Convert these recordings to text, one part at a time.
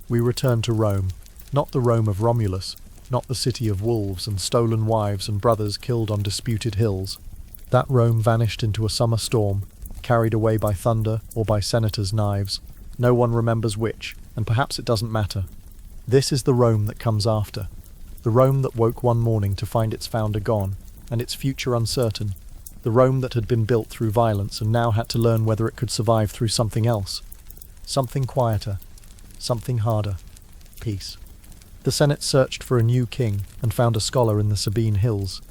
We return to Rome, not the Rome of Romulus, not the city of wolves and stolen wives and brothers killed on disputed hills. That Rome vanished into a summer storm, carried away by thunder or by senators' knives. No one remembers which, and perhaps it doesn't matter. This is the Rome that comes after. The Rome that woke one morning to find its founder gone, and its future uncertain. The Rome that had been built through violence and now had to learn whether it could survive through something else. Something quieter. Something harder. Peace. The Senate searched for a new king and found a scholar in the Sabine hills.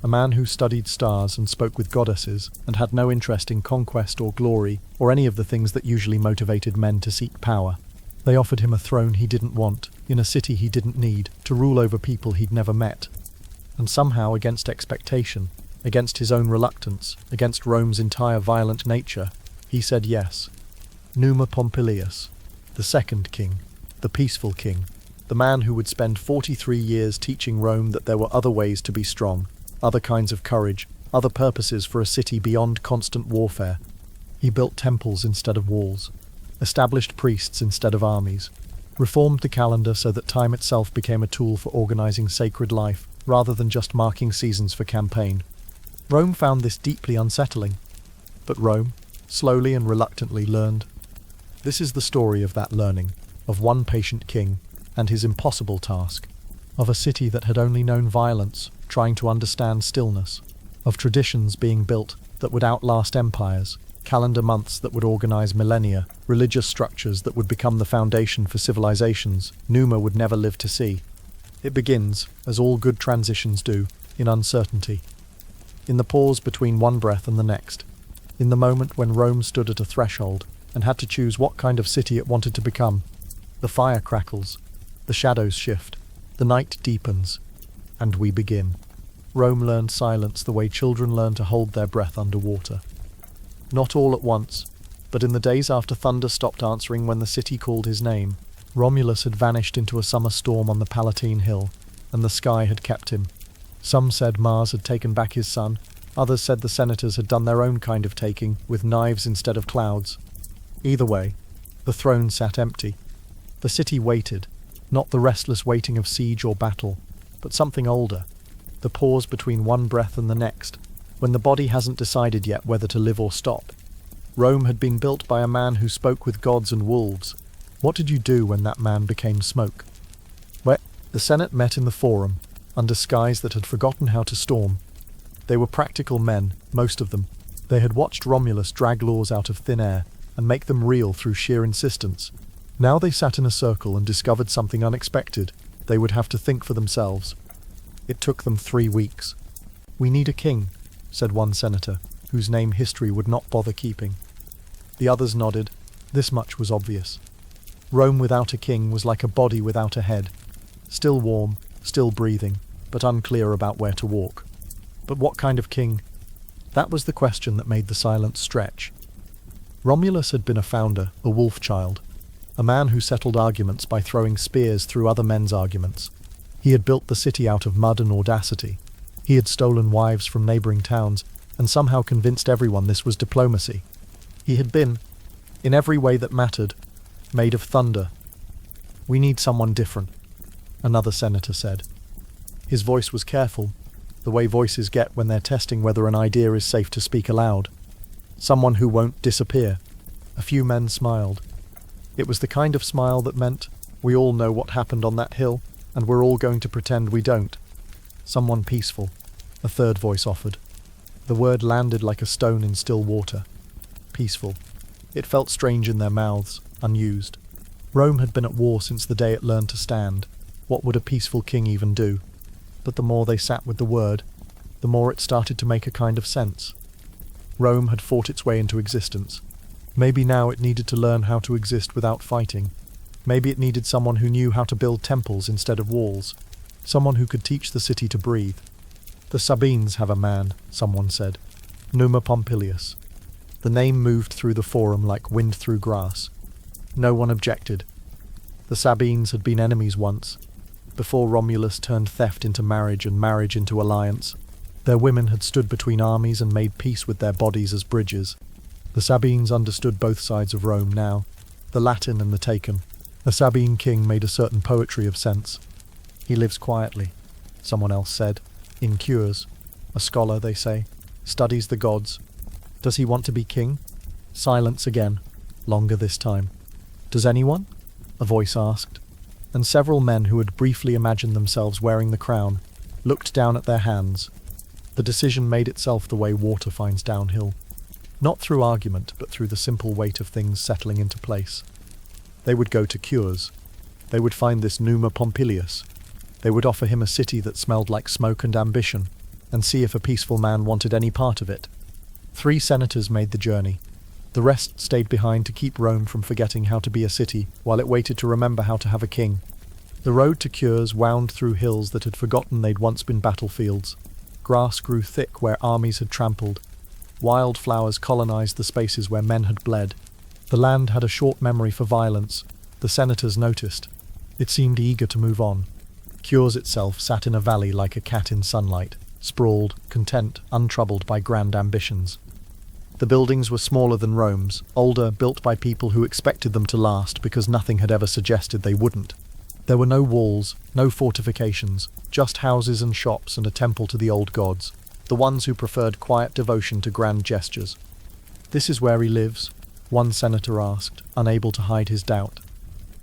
A man who studied stars and spoke with goddesses and had no interest in conquest or glory or any of the things that usually motivated men to seek power. They offered him a throne he didn't want, in a city he didn't need, to rule over people he'd never met. And somehow, against expectation, against his own reluctance, against Rome's entire violent nature, he said yes. Numa Pompilius, the second king, the peaceful king, the man who would spend 43 years teaching Rome that there were other ways to be strong, other kinds of courage, other purposes for a city beyond constant warfare. He built temples instead of walls, established priests instead of armies, reformed the calendar so that time itself became a tool for organizing sacred life, rather than just marking seasons for campaign. Rome found this deeply unsettling, but Rome, slowly and reluctantly, learned. This is the story of that learning, of one patient king and his impossible task, of a city that had only known violence, trying to understand stillness, of traditions being built that would outlast empires, calendar months that would organize millennia, religious structures that would become the foundation for civilizations Numa would never live to see. It begins, as all good transitions do, in uncertainty. In the pause between one breath and the next. In the moment when Rome stood at a threshold and had to choose what kind of city it wanted to become. The fire crackles, the shadows shift, the night deepens, and we begin. Rome learned silence the way children learn to hold their breath underwater. Not all at once, but in the days after thunder stopped answering when the city called his name, Romulus had vanished into a summer storm on the Palatine Hill, and the sky had kept him. Some said Mars had taken back his son, others said the senators had done their own kind of taking, with knives instead of clouds. Either way, the throne sat empty. The city waited, not the restless waiting of siege or battle, but something older, the pause between one breath and the next, when the body hasn't decided yet whether to live or stop. Rome had been built by a man who spoke with gods and wolves. What did you do when that man became smoke? The Senate met in the Forum, under skies that had forgotten how to storm. They were practical men, most of them. They had watched Romulus drag laws out of thin air and make them real through sheer insistence. Now they sat in a circle and discovered something unexpected. They would have to think for themselves. It took them 3 weeks. "We need a king," said one senator, whose name history would not bother keeping. The others nodded. This much was obvious. Rome without a king was like a body without a head. Still warm, still breathing, but unclear about where to walk. But what kind of king? That was the question that made the silence stretch. Romulus had been a founder, a wolf child, a man who settled arguments by throwing spears through other men's arguments. He had built the city out of mud and audacity. He had stolen wives from neighboring towns and somehow convinced everyone this was diplomacy. He had been, in every way that mattered, made of thunder. "We need someone different," another senator said. His voice was careful, the way voices get when they're testing whether an idea is safe to speak aloud. "Someone who won't disappear." A few men smiled. It was the kind of smile that meant, we all know what happened on that hill, and we're all going to pretend we don't. "Someone peaceful," a third voice offered. The word landed like a stone in still water. Peaceful. It felt strange in their mouths, unused. Rome had been at war since the day it learned to stand. What would a peaceful king even do? But the more they sat with the word, the more it started to make a kind of sense. Rome had fought its way into existence. Maybe now it needed to learn how to exist without fighting. Maybe it needed someone who knew how to build temples instead of walls. Someone who could teach the city to breathe. "The Sabines have a man," someone said. "Numa Pompilius." The name moved through the Forum like wind through grass. No one objected. The Sabines had been enemies once, before Romulus turned theft into marriage and marriage into alliance. Their women had stood between armies and made peace with their bodies as bridges. The Sabines understood both sides of Rome now, the Latin and the taken. A Sabine king made a certain poetry of sense. He lives quietly, someone else said, in cures. A scholar, they say, studies the gods. Does he want to be king? Silence again, longer this time. Does anyone? A voice asked, and several men who had briefly imagined themselves wearing the crown looked down at their hands. The decision made itself the way water finds downhill, not through argument, but through the simple weight of things settling into place. They would go to cures. They would find this Numa Pompilius. They would offer him a city that smelled like smoke and ambition, and see if a peaceful man wanted any part of it. 3 senators made the journey. The rest stayed behind to keep Rome from forgetting how to be a city, while it waited to remember how to have a king. The road to cures wound through hills that had forgotten they'd once been battlefields. Grass grew thick where armies had trampled. Wildflowers colonized the spaces where men had bled. The land had a short memory for violence, the senators noticed. It seemed eager to move on. Cures itself sat in a valley like a cat in sunlight, sprawled, content, untroubled by grand ambitions. The buildings were smaller than Rome's, older, built by people who expected them to last because nothing had ever suggested they wouldn't. There were no walls, no fortifications, just houses and shops and a temple to the old gods, the ones who preferred quiet devotion to grand gestures. "This is where he lives?" one senator asked, unable to hide his doubt.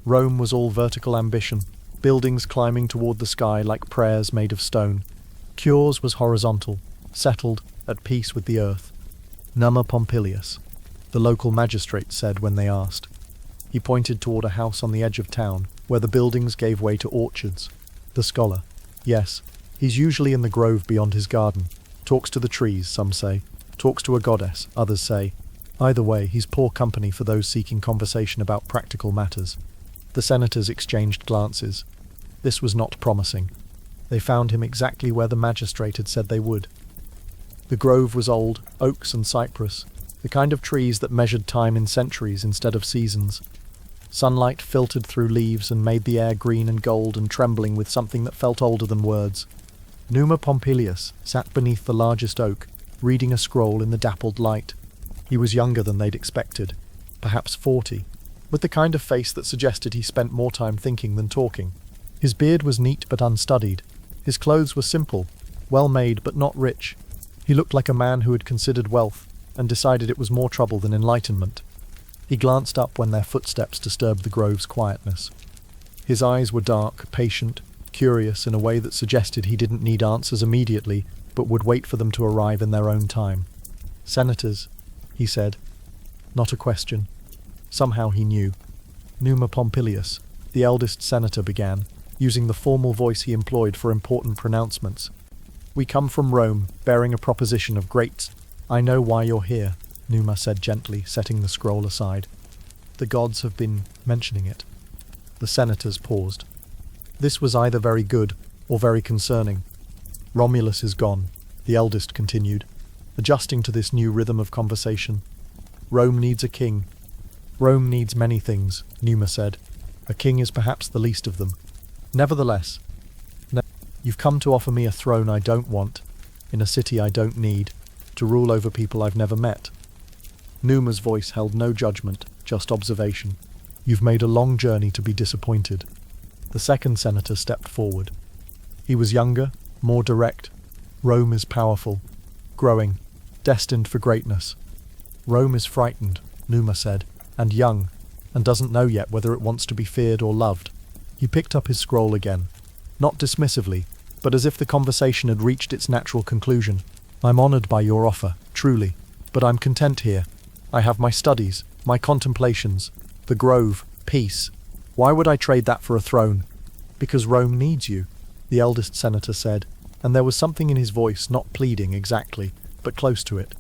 Rome was all vertical ambition, buildings climbing toward the sky like prayers made of stone. Cures was horizontal, settled, at peace with the earth. Numa Pompilius, the local magistrate said when they asked. He pointed toward a house on the edge of town, where the buildings gave way to orchards. The scholar, "Yes, he's usually in the grove beyond his garden. Talks to the trees, some say. Talks to a goddess, others say. Either way, he's poor company for those seeking conversation about practical matters." The senators exchanged glances. This was not promising. They found him exactly where the magistrate had said they would. The grove was old, oaks and cypress, the kind of trees that measured time in centuries instead of seasons. Sunlight filtered through leaves and made the air green and gold and trembling with something that felt older than words. Numa Pompilius sat beneath the largest oak, reading a scroll in the dappled light. He was younger than they'd expected, perhaps 40, with the kind of face that suggested he spent more time thinking than talking. His beard was neat but unstudied. His clothes were simple, well-made but not rich. He looked like a man who had considered wealth and decided it was more trouble than enlightenment. He glanced up when their footsteps disturbed the grove's quietness. His eyes were dark, patient, curious in a way that suggested he didn't need answers immediately, but would wait for them to arrive in their own time. "Senators," he said. Not a question. Somehow he knew. Numa Pompilius, the eldest senator, began, using the formal voice he employed for important pronouncements. "We come from Rome, bearing a proposition of great—" "I know why you're here," Numa said gently, setting the scroll aside. "The gods have been mentioning it." The senators paused. This was either very good or very concerning. "Romulus is gone," the eldest continued, adjusting to this new rhythm of conversation. "Rome needs a king." "Rome needs many things," Numa said. "A king is perhaps the least of them. Nevertheless, you've come to offer me a throne I don't want, in a city I don't need, to rule over people I've never met." Numa's voice held no judgment, just observation. "You've made a long journey to be disappointed." The second senator stepped forward. He was younger, more direct. "Rome is powerful, growing, destined for greatness." "Rome is frightened," Numa said, "and young, and doesn't know yet whether it wants to be feared or loved." He picked up his scroll again, not dismissively, but as if the conversation had reached its natural conclusion. "I'm honored by your offer, truly, but I'm content here. I have my studies, my contemplations, the grove, peace. Why would I trade that for a throne?" "Because Rome needs you," the eldest senator said, and there was something in his voice not pleading exactly, but close to it.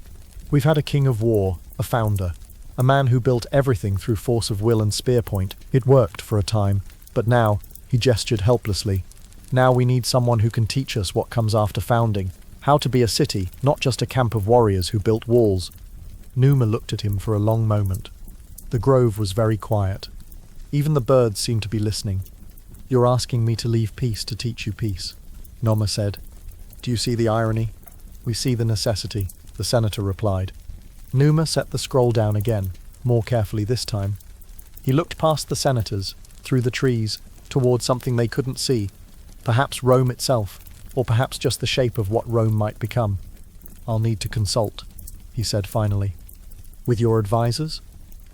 "We've had a king of war, a founder, a man who built everything through force of will and spear point. It worked for a time, but now," he gestured helplessly, "now we need someone who can teach us what comes after founding, how to be a city, not just a camp of warriors who built walls." Numa looked at him for a long moment. The grove was very quiet. Even the birds seemed to be listening. "You're asking me to leave peace to teach you peace," Numa said. "Do you see the irony?" "We see the necessity," the senator replied. Numa set the scroll down again, more carefully this time. He looked past the senators, through the trees, towards something they couldn't see. Perhaps Rome itself, or perhaps just the shape of what Rome might become. "I'll need to consult," he said finally. "With your advisors?"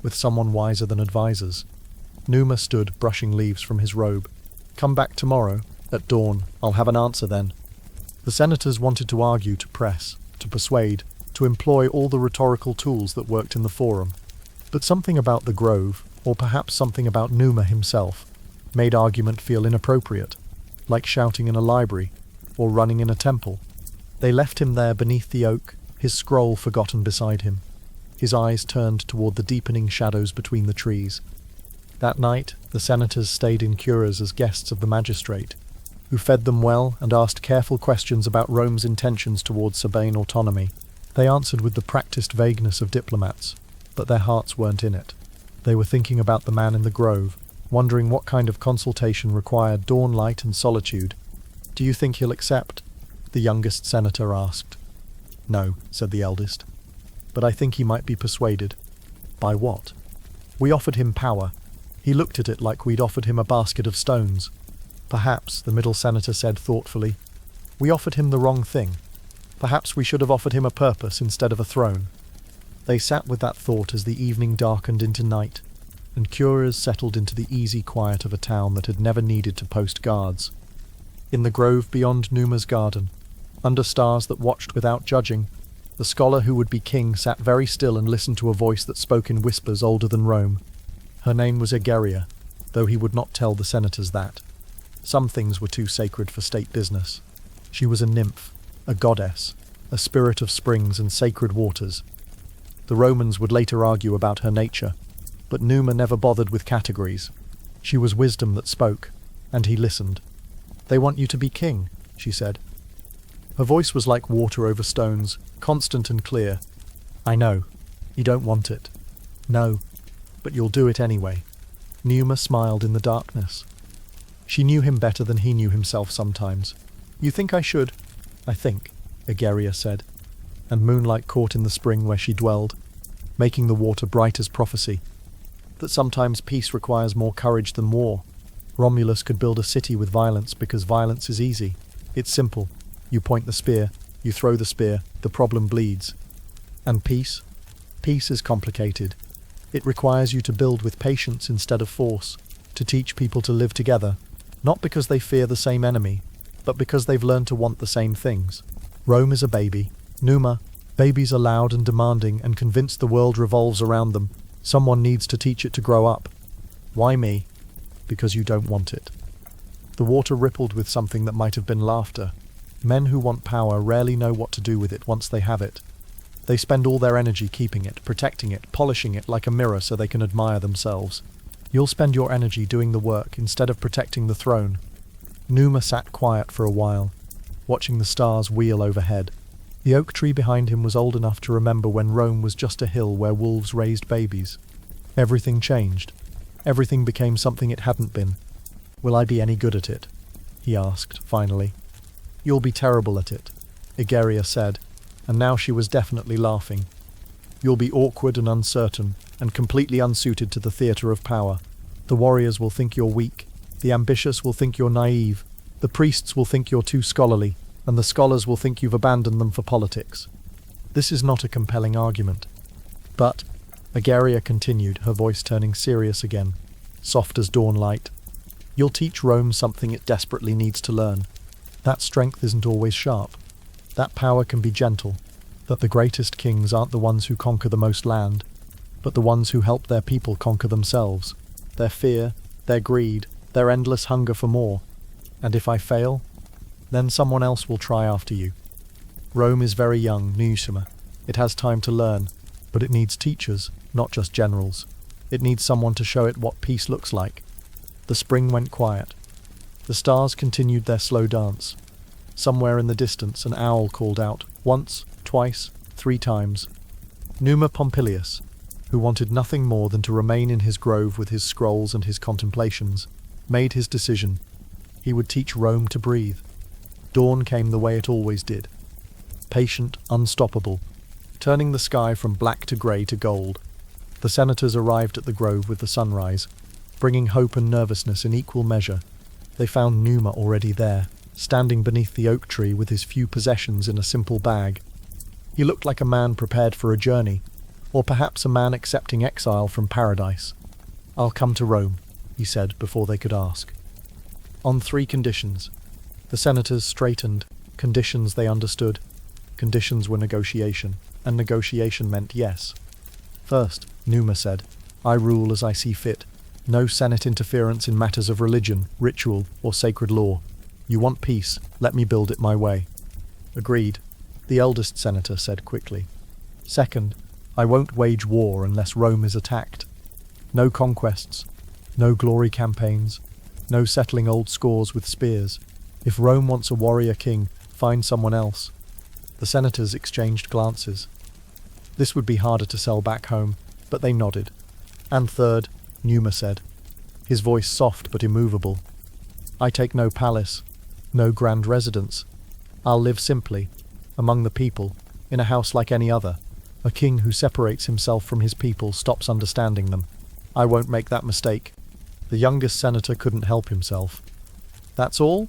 "With someone wiser than advisors." Numa stood, brushing leaves from his robe. "Come back tomorrow, at dawn. I'll have an answer then." The senators wanted to argue, to press, to persuade, to employ all the rhetorical tools that worked in the forum. But something about the grove, or perhaps something about Numa himself, made argument feel inappropriate, like shouting in a library, or running in a temple. They left him there beneath the oak, his scroll forgotten beside him, his eyes turned toward the deepening shadows between the trees. That night, the senators stayed in Curas as guests of the magistrate, who fed them well and asked careful questions about Rome's intentions towards Sabine autonomy. They answered with the practiced vagueness of diplomats, but their hearts weren't in it. They were thinking about the man in the grove, wondering what kind of consultation required dawn light and solitude. "Do you think he'll accept?" the youngest senator asked. "No," said the eldest. "But I think he might be persuaded." "By what?" "We offered him power. He looked at it like we'd offered him a basket of stones." "Perhaps," the middle senator said thoughtfully, "we offered him the wrong thing. Perhaps we should have offered him a purpose instead of a throne." They sat with that thought as the evening darkened into night, and Curas settled into the easy quiet of a town that had never needed to post guards. In the grove beyond Numa's garden, under stars that watched without judging, the scholar who would be king sat very still and listened to a voice that spoke in whispers older than Rome. Her name was Egeria, though he would not tell the senators that. Some things were too sacred for state business. She was a nymph, a goddess, a spirit of springs and sacred waters. The Romans would later argue about her nature, but Numa never bothered with categories. She was wisdom that spoke, and he listened. "They want you to be king," she said. Her voice was like water over stones, constant and clear. "I know. You don't want it." "No, but you'll do it anyway." Numa smiled in the darkness. She knew him better than he knew himself sometimes. "You think I should?" "I think," Egeria said, and moonlight caught in the spring where she dwelled, making the water bright as prophecy. "That sometimes peace requires more courage than war. Romulus could build a city with violence because violence is easy. It's simple. You point the spear, you throw the spear, the problem bleeds. And peace? Peace is complicated. It requires you to build with patience instead of force, to teach people to live together, not because they fear the same enemy, but because they've learned to want the same things. Rome is a baby. Numa, babies are loud and demanding and convinced the world revolves around them. Someone needs to teach it to grow up. Why me? Because you don't want it." The water rippled with something that might have been laughter. Men who want power rarely know what to do with it once they have it. They spend all their energy keeping it, protecting it, polishing it like a mirror so they can admire themselves. You'll spend your energy doing the work instead of protecting the throne. Numa sat quiet for a while, watching the stars wheel overhead. The oak tree behind him was old enough to remember when Rome was just a hill where wolves raised babies. Everything changed. Everything became something it hadn't been. "Will I be any good at it?" he asked, finally. "You'll be terrible at it," Egeria said, and now she was definitely laughing. "You'll be awkward and uncertain, and completely unsuited to the theatre of power. The warriors will think you're weak, the ambitious will think you're naive, the priests will think you're too scholarly, and the scholars will think you've abandoned them for politics." This is not a compelling argument. But, Egeria continued, her voice turning serious again, soft as dawn light, "you'll teach Rome something it desperately needs to learn. That strength isn't always sharp. That power can be gentle. That the greatest kings aren't the ones who conquer the most land, but the ones who help their people conquer themselves. Their fear, their greed, their endless hunger for more. And if I fail, then someone else will try after you. Rome is very young, Numa. It has time to learn, but it needs teachers, not just generals. It needs someone to show it what peace looks like." The spring went quiet. The stars continued their slow dance. Somewhere in the distance an owl called out, once, twice, 3 times. Numa Pompilius, who wanted nothing more than to remain in his grove with his scrolls and his contemplations, made his decision. He would teach Rome to breathe. Dawn came the way it always did. Patient, unstoppable, turning the sky from black to grey to gold. The senators arrived at the grove with the sunrise. bringing hope and nervousness in equal measure. They found Numa already there, standing beneath the oak tree with his few possessions in a simple bag. He looked like a man prepared for a journey, or perhaps a man accepting exile from paradise. "I'll come to Rome," he said before they could ask. "On 3 conditions." The senators straightened. Conditions they understood. Conditions were negotiation, and negotiation meant yes. "First," Numa said, "I rule as I see fit. No Senate interference in matters of religion, ritual, or sacred law. You want peace, let me build it my way." "Agreed," the eldest senator said quickly. "Second, I won't wage war unless Rome is attacked. No conquests, no glory campaigns, no settling old scores with spears. If Rome wants a warrior king, find someone else." The senators exchanged glances. This would be harder to sell back home, but they nodded. "And third," Numa said, his voice soft but immovable, "I take no palace, no grand residence. I'll live simply, among the people, in a house like any other. A king who separates himself from his people stops understanding them. I won't make that mistake." The youngest senator couldn't help himself. "That's all?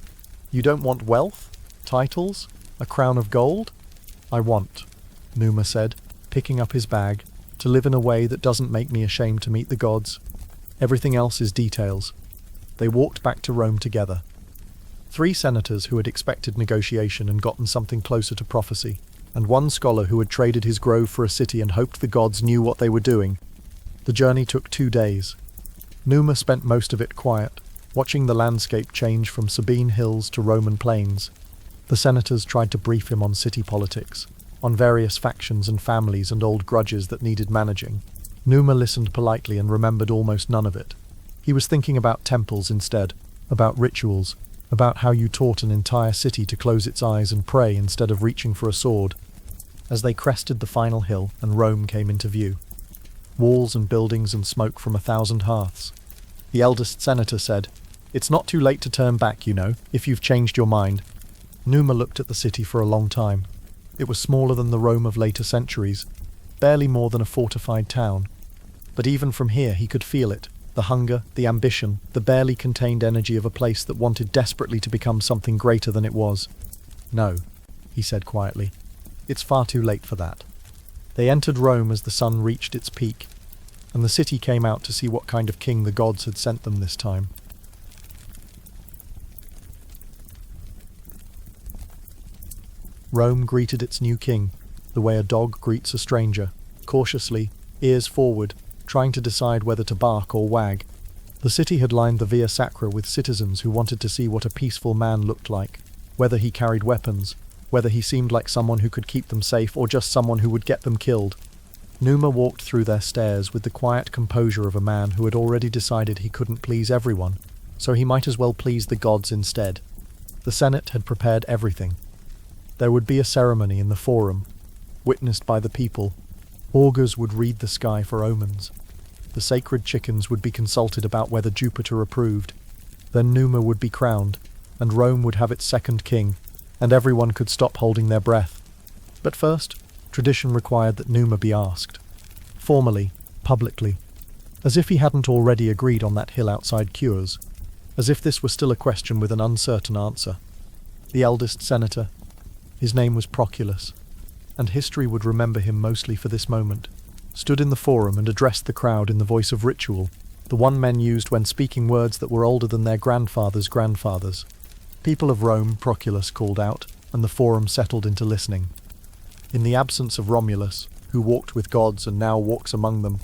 You don't want wealth? Titles? A crown of gold?" "I want," Numa said, picking up his bag, "to live in a way that doesn't make me ashamed to meet the gods. Everything else is details." They walked back to Rome together. 3 senators who had expected negotiation and gotten something closer to prophecy, and 1 scholar who had traded his grove for a city and hoped the gods knew what they were doing. The journey took 2 days. Numa spent most of it quiet, watching the landscape change from Sabine hills to Roman plains. The senators tried to brief him on city politics, on various factions and families and old grudges that needed managing. Numa listened politely and remembered almost none of it. He was thinking about temples instead, about rituals, about how you taught an entire city to close its eyes and pray instead of reaching for a sword. As they crested the final hill and Rome came into view, walls and buildings and smoke from 1,000 hearths, the eldest senator said, "It's not too late to turn back, you know, if you've changed your mind." Numa looked at the city for a long time. It was smaller than the Rome of later centuries, barely more than a fortified town. But even from here he could feel it, the hunger, the ambition, the barely contained energy of a place that wanted desperately to become something greater than it was. "No," he said quietly, "it's far too late for that." They entered Rome as the sun reached its peak, and the city came out to see what kind of king the gods had sent them this time. Rome greeted its new king, the way a dog greets a stranger, cautiously, ears forward, trying to decide whether to bark or wag. The city had lined the Via Sacra with citizens who wanted to see what a peaceful man looked like, whether he carried weapons, whether he seemed like someone who could keep them safe or just someone who would get them killed. Numa walked through their stairs with the quiet composure of a man who had already decided he couldn't please everyone, so he might as well please the gods instead. The Senate had prepared everything. There would be a ceremony in the Forum, witnessed by the people. Augurs would read the sky for omens. The sacred chickens would be consulted about whether Jupiter approved. Then Numa would be crowned, and Rome would have its second king, and everyone could stop holding their breath. But first, tradition required that Numa be asked. Formally, publicly. As if he hadn't already agreed on that hill outside Cures. As if this were still a question with an uncertain answer. The eldest senator. His name was Proculus, and history would remember him mostly for this moment, stood in the forum and addressed the crowd in the voice of ritual, the one men used when speaking words that were older than their grandfathers' grandfathers. "People of Rome," Proculus called out, and the forum settled into listening. "In the absence of Romulus, who walked with gods and now walks among them,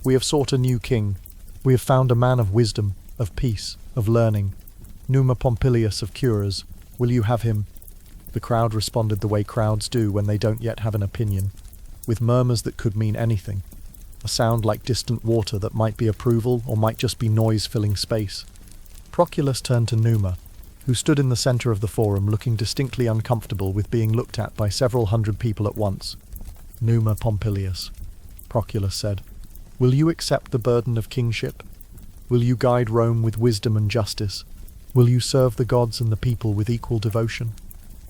we have sought a new king. We have found a man of wisdom, of peace, of learning. Numa Pompilius of Cures. Will you have him?" The crowd responded the way crowds do when they don't yet have an opinion, with murmurs that could mean anything, a sound like distant water that might be approval or might just be noise filling space. Proculus turned to Numa, who stood in the center of the forum looking distinctly uncomfortable with being looked at by several hundred people at once. "Numa Pompilius," Proculus said, "will you accept the burden of kingship? Will you guide Rome with wisdom and justice? Will you serve the gods and the people with equal devotion?"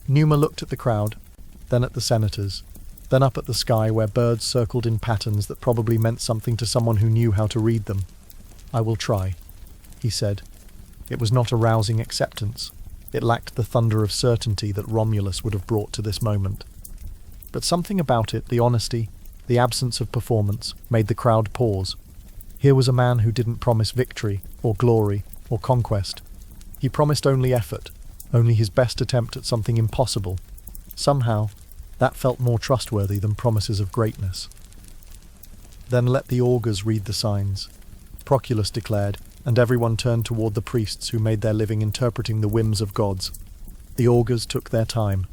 Numa looked at the crowd, then at the senators, then up at the sky where birds circled in patterns that probably meant something to someone who knew how to read them. "I will try," he said. It was not a rousing acceptance. It lacked the thunder of certainty that Romulus would have brought to this moment. But something about it, the honesty, the absence of performance, made the crowd pause. Here was a man who didn't promise victory, or glory, or conquest. He promised only effort, only his best attempt at something impossible. Somehow, that felt more trustworthy than promises of greatness. Then let the augurs read the signs, Proculus declared, and everyone turned toward the priests who made their living interpreting the whims of gods. The augurs took their time.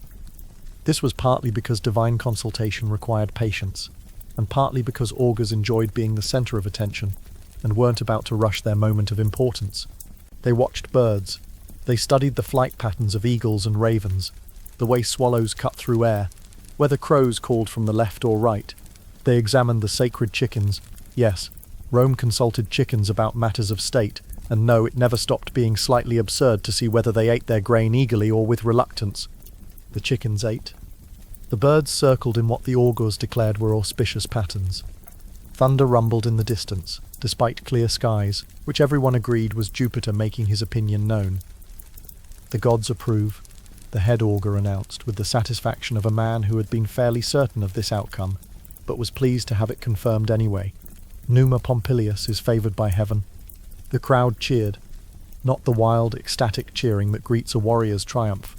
This was partly because divine consultation required patience, and partly because augurs enjoyed being the center of attention and weren't about to rush their moment of importance. They watched birds. They studied the flight patterns of eagles and ravens, the way swallows cut through air, whether crows called from the left or right. They examined the sacred chickens. Yes, Rome consulted chickens about matters of state, and no, it never stopped being slightly absurd to see whether they ate their grain eagerly or with reluctance. The chickens ate. The birds circled in what the augurs declared were auspicious patterns. Thunder rumbled in the distance, despite clear skies, which everyone agreed was Jupiter making his opinion known. The gods approve, the head augur announced with the satisfaction of a man who had been fairly certain of this outcome, but was pleased to have it confirmed anyway. Numa Pompilius is favoured by heaven. The crowd cheered, not the wild, ecstatic cheering that greets a warrior's triumph,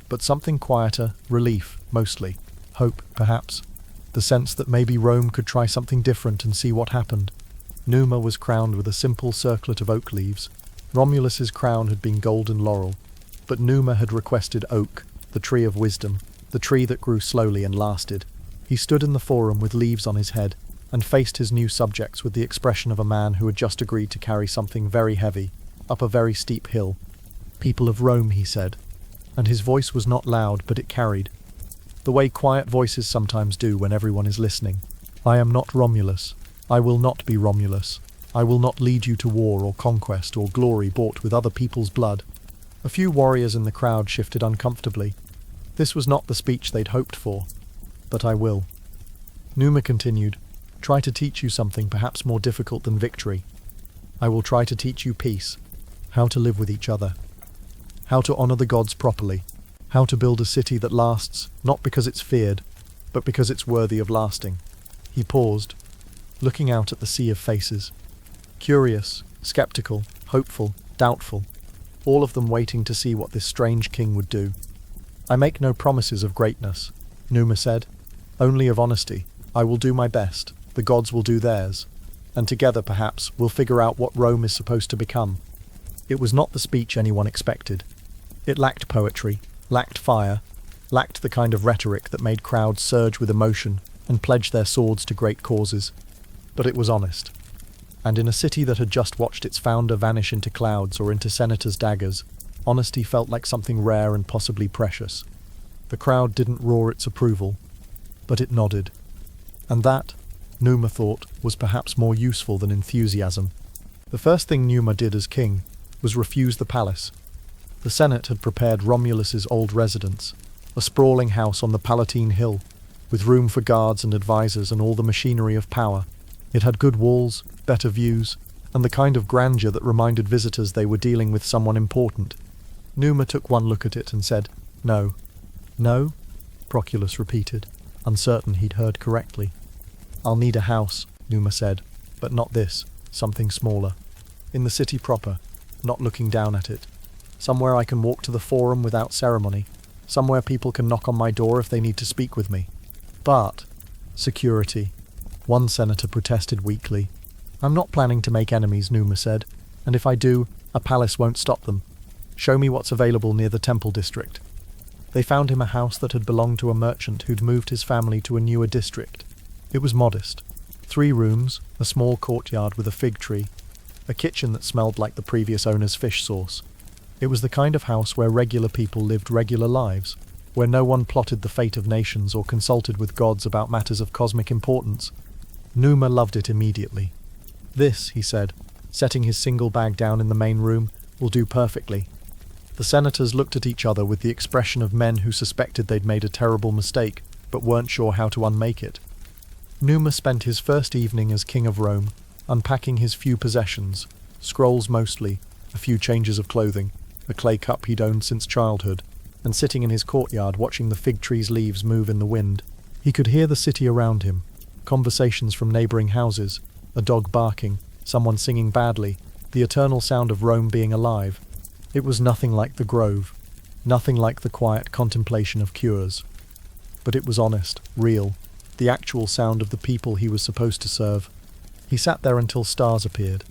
but something quieter, relief, mostly, hope, perhaps, the sense that maybe Rome could try something different and see what happened. Numa was crowned with a simple circlet of oak leaves. Romulus's crown had been golden laurel, but Numa had requested oak, the tree of wisdom, the tree that grew slowly and lasted. He stood in the forum with leaves on his head, and faced his new subjects with the expression of a man who had just agreed to carry something very heavy, up a very steep hill. "People of Rome," he said, and his voice was not loud, but it carried, the way quiet voices sometimes do when everyone is listening. "I am not Romulus. I will not be Romulus. I will not lead you to war or conquest or glory bought with other people's blood." A few warriors in the crowd shifted uncomfortably. This was not the speech they'd hoped for. "But I will." Numa continued, "Try to teach you something perhaps more difficult than victory. I will try to teach you peace, how to live with each other, how to honor the gods properly, how to build a city that lasts, not because it's feared, but because it's worthy of lasting." He paused, looking out at the sea of faces. Curious, skeptical, hopeful, doubtful, all of them waiting to see what this strange king would do. "I make no promises of greatness," Numa said, "only of honesty. I will do my best. The gods will do theirs, and together, perhaps, we'll figure out what Rome is supposed to become." It was not the speech anyone expected. It lacked poetry, lacked fire, lacked the kind of rhetoric that made crowds surge with emotion and pledge their swords to great causes. But it was honest. And in a city that had just watched its founder vanish into clouds or into senators' daggers, honesty felt like something rare and possibly precious. The crowd didn't roar its approval, but it nodded. And that, Numa thought, was perhaps more useful than enthusiasm. The first thing Numa did as king was refuse the palace. The Senate had prepared Romulus's old residence, a sprawling house on the Palatine Hill, with room for guards and advisors and all the machinery of power. It had good walls, better views, and the kind of grandeur that reminded visitors they were dealing with someone important. Numa took one look at it and said, "No." "No?" Proculus repeated, uncertain he'd heard correctly. "I'll need a house," Numa said, "but not this, something smaller. In the city proper, not looking down at it. Somewhere I can walk to the forum without ceremony. Somewhere people can knock on my door if they need to speak with me. But security." One senator protested weakly. "I'm not planning to make enemies," Numa said, "and if I do, a palace won't stop them. Show me what's available near the temple district." They found him a house that had belonged to a merchant who'd moved his family to a newer district. It was modest. 3 rooms, a small courtyard with a fig tree, a kitchen that smelled like the previous owner's fish sauce. It was the kind of house where regular people lived regular lives, where no one plotted the fate of nations or consulted with gods about matters of cosmic importance. Numa loved it immediately. "This," he said, setting his single bag down in the main room, "will do perfectly." The senators looked at each other with the expression of men who suspected they'd made a terrible mistake, but weren't sure how to unmake it. Numa spent his first evening as king of Rome, unpacking his few possessions, scrolls mostly, a few changes of clothing, a clay cup he'd owned since childhood, and sitting in his courtyard watching the fig tree's leaves move in the wind. He could hear the city around him, conversations from neighbouring houses, a dog barking, someone singing badly, the eternal sound of Rome being alive. It was nothing like the Grove, nothing like the quiet contemplation of cures. But it was honest, real, the actual sound of the people he was supposed to serve. He sat there until stars appeared,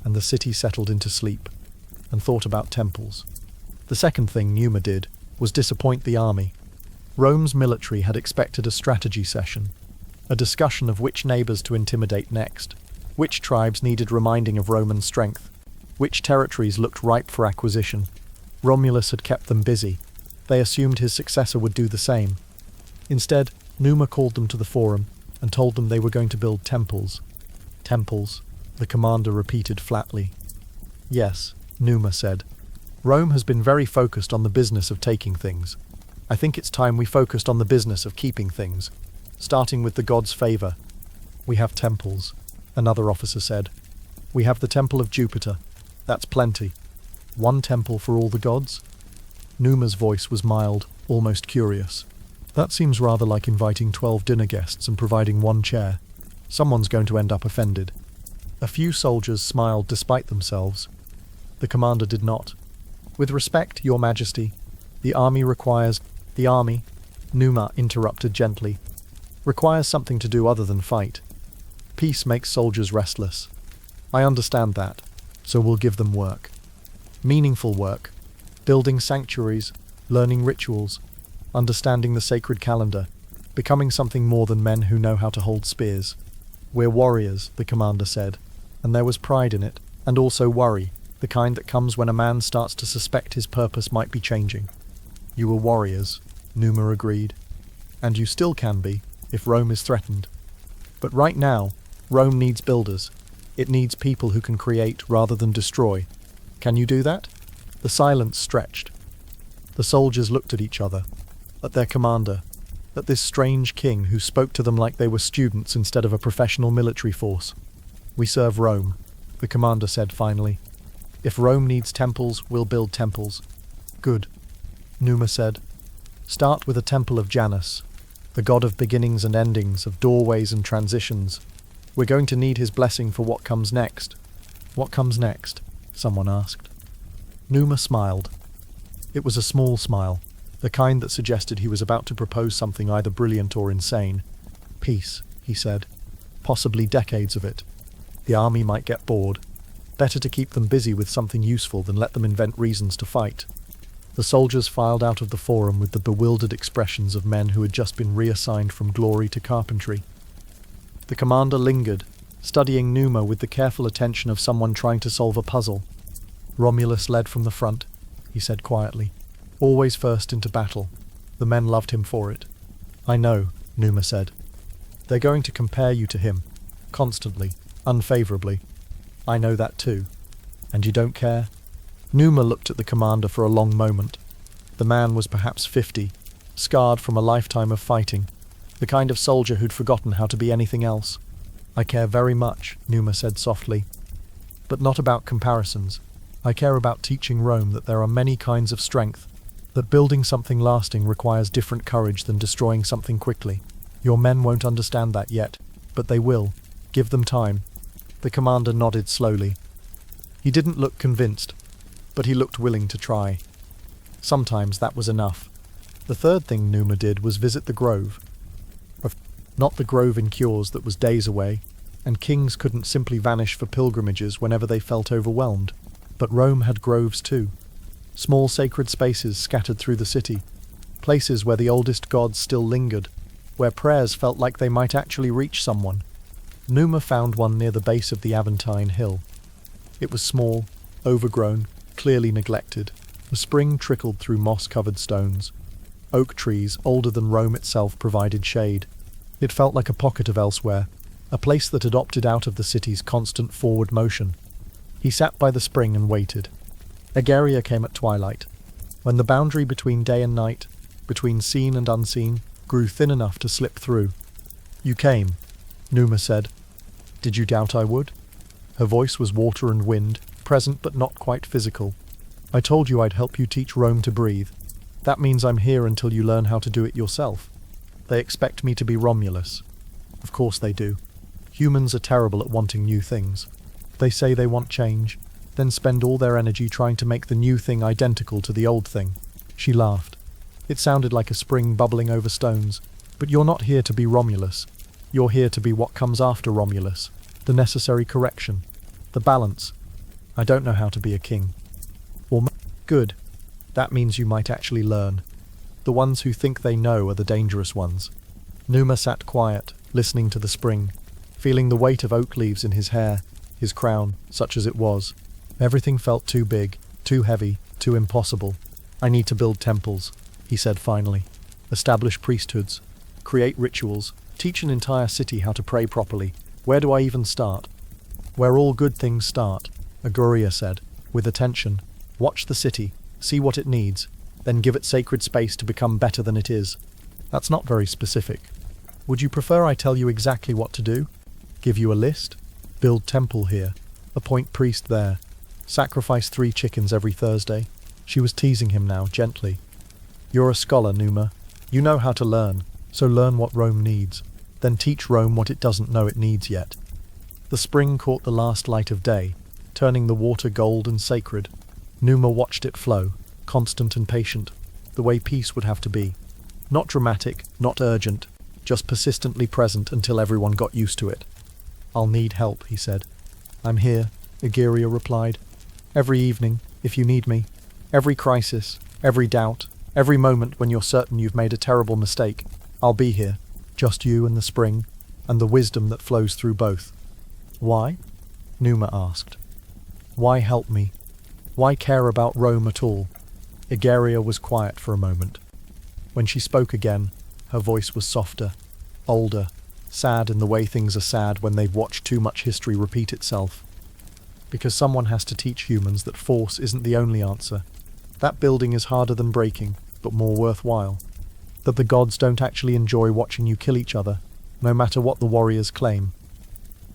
and the city settled into sleep, and thought about temples. The second thing Numa did was disappoint the army. Rome's military had expected a strategy session, a discussion of which neighbours to intimidate next, which tribes needed reminding of Roman strength, which territories looked ripe for acquisition. Romulus had kept them busy. They assumed his successor would do the same. Instead, Numa called them to the forum and told them they were going to build temples. Temples, the commander repeated flatly. Yes, Numa said. Rome has been very focused on the business of taking things. I think it's time we focused on the business of keeping things, starting with the gods' favour. We have temples, another officer said. We have the temple of Jupiter. That's plenty. One temple for all the gods? Numa's voice was mild, almost curious. That seems rather like inviting 12 dinner guests and providing one chair. Someone's going to end up offended. A few soldiers smiled despite themselves. The commander did not. With respect, Your Majesty, the army requires... The army, Numa interrupted gently, requires something to do other than fight. Peace makes soldiers restless. I understand that, so we'll give them work. Meaningful work. Building sanctuaries, learning rituals, understanding the sacred calendar, becoming something more than men who know how to hold spears. We're warriors, the commander said, and there was pride in it, and also worry, the kind that comes when a man starts to suspect his purpose might be changing. You were warriors, Numa agreed. And you still can be, if Rome is threatened. But right now, Rome needs builders. It needs people who can create rather than destroy. Can you do that? The silence stretched. The soldiers looked at each other, at their commander, at this strange king who spoke to them like they were students instead of a professional military force. We serve Rome, the commander said finally. If Rome needs temples, we'll build temples. Good, Numa said. Start with a temple of Janus, the god of beginnings and endings, of doorways and transitions. We're going to need his blessing for what comes next. What comes next? Someone asked. Numa smiled. It was a small smile, the kind that suggested he was about to propose something either brilliant or insane. Peace, he said. Possibly decades of it. The army might get bored. Better to keep them busy with something useful than let them invent reasons to fight. The soldiers filed out of the forum with the bewildered expressions of men who had just been reassigned from glory to carpentry. The commander lingered, studying Numa with the careful attention of someone trying to solve a puzzle. Romulus led from the front, he said quietly. Always first into battle. The men loved him for it. I know, Numa said. They're going to compare you to him, constantly, unfavourably. I know that too. And you don't care? Numa looked at the commander for a long moment. The man was perhaps 50, scarred from a lifetime of fighting, the kind of soldier who'd forgotten how to be anything else. I care very much, Numa said softly. But not about comparisons. I care about teaching Rome that there are many kinds of strength, that building something lasting requires different courage than destroying something quickly. Your men won't understand that yet, but they will. Give them time. The commander nodded slowly. He didn't look convinced, but he looked willing to try. Sometimes that was enough. The third thing Numa did was visit the Grove. Not the Grove in Cures that was days away, and kings couldn't simply vanish for pilgrimages whenever they felt overwhelmed. But Rome had groves too. Small sacred spaces scattered through the city, places where the oldest gods still lingered, where prayers felt like they might actually reach someone. Numa found one near the base of the Aventine Hill. It was small, overgrown, clearly neglected. A spring trickled through moss-covered stones. Oak trees, older than Rome itself, provided shade. It felt like a pocket of elsewhere, a place that had opted out of the city's constant forward motion. He sat by the spring and waited. Egeria came at twilight, when the boundary between day and night, between seen and unseen, grew thin enough to slip through. You came, Numa said. Did you doubt I would? Her voice was water and wind, present but not quite physical. I told you I'd help you teach Rome to breathe. That means I'm here until you learn how to do it yourself. They expect me to be Romulus. Of course they do. Humans are terrible at wanting new things. They say they want change, then spend all their energy trying to make the new thing identical to the old thing. She laughed. It sounded like a spring bubbling over stones. But you're not here to be Romulus. You're here to be what comes after Romulus. The necessary correction. The balance. I don't know how to be a king. Good. That means you might actually learn. The ones who think they know are the dangerous ones. Numa sat quiet, listening to the spring, feeling the weight of oak leaves in his hair, his crown, such as it was. Everything felt too big, too heavy, too impossible. I need to build temples, he said finally. Establish priesthoods, create rituals, teach an entire city how to pray properly. Where do I even start? Where all good things start, Aguria said, with attention. Watch the city, see what it needs, then give it sacred space to become better than it is. That's not very specific. Would you prefer I tell you exactly what to do? Give you a list? Build temple here. Appoint priest there. Sacrifice 3 chickens every Thursday. She was teasing him now, gently. You're a scholar, Numa. You know how to learn, so learn what Rome needs. Then teach Rome what it doesn't know it needs yet. The spring caught the last light of day, turning the water gold and sacred. Numa watched it flow, constant and patient, the way peace would have to be. Not dramatic, not urgent, just persistently present until everyone got used to it. I'll need help, he said. I'm here, Aguria replied. Every evening, if you need me. Every crisis, every doubt, every moment when you're certain you've made a terrible mistake, I'll be here. Just you and the spring, and the wisdom that flows through both. Why? Numa asked. Why help me? Why care about Rome at all? Aguria was quiet for a moment. When she spoke again, her voice was softer, older, sad in the way things are sad when they've watched too much history repeat itself. Because someone has to teach humans that force isn't the only answer. That building is harder than breaking, but more worthwhile. That the gods don't actually enjoy watching you kill each other, no matter what the warriors claim.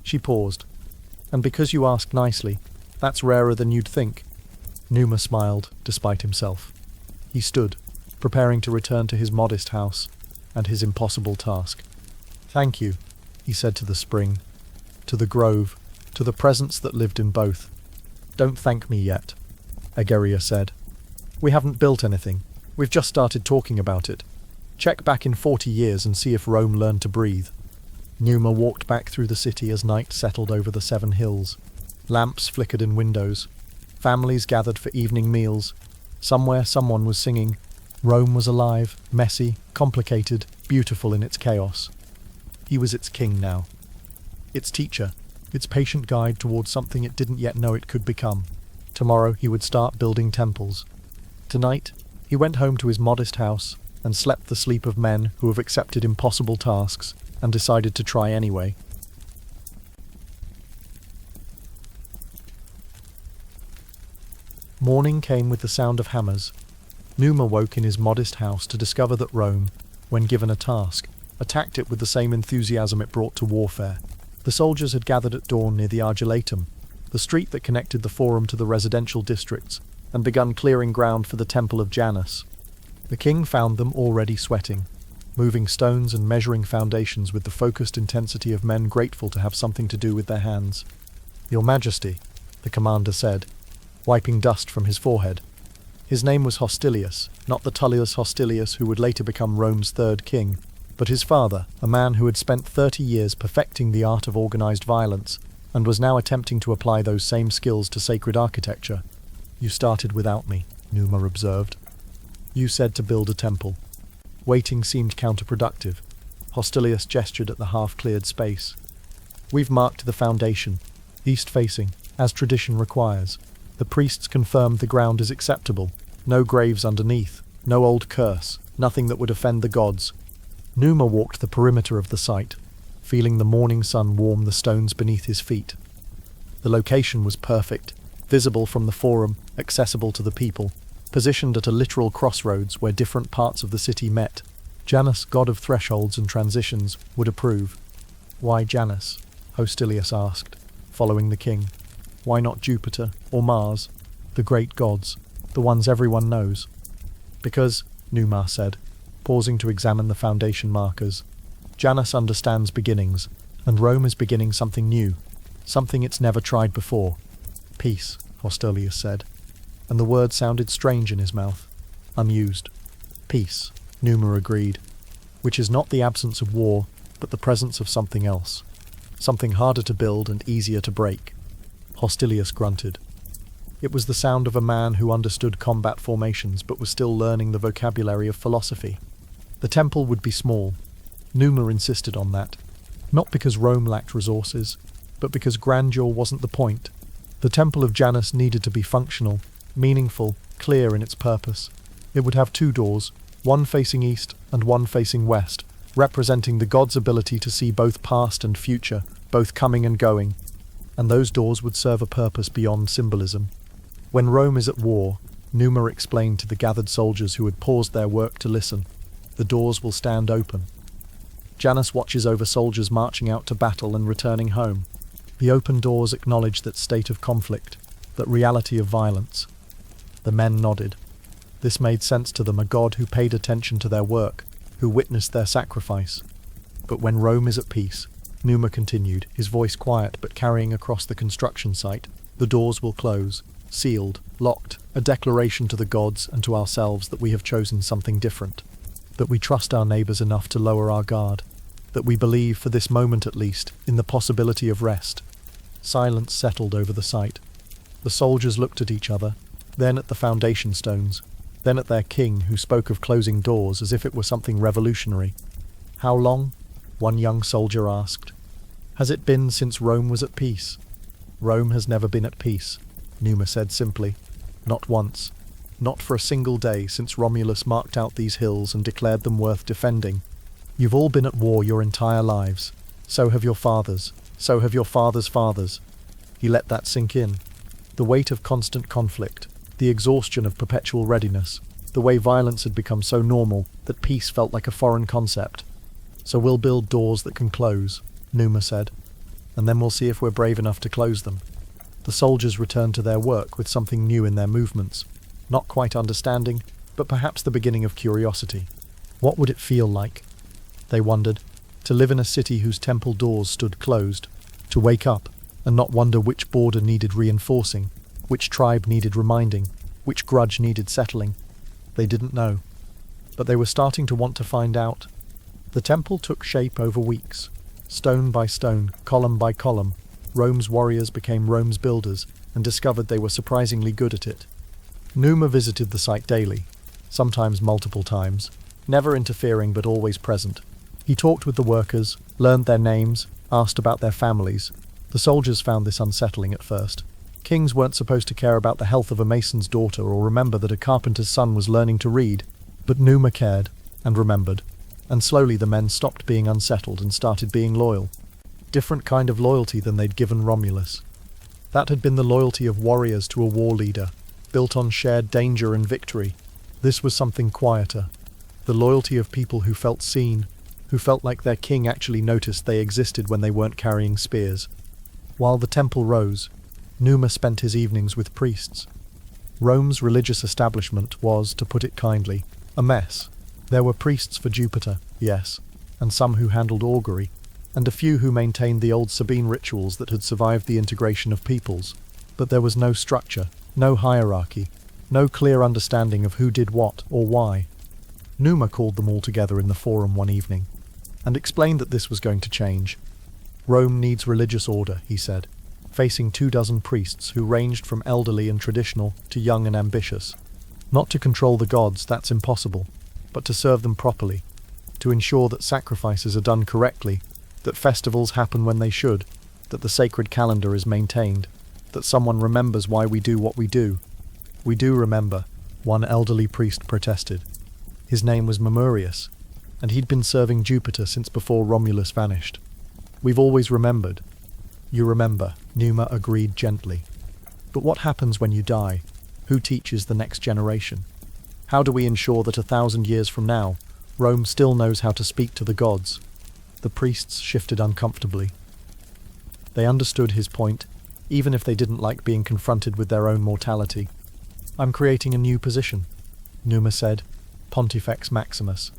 She paused. And because you asked nicely, that's rarer than you'd think. Numa smiled, despite himself. He stood, preparing to return to his modest house and his impossible task. Thank you, he said to the spring, to the grove, to the presence that lived in both. Don't thank me yet, Aguria said. We haven't built anything. We've just started talking about it. Check back in 40 years and see if Rome learned to breathe. Numa walked back through the city as night settled over the 7 hills. Lamps flickered in windows. Families gathered for evening meals. Somewhere someone was singing. Rome was alive, messy, complicated, beautiful in its chaos. He was its king now. Its teacher, its patient guide towards something it didn't yet know it could become. Tomorrow he would start building temples. Tonight, he went home to his modest house and slept the sleep of men who have accepted impossible tasks and decided to try anyway. Morning came with the sound of hammers. Numa woke in his modest house to discover that Rome, when given a task, attacked it with the same enthusiasm it brought to warfare. The soldiers had gathered at dawn near the Argilatum, the street that connected the Forum to the residential districts, and begun clearing ground for the temple of Janus. The king found them already sweating, moving stones and measuring foundations with the focused intensity of men grateful to have something to do with their hands. Your Majesty, the commander said, wiping dust from his forehead. His name was Hostilius, not the Tullius Hostilius who would later become Rome's 3rd king, but his father, a man who had spent 30 years perfecting the art of organized violence, and was now attempting to apply those same skills to sacred architecture. You started without me, Numa observed. You said to build a temple. Waiting seemed counterproductive. Hostilius gestured at the half-cleared space. We've marked the foundation, east-facing, as tradition requires. The priests confirmed the ground is acceptable. No graves underneath, no old curse, nothing that would offend the gods. Numa walked the perimeter of the site, feeling the morning sun warm the stones beneath his feet. The location was perfect, visible from the Forum, accessible to the people, positioned at a literal crossroads where different parts of the city met. Janus, god of thresholds and transitions, would approve. Why Janus? Hostilius asked, following the king. Why not Jupiter, or Mars? The great gods, the ones everyone knows. Because, Numa said, pausing to examine the foundation markers, Janus understands beginnings, and Rome is beginning something new, something it's never tried before. Peace, Hostilius said, and the word sounded strange in his mouth, unused. Peace, Numa agreed, which is not the absence of war, but the presence of something else, something harder to build and easier to break. Hostilius grunted. It was the sound of a man who understood combat formations but was still learning the vocabulary of philosophy. The temple would be small. Numa insisted on that, not because Rome lacked resources, but because grandeur wasn't the point. The Temple of Janus needed to be functional, meaningful, clear in its purpose. It would have 2 doors, one facing east and one facing west, representing the god's ability to see both past and future, both coming and going, and those doors would serve a purpose beyond symbolism. When Rome is at war, Numa explained to the gathered soldiers who had paused their work to listen, the doors will stand open. Janus watches over soldiers marching out to battle and returning home. The open doors acknowledge that state of conflict, that reality of violence. The men nodded. This made sense to them, a god who paid attention to their work, who witnessed their sacrifice. But when Rome is at peace, Numa continued, his voice quiet but carrying across the construction site, the doors will close, sealed, locked, a declaration to the gods and to ourselves that we have chosen something different, that we trust our neighbours enough to lower our guard, that we believe, for this moment at least, in the possibility of rest. Silence settled over the site. The soldiers looked at each other, then at the foundation stones, then at their king, who spoke of closing doors as if it were something revolutionary. How long? One young soldier asked. Has it been since Rome was at peace? Rome has never been at peace, Numa said simply. Not once. Not for a single day since Romulus marked out these hills and declared them worth defending. You've all been at war your entire lives. So have your fathers. So have your fathers' fathers. He let that sink in. The weight of constant conflict, the exhaustion of perpetual readiness, the way violence had become so normal that peace felt like a foreign concept. So we'll build doors that can close, Numa said, and then we'll see if we're brave enough to close them. The soldiers returned to their work with something new in their movements, not quite understanding, but perhaps the beginning of curiosity. What would it feel like, they wondered, to live in a city whose temple doors stood closed, to wake up and not wonder which border needed reinforcing, which tribe needed reminding, which grudge needed settling? They didn't know, but they were starting to want to find out. The temple took shape over weeks. Stone by stone, column by column, Rome's warriors became Rome's builders and discovered they were surprisingly good at it. Numa visited the site daily, sometimes multiple times, never interfering but always present. He talked with the workers, learned their names, asked about their families. The soldiers found this unsettling at first. Kings weren't supposed to care about the health of a mason's daughter or remember that a carpenter's son was learning to read, but Numa cared, and remembered, and slowly the men stopped being unsettled and started being loyal. Different kind of loyalty than they'd given Romulus. That had been the loyalty of warriors to a war leader, built on shared danger and victory. This was something quieter. The loyalty of people who felt seen, who felt like their king actually noticed they existed when they weren't carrying spears. While the temple rose, Numa spent his evenings with priests. Rome's religious establishment was, to put it kindly, a mess. There were priests for Jupiter, yes, and some who handled augury, and a few who maintained the old Sabine rituals that had survived the integration of peoples. But there was no structure, no hierarchy, no clear understanding of who did what or why. Numa called them all together in the forum one evening, and explained that this was going to change. Rome needs religious order, he said, facing 24 priests who ranged from elderly and traditional to young and ambitious. Not to control the gods, that's impossible, but to serve them properly, to ensure that sacrifices are done correctly, that festivals happen when they should, that the sacred calendar is maintained, that someone remembers why we do what we do. We do remember, one elderly priest protested. His name was Mamurius, and he'd been serving Jupiter since before Romulus vanished. We've always remembered. You remember, Numa agreed gently. But what happens when you die? Who teaches the next generation? How do we ensure that 1,000 years from now, Rome still knows how to speak to the gods? The priests shifted uncomfortably. They understood his point. even if they didn't like being confronted with their own mortality. "I'm creating a new position," Numa said, Pontifex Maximus,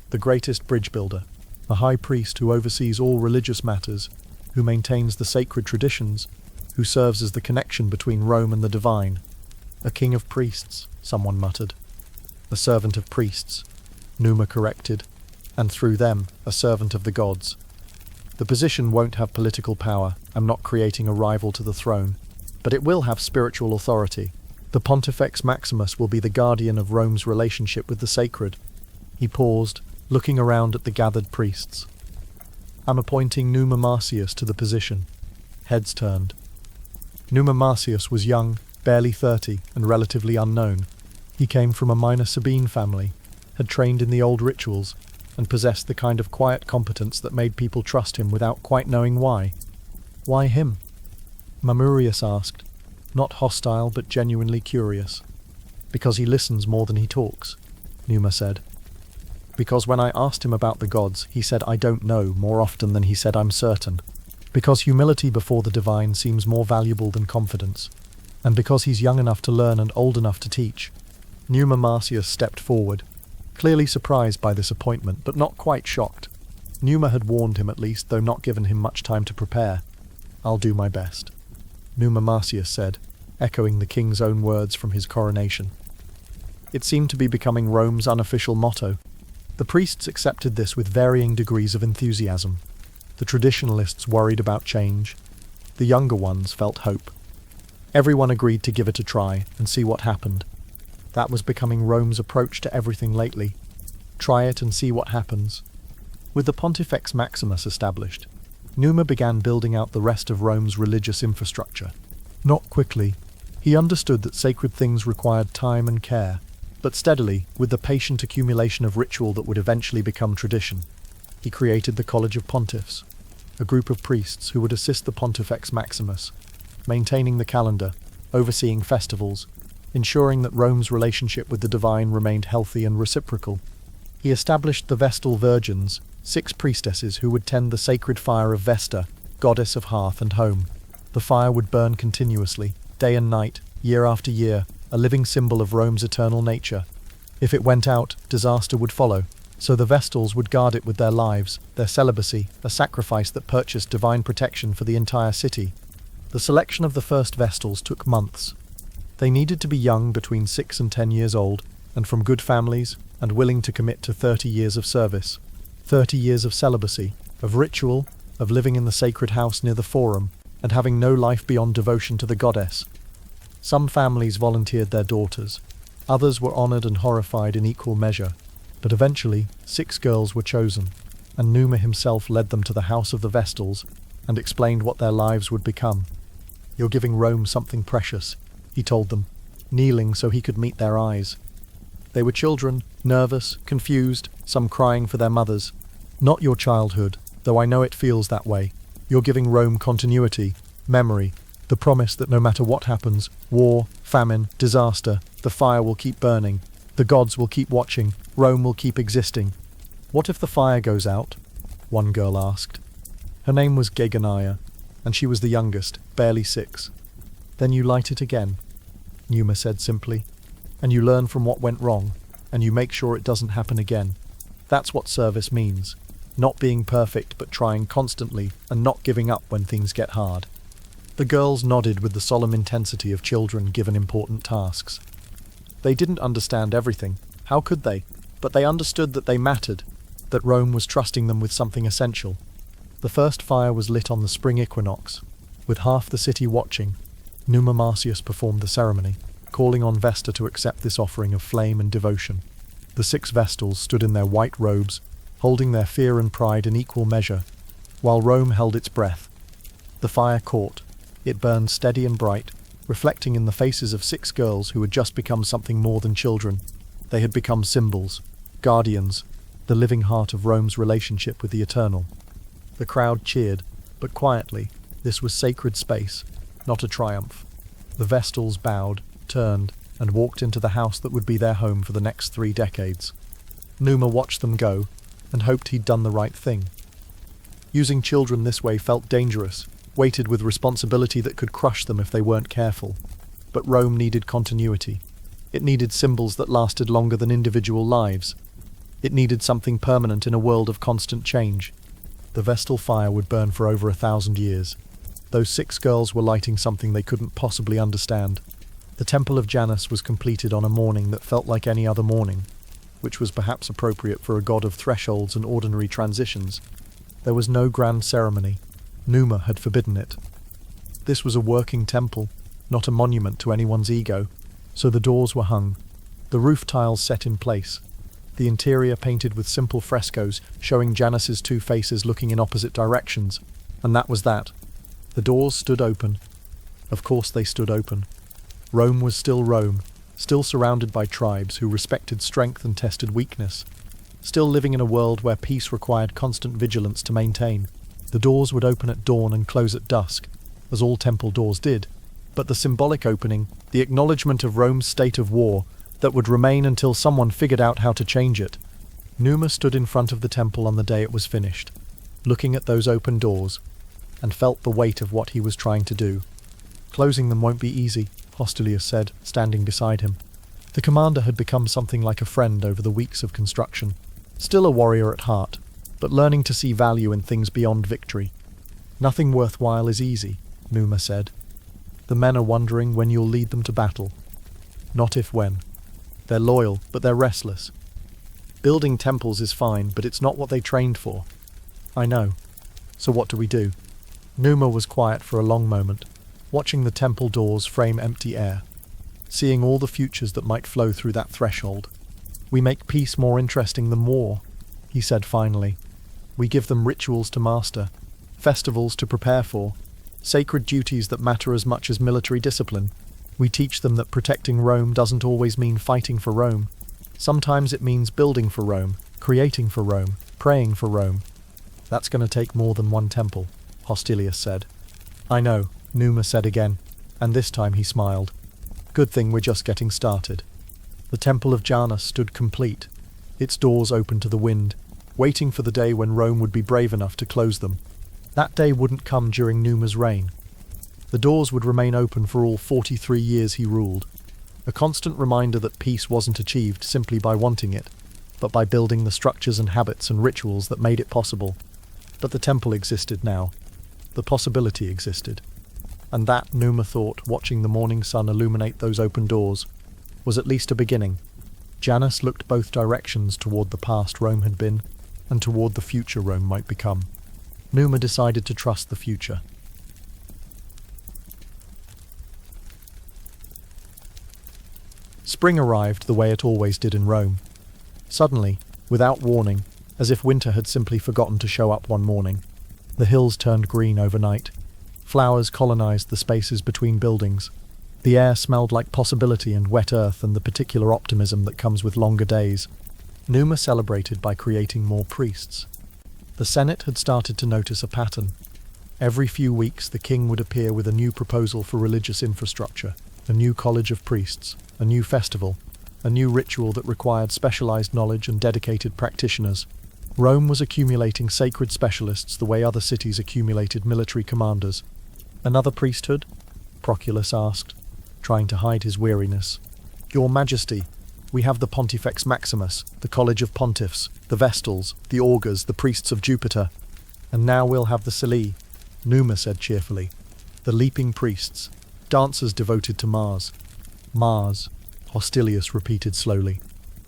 the greatest bridge builder, a high priest who oversees all religious matters, who maintains the sacred traditions, who serves as the connection between Rome and the divine. "A king of priests," someone muttered. "A servant of priests," Numa corrected, "and through them, a servant of the gods. The position won't have political power, I'm not creating a rival to the throne, but it will have spiritual authority. The Pontifex Maximus will be the guardian of Rome's relationship with the sacred." He paused, looking around at the gathered priests. "I'm appointing Numa Marcius to the position." Heads turned. Numa Marcius was young, barely 30, and relatively unknown. He came from a minor Sabine family, had trained in the old rituals, and possessed the kind of quiet competence that made people trust him without quite knowing why. "Why him?" Mamurius asked, not hostile but genuinely curious. "Because he listens more than he talks," Numa said. "Because when I asked him about the gods, he said I don't know more often than he said I'm certain. Because humility before the divine seems more valuable than confidence. And because he's young enough to learn and old enough to teach." Numa Marcius stepped forward, clearly surprised by this appointment, but not quite shocked. Numa had warned him at least, though not given him much time to prepare. "I'll do my best," Numa Marcius said, echoing the king's own words from his coronation. It seemed to be becoming Rome's unofficial motto. The priests accepted this with varying degrees of enthusiasm. The traditionalists worried about change. The younger ones felt hope. Everyone agreed to give it a try and see what happened. That was becoming Rome's approach to everything lately. Try it and see what happens. With the Pontifex Maximus established, Numa began building out the rest of Rome's religious infrastructure. Not quickly. He understood that sacred things required time and care, but steadily, with the patient accumulation of ritual that would eventually become tradition. He created the College of Pontiffs, a group of priests who would assist the Pontifex Maximus, maintaining the calendar, overseeing festivals, ensuring that Rome's relationship with the divine remained healthy and reciprocal. He established the Vestal Virgins, 6 priestesses who would tend the sacred fire of Vesta, goddess of hearth and home. The fire would burn continuously, day and night, year after year, a living symbol of Rome's eternal nature. If it went out, disaster would follow, so the Vestals would guard it with their lives, their celibacy, a sacrifice that purchased divine protection for the entire city. The selection of the first Vestals took months. They needed to be young, between 6 and 10 years old, and from good families, and willing to commit to 30 years of service. 30 years of celibacy, of ritual, of living in the sacred house near the Forum, and having no life beyond devotion to the goddess. Some families volunteered their daughters. Others were honored and horrified in equal measure. But eventually, 6 girls were chosen, and Numa himself led them to the house of the Vestals and explained what their lives would become. "You're giving Rome something precious," he told them, kneeling so he could meet their eyes. They were children, nervous, confused, some crying for their mothers. "Not your childhood, though I know it feels that way. You're giving Rome continuity, memory, the promise that no matter what happens, war, famine, disaster, the fire will keep burning, the gods will keep watching, Rome will keep existing." "What if the fire goes out?" one girl asked. Her name was Geganaya, and she was the youngest, barely 6. "Then you light it again," Numa said simply, "and you learn from what went wrong, and you make sure it doesn't happen again. That's what service means, not being perfect but trying constantly and not giving up when things get hard." The girls nodded with the solemn intensity of children given important tasks. They didn't understand everything, how could they? But they understood that they mattered, that Rome was trusting them with something essential. The first fire was lit on the spring equinox. With half the city watching, Numa Marcius performed the ceremony, calling on Vesta to accept this offering of flame and devotion. The 6 Vestals stood in their white robes, holding their fear and pride in equal measure, while Rome held its breath. The fire caught. It burned steady and bright, reflecting in the faces of 6 girls who had just become something more than children. They had become symbols, guardians, the living heart of Rome's relationship with the eternal. The crowd cheered, but quietly. This was sacred space, not a triumph. The Vestals bowed, turned, and walked into the house that would be their home for the next 3 decades. Numa watched them go, and hoped he'd done the right thing. Using children this way felt dangerous, weighted with responsibility that could crush them if they weren't careful. But Rome needed continuity. It needed symbols that lasted longer than individual lives. It needed something permanent in a world of constant change. The Vestal fire would burn for over 1,000 years. Those 6 girls were lighting something they couldn't possibly understand. The Temple of Janus was completed on a morning that felt like any other morning, which was perhaps appropriate for a god of thresholds and ordinary transitions. There was no grand ceremony. Numa had forbidden it. This was a working temple, not a monument to anyone's ego, so the doors were hung, the roof tiles set in place, the interior painted with simple frescoes showing Janus's 2 faces looking in opposite directions, and that was that. The doors stood open. Of course they stood open. Rome was still Rome, still surrounded by tribes who respected strength and tested weakness, still living in a world where peace required constant vigilance to maintain. The doors would open at dawn and close at dusk, as all temple doors did, but the symbolic opening, the acknowledgement of Rome's state of war, that would remain until someone figured out how to change it. Numa stood in front of the temple on the day it was finished, looking at those open doors, and felt the weight of what he was trying to do. Closing them won't be easy, Hostilius said, standing beside him. The commander had become something like a friend over the weeks of construction, still a warrior at heart, but learning to see value in things beyond victory. Nothing worthwhile is easy, Numa said. The men are wondering when you'll lead them to battle. Not if when. They're loyal, but they're restless. Building temples is fine, but it's not what they trained for. I know. So what do we do? Numa was quiet for a long moment, watching the temple doors frame empty air, seeing all the futures that might flow through that threshold. We make peace more interesting than war, he said finally. We give them rituals to master, festivals to prepare for, sacred duties that matter as much as military discipline. We teach them that protecting Rome doesn't always mean fighting for Rome. Sometimes it means building for Rome, creating for Rome, praying for Rome. That's going to take more than one temple, Hostilius said. I know, Numa said again, and this time he smiled. Good thing we're just getting started. The Temple of Janus stood complete, its doors open to the wind, waiting for the day when Rome would be brave enough to close them. That day wouldn't come during Numa's reign. The doors would remain open for all 43 years he ruled, a constant reminder that peace wasn't achieved simply by wanting it, but by building the structures and habits and rituals that made it possible. But the temple existed now. The possibility existed. And that, Numa thought, watching the morning sun illuminate those open doors, was at least a beginning. Janus looked both directions toward the past Rome had been, and toward the future Rome might become. Numa decided to trust the future. Spring arrived the way it always did in Rome. Suddenly, without warning, as if winter had simply forgotten to show up one morning, the hills turned green overnight. Flowers colonized the spaces between buildings. The air smelled like possibility and wet earth and the particular optimism that comes with longer days. Numa celebrated by creating more priests. The Senate had started to notice a pattern. Every few weeks the king would appear with a new proposal for religious infrastructure, a new college of priests, a new festival, a new ritual that required specialized knowledge and dedicated practitioners. Rome was accumulating sacred specialists the way other cities accumulated military commanders. Another priesthood? Proculus asked, trying to hide his weariness. Your Majesty, we have the Pontifex Maximus, the College of Pontiffs, the Vestals, the Augurs, the priests of Jupiter. And now we'll have the Silii, Numa said cheerfully. The leaping priests, dancers devoted to Mars. Mars, Hostilius repeated slowly.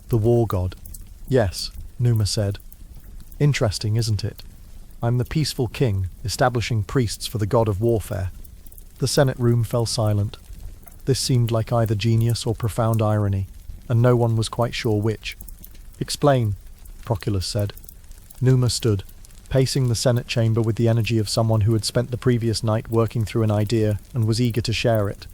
The war god. Yes, Numa said. Interesting, isn't it? I'm the peaceful king, establishing priests for the god of warfare. The Senate room fell silent. This seemed like either genius or profound irony, and no one was quite sure which. Explain, Proculus said. Numa stood, pacing the Senate chamber with the energy of someone who had spent the previous night working through an idea and was eager to share it.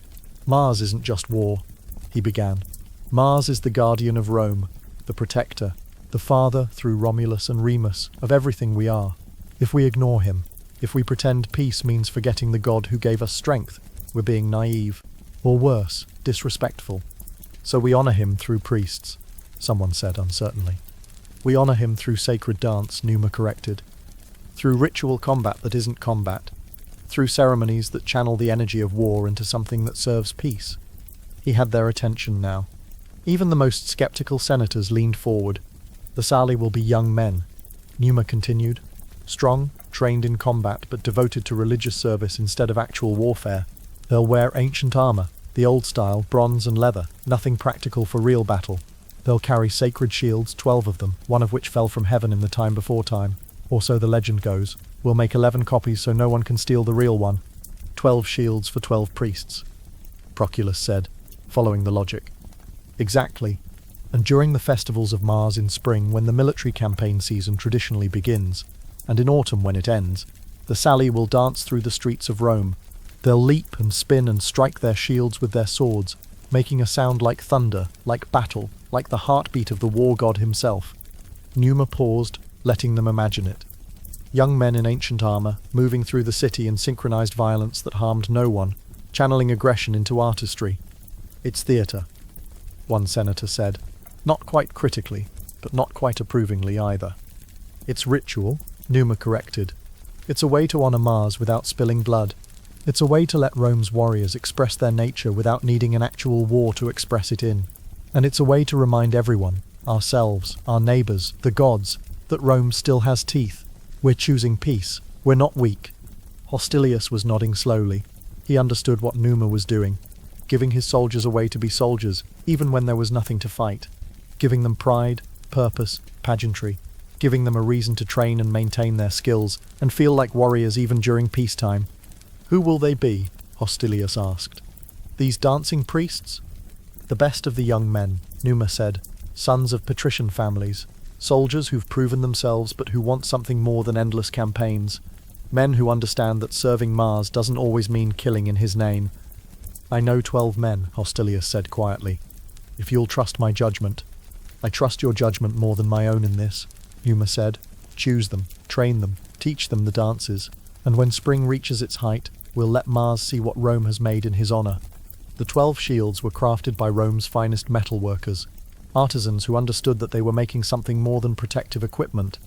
Mars isn't just war, he began. Mars is the guardian of Rome, the protector, the father, through Romulus and Remus, of everything we are. If we ignore him, if we pretend peace means forgetting the god who gave us strength, we're being naive, or worse, disrespectful. So we honor him through priests, someone said uncertainly. We honor him through sacred dance, Numa corrected. Through ritual combat that isn't combat. through ceremonies that channel the energy of war into something that serves peace. He had their attention now. Even the most skeptical senators leaned forward. The Sali will be young men, Numa continued. Strong, trained in combat but devoted to religious service instead of actual warfare. They'll wear ancient armor, the old style, bronze and leather, nothing practical for real battle. They'll carry sacred shields, 12 of them, one of which fell from heaven in the time before time. Or so the legend goes. We'll make 11 copies so no one can steal the real one. 12 shields for 12 priests, Proculus said, following the logic. Exactly. And during the festivals of Mars in spring, when the military campaign season traditionally begins, and in autumn when it ends, the Sali will dance through the streets of Rome. They'll leap and spin and strike their shields with their swords, making a sound like thunder, like battle, like the heartbeat of the war god himself. Numa paused, letting them imagine it. Young men in ancient armor, moving through the city in synchronized violence that harmed no one, channeling aggression into artistry. It's theater, one senator said, not quite critically, but not quite approvingly either. It's ritual, Numa corrected. It's a way to honor Mars without spilling blood. It's a way to let Rome's warriors express their nature without needing an actual war to express it in. And it's a way to remind everyone, ourselves, our neighbors, the gods, that Rome still has teeth. We're choosing peace. We're not weak. Hostilius was nodding slowly. He understood what Numa was doing, giving his soldiers a way to be soldiers, even when there was nothing to fight, giving them pride, purpose, pageantry, giving them a reason to train and maintain their skills, and feel like warriors even during peacetime. Who will they be? Hostilius asked. These dancing priests? The best of the young men, Numa said, sons of patrician families, soldiers who've proven themselves but who want something more than endless campaigns, men who understand that serving Mars doesn't always mean killing in his name. I know 12 men, Hostilius said quietly. If you'll trust my judgment. I trust your judgment more than my own in this, Numa said. Choose them, train them, teach them the dances, and when spring reaches its height, we'll let Mars see what Rome has made in his honor. The 12 shields were crafted by Rome's finest metal workers, artisans who understood that they were making something more than protective equipment.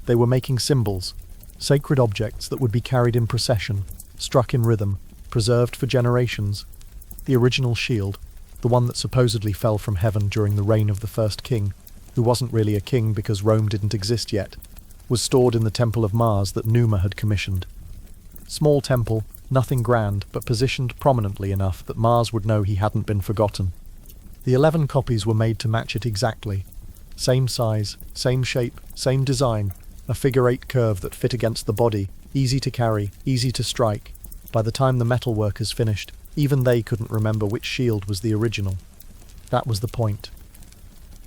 They were making symbols, sacred objects that would be carried in procession, struck in rhythm, preserved for generations. The original shield, the one that supposedly fell from heaven during the reign of the first king, who wasn't really a king because Rome didn't exist yet, was stored in the Temple of Mars that Numa had commissioned. Small temple, nothing grand, but positioned prominently enough that Mars would know he hadn't been forgotten. The 11 copies were made to match it exactly. Same size, same shape, same design, a figure-8 curve that fit against the body, easy to carry, easy to strike. By the time the metal workers finished, even they couldn't remember which shield was the original. That was the point.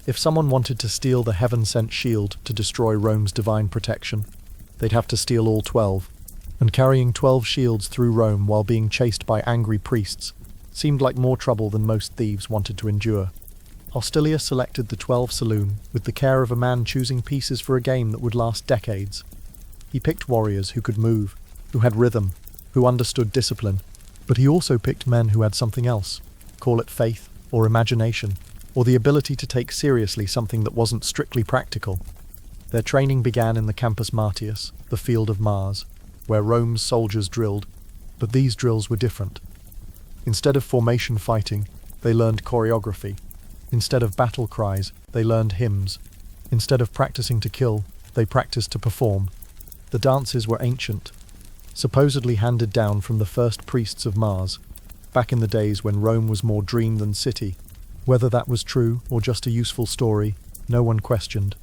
If someone wanted to steal the heaven-sent shield to destroy Rome's divine protection, they'd have to steal all 12. And carrying 12 shields through Rome while being chased by angry priests seemed like more trouble than most thieves wanted to endure. Hostilius selected the 12 saloon with the care of a man choosing pieces for a game that would last decades. He picked warriors who could move, who had rhythm, who understood discipline, but he also picked men who had something else, call it faith or imagination, or the ability to take seriously something that wasn't strictly practical. Their training began in the Campus Martius, the field of Mars, where Rome's soldiers drilled, but these drills were different. Instead of formation fighting, they learned choreography. Instead of battle cries, they learned hymns. Instead of practicing to kill, they practiced to perform. The dances were ancient, supposedly handed down from the first priests of Mars, back in the days when Rome was more dream than city. Whether that was true or just a useful story, no one questioned.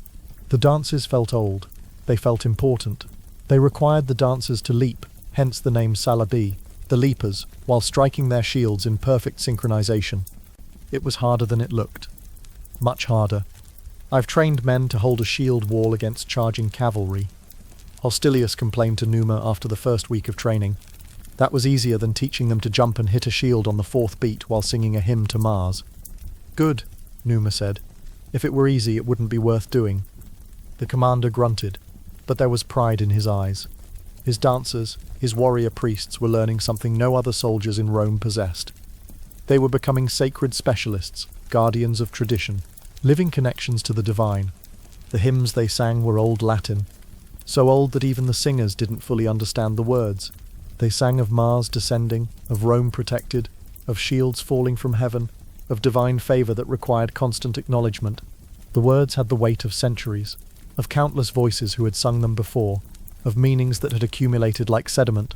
The dances felt old. They felt important. They required the dancers to leap, hence the name Salabi, the leapers, while striking their shields in perfect synchronization. It was harder than it looked. Much harder. I've trained men to hold a shield wall against charging cavalry. Hostilius complained to Numa after the first week of training. That was easier than teaching them to jump and hit a shield on the 4th beat while singing a hymn to Mars. Good, Numa said. If it were easy, it wouldn't be worth doing. The commander grunted, but there was pride in his eyes. His dancers, his warrior priests were learning something no other soldiers in Rome possessed. They were becoming sacred specialists, guardians of tradition, living connections to the divine. The hymns they sang were old Latin, so old that even the singers didn't fully understand the words. They sang of Mars descending, of Rome protected, of shields falling from heaven, of divine favor that required constant acknowledgement. The words had the weight of centuries, of countless voices who had sung them before, of meanings that had accumulated like sediment.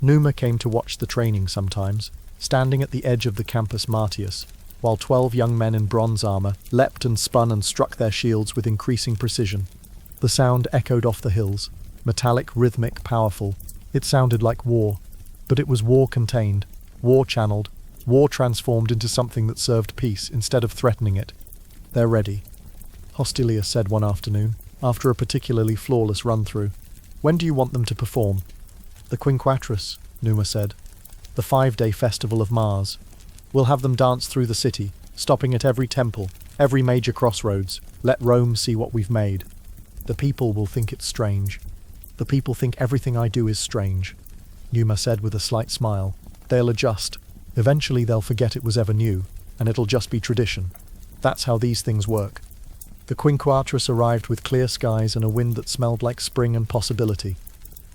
Numa came to watch the training sometimes, standing at the edge of the Campus Martius, while 12 young men in bronze armor leapt and spun and struck their shields with increasing precision. The sound echoed off the hills, metallic, rhythmic, powerful. It sounded like war, but it was war contained, war channeled, war transformed into something that served peace instead of threatening it. "They're ready," Hostilius said one afternoon, after a particularly flawless run-through. "When do you want them to perform?" "The Quinquatrus," Numa said. "The 5-day festival of Mars. We'll have them dance through the city, stopping at every temple, every major crossroads. Let Rome see what we've made. The people will think it's strange. The people think everything I do is strange," Numa said with a slight smile. "They'll adjust. Eventually they'll forget it was ever new, and it'll just be tradition. That's how these things work." The Quinquatrus arrived with clear skies and a wind that smelled like spring and possibility.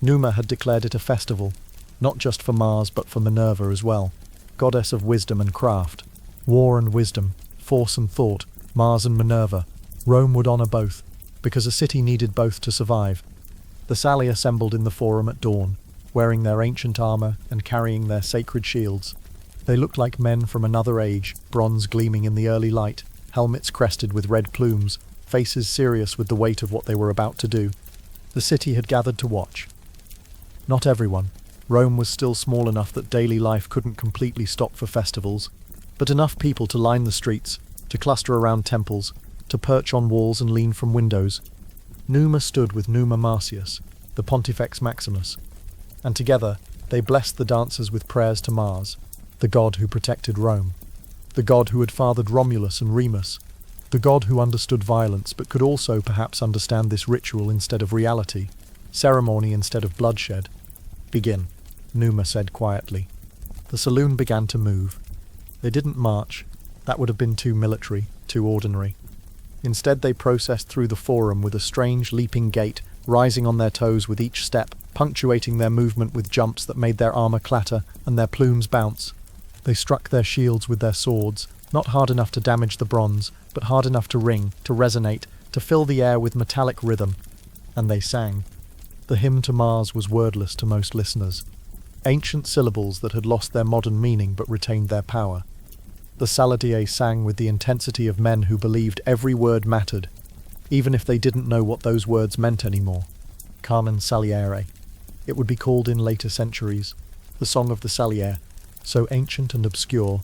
Numa had declared it a festival, not just for Mars but for Minerva as well, goddess of wisdom and craft. War and wisdom, force and thought, Mars and Minerva. Rome would honor both, because a city needed both to survive. The Salii assembled in the forum at dawn, wearing their ancient armor and carrying their sacred shields. They looked like men from another age, bronze gleaming in the early light, helmets crested with red plumes, faces serious with the weight of what they were about to do. The city had gathered to watch. Not everyone. Rome was still small enough that daily life couldn't completely stop for festivals, but enough people to line the streets, to cluster around temples, to perch on walls and lean from windows. Numa stood with Numa Marcius, the Pontifex Maximus, and together they blessed the dancers with prayers to Mars, the god who protected Rome, the god who had fathered Romulus and Remus, the god who understood violence but could also perhaps understand this ritual instead of reality, ceremony instead of bloodshed. "Begin," Numa said quietly. The saloon began to move. They didn't march. That would have been too military, too ordinary. Instead they processed through the forum with a strange leaping gait, rising on their toes with each step, punctuating their movement with jumps that made their armor clatter and their plumes bounce. They struck their shields with their swords, not hard enough to damage the bronze, but hard enough to ring, to resonate, to fill the air with metallic rhythm. And they sang. The hymn to Mars was wordless to most listeners. Ancient syllables that had lost their modern meaning but retained their power. The Saladier sang with the intensity of men who believed every word mattered, even if they didn't know what those words meant anymore. Carmen Saliere. It would be called in later centuries, the Song of the Saliere, so ancient and obscure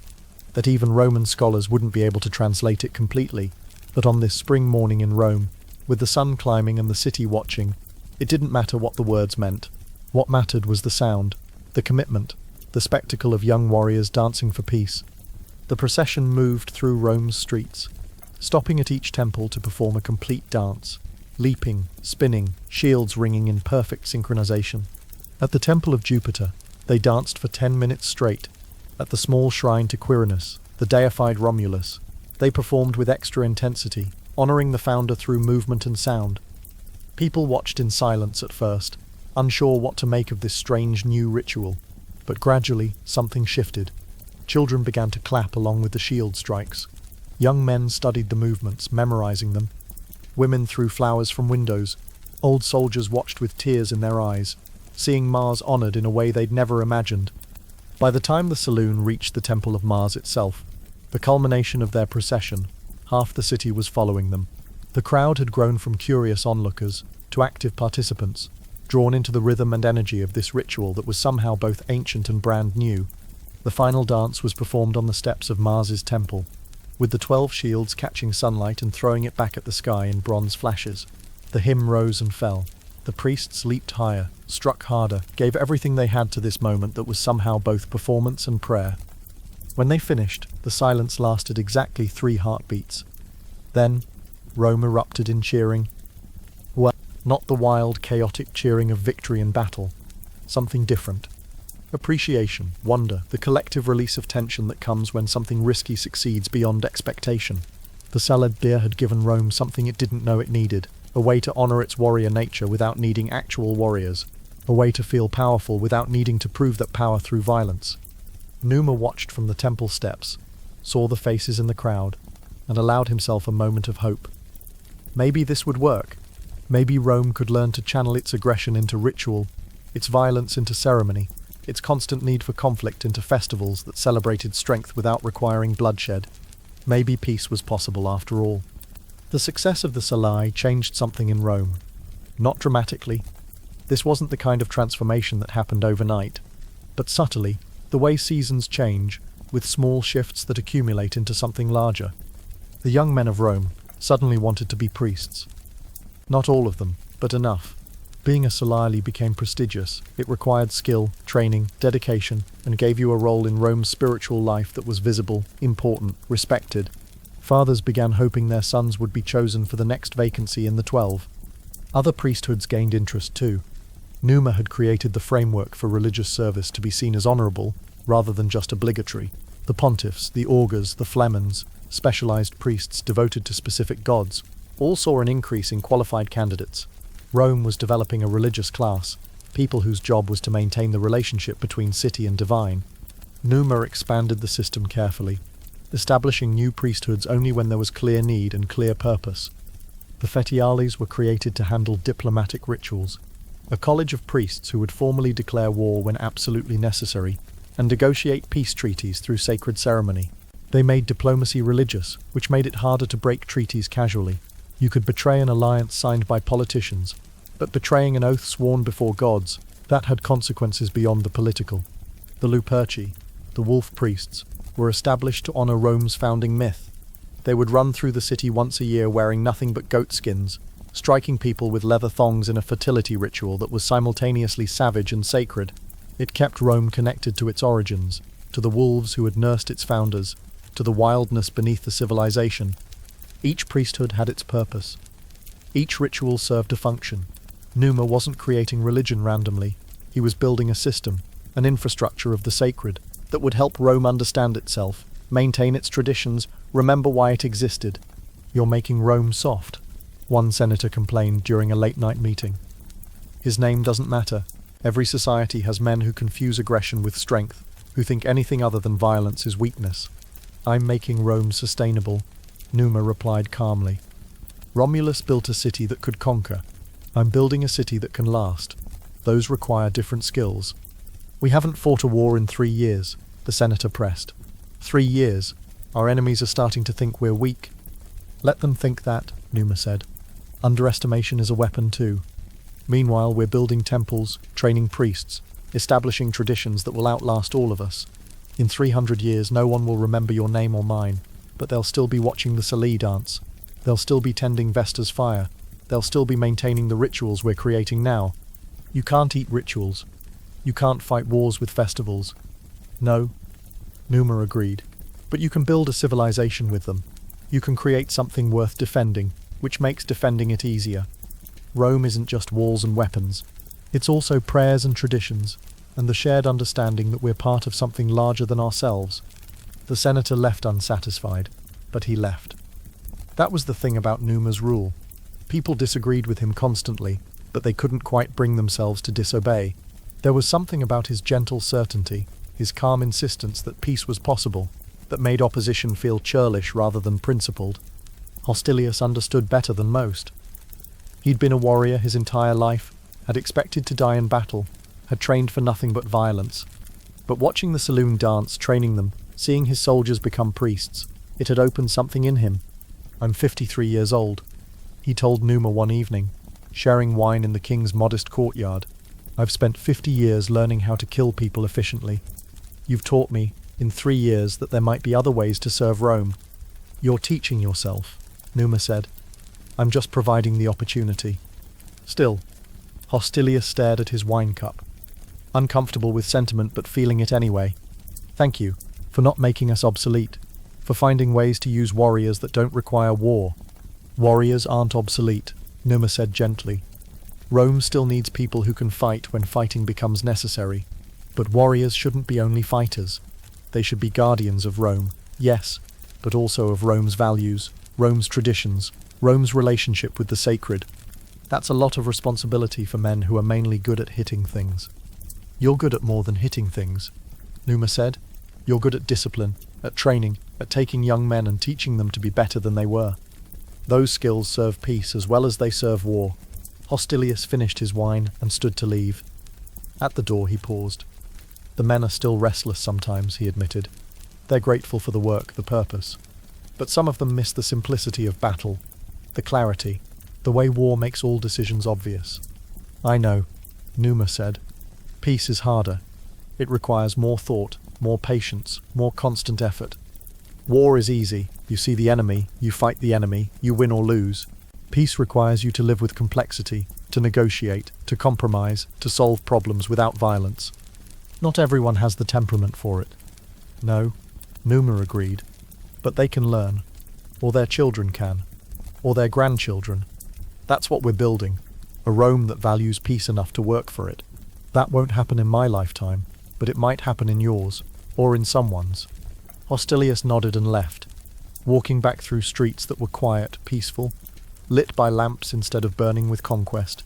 that even Roman scholars wouldn't be able to translate it completely. But on this spring morning in Rome, with the sun climbing and the city watching, it didn't matter what the words meant. What mattered was the sound, the commitment, the spectacle of young warriors dancing for peace. The procession moved through Rome's streets, stopping at each temple to perform a complete dance, leaping, spinning, shields ringing in perfect synchronization. At the Temple of Jupiter, they danced for 10 minutes straight. At the small shrine to Quirinus, the deified Romulus, they performed with extra intensity, honoring the founder through movement and sound. People watched in silence at first, unsure what to make of this strange new ritual, but gradually something shifted. Children began to clap along with the shield strikes. Young men studied the movements, memorizing them. Women threw flowers from windows. Old soldiers watched with tears in their eyes, seeing Mars honored in a way they'd never imagined. By the time the saloon reached the Temple of Mars itself, the culmination of their procession, half the city was following them. The crowd had grown from curious onlookers to active participants, drawn into the rhythm and energy of this ritual that was somehow both ancient and brand new. The final dance was performed on the steps of Mars's temple, with the 12 shields catching sunlight and throwing it back at the sky in bronze flashes. The hymn rose and fell. The priests leaped higher, struck harder, gave everything they had to this moment that was somehow both performance and prayer. When they finished, the silence lasted exactly 3 heartbeats. Then, Rome erupted in cheering. Well, not the wild, chaotic cheering of victory in battle. Something different. Appreciation, wonder, the collective release of tension that comes when something risky succeeds beyond expectation. The Saladier had given Rome something it didn't know it needed, a way to honor its warrior nature without needing actual warriors. a way to feel powerful without needing to prove that power through violence. Numa watched from the temple steps, saw the faces in the crowd, and allowed himself a moment of hope. Maybe this would work. Maybe Rome could learn to channel its aggression into ritual, its violence into ceremony, its constant need for conflict into festivals that celebrated strength without requiring bloodshed. Maybe peace was possible after all. The success of the Salai changed something in Rome. Not dramatically. This wasn't the kind of transformation that happened overnight, but subtly, the way seasons change, with small shifts that accumulate into something larger. The young men of Rome suddenly wanted to be priests. Not all of them, but enough. Being a Salai became prestigious. It required skill, training, dedication, and gave you a role in Rome's spiritual life that was visible, important, respected. Fathers began hoping their sons would be chosen for the next vacancy in the 12. Other priesthoods gained interest too. Numa had created the framework for religious service to be seen as honourable, rather than just obligatory. The pontiffs, the augurs, the flemens, specialised priests devoted to specific gods, all saw an increase in qualified candidates. Rome was developing a religious class, people whose job was to maintain the relationship between city and divine. Numa expanded the system carefully, establishing new priesthoods only when there was clear need and clear purpose. The fetiales were created to handle diplomatic rituals, a college of priests who would formally declare war when absolutely necessary, and negotiate peace treaties through sacred ceremony. They made diplomacy religious, which made it harder to break treaties casually. You could betray an alliance signed by politicians, but betraying an oath sworn before gods, that had consequences beyond the political. The Luperci, the wolf priests, were established to honour Rome's founding myth. They would run through the city once a year wearing nothing but goat skins, striking people with leather thongs in a fertility ritual that was simultaneously savage and sacred. It kept Rome connected to its origins, to the wolves who had nursed its founders, to the wildness beneath the civilization. Each priesthood had its purpose. Each ritual served a function. Numa wasn't creating religion randomly. He was building a system, an infrastructure of the sacred, that would help Rome understand itself, maintain its traditions, remember why it existed. "You're making Rome soft," one senator complained during a late-night meeting. His name doesn't matter. Every society has men who confuse aggression with strength, who think anything other than violence is weakness. "I'm making Rome sustainable," Numa replied calmly. "Romulus built a city that could conquer. I'm building a city that can last. Those require different skills." "We haven't fought a war in 3 years," the senator pressed. 3 years. Our enemies are starting to think we're weak." "Let them think that," Numa said. "Underestimation is a weapon too. Meanwhile, we're building temples, training priests, establishing traditions that will outlast all of us. In 300 years, no one will remember your name or mine, but they'll still be watching the Salai dance. They'll still be tending Vesta's fire. They'll still be maintaining the rituals we're creating now. You can't eat rituals. You can't fight wars with festivals." "No," Numa agreed. "But you can build a civilization with them. You can create something worth defending, which makes defending it easier. Rome isn't just walls and weapons. It's also prayers and traditions, and the shared understanding that we're part of something larger than ourselves." The senator left unsatisfied, but he left. That was the thing about Numa's rule. People disagreed with him constantly, but they couldn't quite bring themselves to disobey. There was something about his gentle certainty, his calm insistence that peace was possible, that made opposition feel churlish rather than principled. Hostilius understood better than most. He'd been a warrior his entire life, had expected to die in battle, had trained for nothing but violence. But watching the saloon dance, training them, seeing his soldiers become priests, it had opened something in him. "I'm 53 years old," he told Numa one evening, sharing wine in the king's modest courtyard. "I've spent 50 years learning how to kill people efficiently. You've taught me, in 3 years, that there might be other ways to serve Rome." "You're teaching yourself," Numa said. "I'm just providing the opportunity." Still, Hostilius stared at his wine cup, uncomfortable with sentiment but feeling it anyway. "Thank you, for not making us obsolete, for finding ways to use warriors that don't require war." "Warriors aren't obsolete," Numa said gently. "Rome still needs people who can fight when fighting becomes necessary. But warriors shouldn't be only fighters. They should be guardians of Rome, yes, but also of Rome's values, Rome's traditions, Rome's relationship with the sacred." That's a lot of responsibility for men who are mainly good at hitting things. You're good at more than hitting things, Numa said. You're good at discipline, at training, at taking young men and teaching them to be better than they were. Those skills serve peace as well as they serve war. Hostilius finished his wine and stood to leave. At the door he paused. The men are still restless sometimes, he admitted. They're grateful for the work, the purpose. But some of them miss the simplicity of battle, the clarity, the way war makes all decisions obvious. I know, Numa said. Peace is harder. It requires more thought, more patience, more constant effort. War is easy. You see the enemy, you fight the enemy, you win or lose. Peace requires you to live with complexity, to negotiate, to compromise, to solve problems without violence. Not everyone has the temperament for it. No, Numa agreed. But they can learn. Or their children can. Or their grandchildren. That's what we're building. A Rome that values peace enough to work for it. That won't happen in my lifetime, but it might happen in yours, or in someone's. Hostilius nodded and left, walking back through streets that were quiet, peaceful, lit by lamps instead of burning with conquest.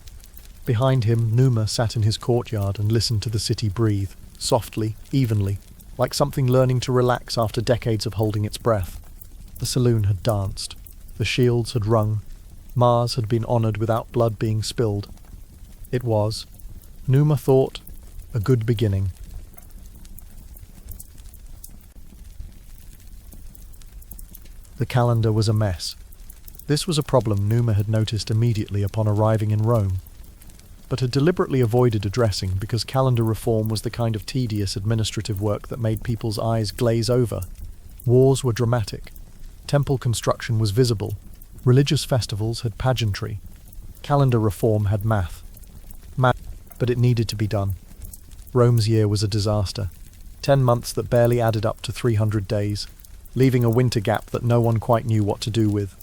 Behind him, Numa sat in his courtyard and listened to the city breathe, softly, evenly, like something learning to relax after decades of holding its breath. The saloon had danced. The shields had rung. Mars had been honoured without blood being spilled. It was, Numa thought, a good beginning. The calendar was a mess. This was a problem Numa had noticed immediately upon arriving in Rome, but had deliberately avoided addressing because calendar reform was the kind of tedious administrative work that made people's eyes glaze over. Wars were dramatic. Temple construction was visible. Religious festivals had pageantry. Calendar reform had math. But it needed to be done. Rome's year was a disaster. 10 months that barely added up to 300 days, leaving a winter gap that no one quite knew what to do with.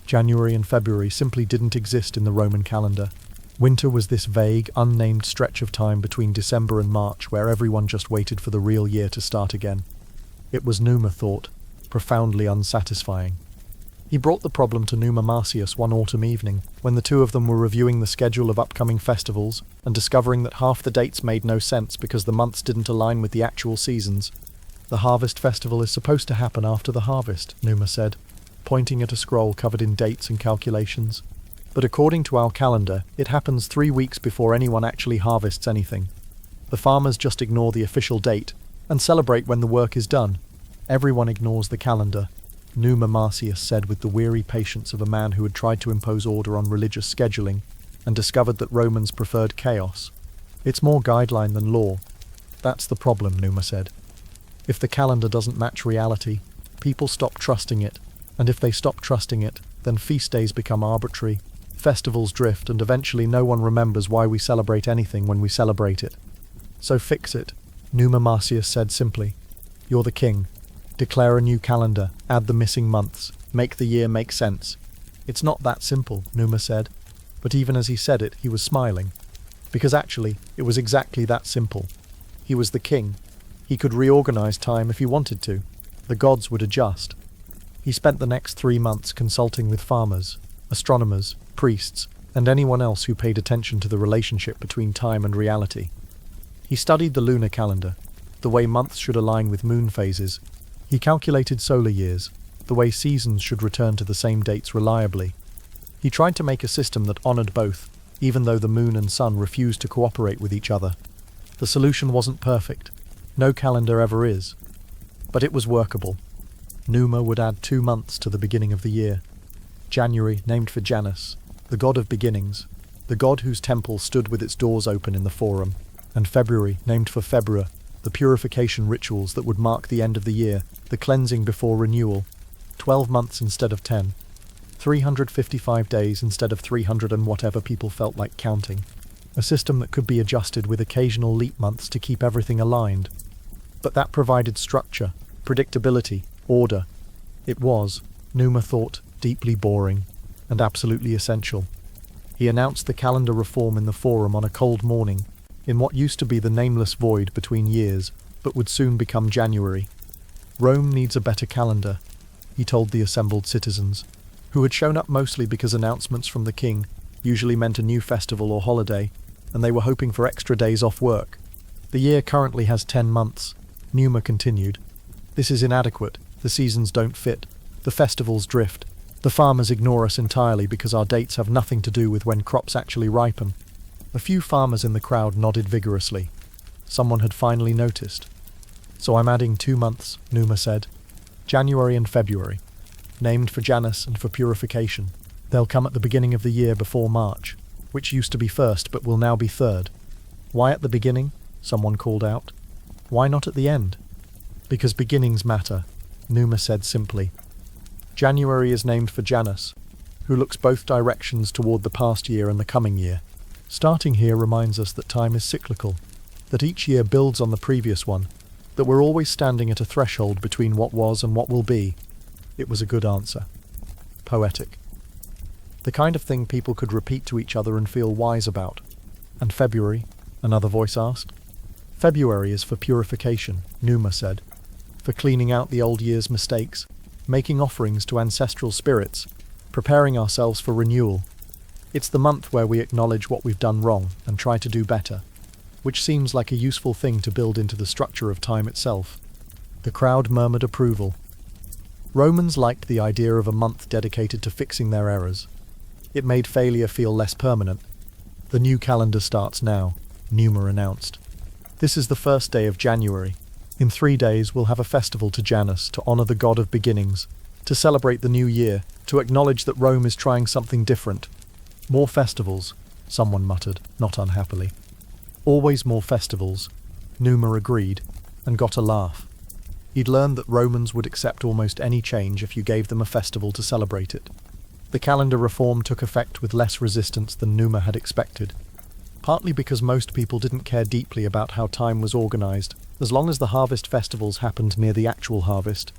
January and February simply didn't exist in the Roman calendar. Winter was this vague, unnamed stretch of time between December and March where everyone just waited for the real year to start again. It was, Numa thought, profoundly unsatisfying. He brought the problem to Numa Marcius one autumn evening, when the two of them were reviewing the schedule of upcoming festivals and discovering that half the dates made no sense because the months didn't align with the actual seasons. The harvest festival is supposed to happen after the harvest, Numa said, pointing at a scroll covered in dates and calculations. But according to our calendar, it happens 3 weeks before anyone actually harvests anything. The farmers just ignore the official date and celebrate when the work is done. Everyone ignores the calendar, Numa Marcius said with the weary patience of a man who had tried to impose order on religious scheduling and discovered that Romans preferred chaos. It's more guideline than law. That's the problem, Numa said. If the calendar doesn't match reality, people stop trusting it, and if they stop trusting it, then feast days become arbitrary, festivals drift, and eventually no one remembers why we celebrate anything when we celebrate it. So fix it, Numa Marcius said simply. You're the king. Declare a new calendar, add the missing months, make the year make sense. It's not that simple, Numa said, but even as he said it, he was smiling. Because actually, it was exactly that simple. He was the king. He could reorganize time if he wanted to. The gods would adjust. He spent the next 3 months consulting with farmers, astronomers, priests, and anyone else who paid attention to the relationship between time and reality. He studied the lunar calendar, the way months should align with moon phases. He calculated solar years, the way seasons should return to the same dates reliably. He tried to make a system that honored both, even though the moon and sun refused to cooperate with each other. The solution wasn't perfect. No calendar ever is. But it was workable. Numa would add 2 months to the beginning of the year. January, named for Janus, the god of beginnings, the god whose temple stood with its doors open in the Forum, and February, named for February, the purification rituals that would mark the end of the year, the cleansing before renewal, 12 months instead of 10, 355 days instead of 300 and whatever people felt like counting, a system that could be adjusted with occasional leap months to keep everything aligned. But that provided structure, predictability, order. It was, Numa thought, deeply boring, and absolutely essential. He announced the calendar reform in the Forum on a cold morning, in what used to be the nameless void between years, but would soon become January. Rome needs a better calendar, he told the assembled citizens, who had shown up mostly because announcements from the king usually meant a new festival or holiday, and they were hoping for extra days off work. The year currently has 10 months, Numa continued. This is inadequate, the seasons don't fit, the festivals drift, the farmers ignore us entirely because our dates have nothing to do with when crops actually ripen. A few farmers in the crowd nodded vigorously. Someone had finally noticed. So I'm adding 2 months, Numa said. January and February, named for Janus and for purification. They'll come at the beginning of the year before March, which used to be first but will now be third. Why at the beginning? Someone called out. Why not at the end? Because beginnings matter, Numa said simply. January is named for Janus, who looks both directions toward the past year and the coming year. Starting here reminds us that time is cyclical, that each year builds on the previous one, that we're always standing at a threshold between what was and what will be. It was a good answer. Poetic. The kind of thing people could repeat to each other and feel wise about. And February? Another voice asked. February is for purification, Numa said. For cleaning out the old year's mistakes, making offerings to ancestral spirits, preparing ourselves for renewal. It's the month where we acknowledge what we've done wrong and try to do better, which seems like a useful thing to build into the structure of time itself. The crowd murmured approval. Romans liked the idea of a month dedicated to fixing their errors. It made failure feel less permanent. The new calendar starts now, Numa announced. This is the first day of January. In 3 days we'll have a festival to Janus to honor the god of beginnings, to celebrate the new year, to acknowledge that Rome is trying something different. More festivals, someone muttered, not unhappily. Always more festivals, Numa agreed, and got a laugh. He'd learned that Romans would accept almost any change if you gave them a festival to celebrate it. The calendar reform took effect with less resistance than Numa had expected, partly because most people didn't care deeply about how time was organized, as long as the harvest festivals happened near the actual harvest,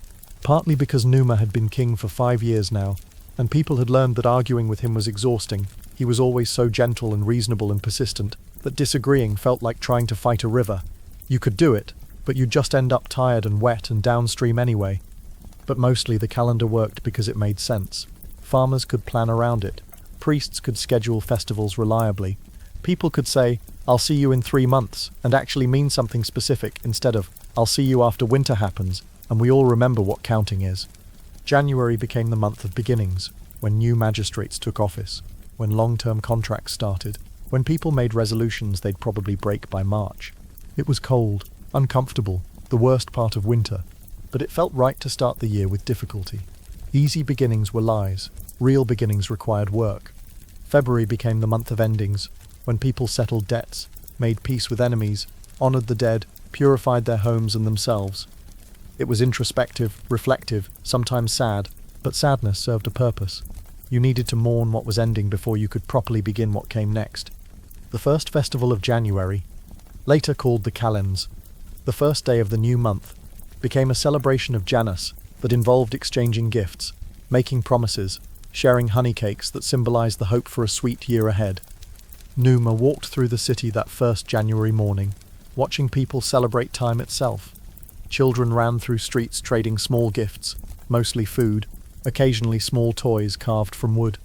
partly because Numa had been king for 5 years now, and people had learned that arguing with him was exhausting. He was always so gentle and reasonable and persistent that disagreeing felt like trying to fight a river. You could do it, but you'd just end up tired and wet and downstream anyway. But mostly the calendar worked because it made sense. Farmers could plan around it. Priests could schedule festivals reliably. People could say, I'll see you in 3 months, and actually mean something specific instead of, I'll see you after winter happens, and we all remember what counting is. January became the month of beginnings, when new magistrates took office, when long-term contracts started, when people made resolutions they'd probably break by March. It was cold, uncomfortable, the worst part of winter, but it felt right to start the year with difficulty. Easy beginnings were lies, real beginnings required work. February became the month of endings, when people settled debts, made peace with enemies, honored the dead, purified their homes and themselves. It was introspective, reflective, sometimes sad, but sadness served a purpose. You needed to mourn what was ending before you could properly begin what came next. The first festival of January, later called the Calends, the first day of the new month, became a celebration of Janus that involved exchanging gifts, making promises, sharing honey cakes that symbolized the hope for a sweet year ahead. Numa walked through the city that first January morning, watching people celebrate time itself. Children ran through streets trading small gifts, mostly food, occasionally small toys carved from wood.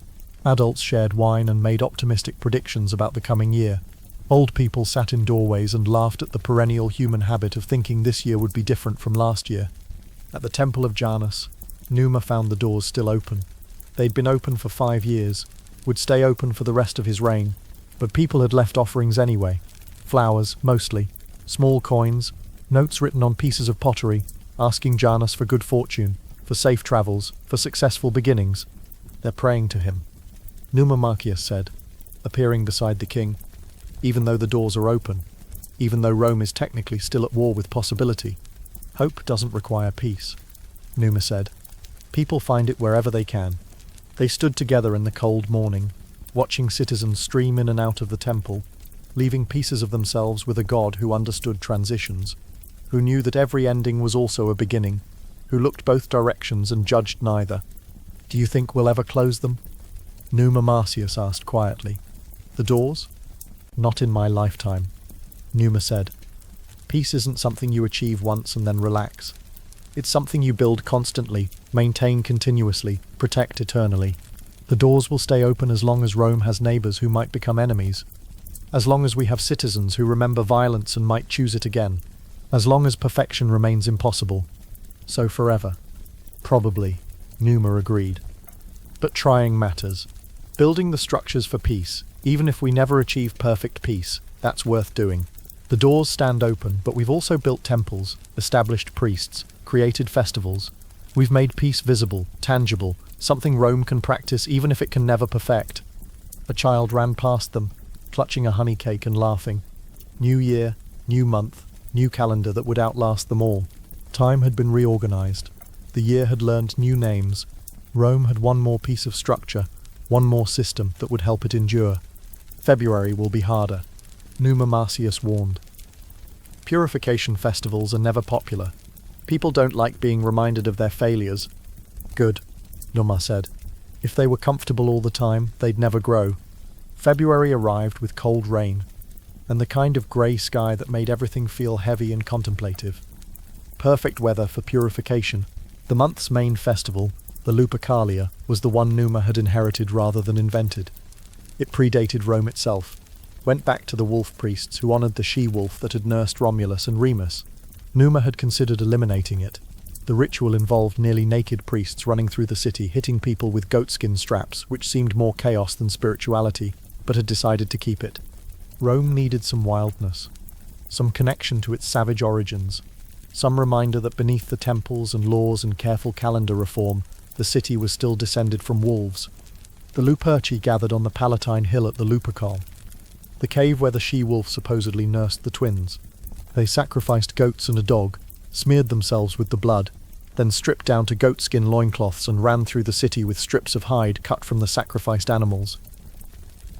Adults shared wine and made optimistic predictions about the coming year. Old people sat in doorways and laughed at the perennial human habit of thinking this year would be different from last year. At the Temple of Janus, Numa found the doors still open. They'd been open for 5 years, would stay open for the rest of his reign, but people had left offerings anyway. Flowers, mostly. Small coins, notes written on pieces of pottery, asking Janus for good fortune, for safe travels, for successful beginnings. They're praying to him. Numa Pompilius said, appearing beside the king. Even though the doors are open, even though Rome is technically still at war with possibility, hope doesn't require peace, Numa said. People find it wherever they can. They stood together in the cold morning, watching citizens stream in and out of the temple, leaving pieces of themselves with a god who understood transitions, who knew that every ending was also a beginning, who looked both directions and judged neither. Do you think we'll ever close them? Numa Pompilius asked quietly. The doors? Not in my lifetime, Numa said. Peace isn't something you achieve once and then relax. It's something you build constantly, maintain continuously, protect eternally. The doors will stay open as long as Rome has neighbours who might become enemies. As long as we have citizens who remember violence and might choose it again. As long as perfection remains impossible. So forever. Probably, Numa agreed. But trying matters. Building the structures for peace, even if we never achieve perfect peace, that's worth doing. The doors stand open, but we've also built temples, established priests, created festivals. We've made peace visible, tangible, something Rome can practice even if it can never perfect. A child ran past them, clutching a honey cake and laughing. New year, new month, new calendar that would outlast them all. Time had been reorganized. The year had learned new names. Rome had one more piece of structure, one more system that would help it endure. February will be harder, Numa Marcius warned. Purification festivals are never popular. People don't like being reminded of their failures. Good, Numa said. If they were comfortable all the time, they'd never grow. February arrived with cold rain, and the kind of grey sky that made everything feel heavy and contemplative. Perfect weather for purification. The month's main festival, the Lupercalia, was the one Numa had inherited rather than invented. It predated Rome itself, went back to the wolf priests who honoured the she-wolf that had nursed Romulus and Remus. Numa had considered eliminating it. The ritual involved nearly naked priests running through the city, hitting people with goatskin straps, which seemed more chaos than spirituality, but had decided to keep it. Rome needed some wildness, some connection to its savage origins, some reminder that beneath the temples and laws and careful calendar reform, the city was still descended from wolves. The Luperci gathered on the Palatine Hill at the Lupercal, the cave where the she-wolf supposedly nursed the twins. They sacrificed goats and a dog, smeared themselves with the blood, then stripped down to goatskin loincloths and ran through the city with strips of hide cut from the sacrificed animals.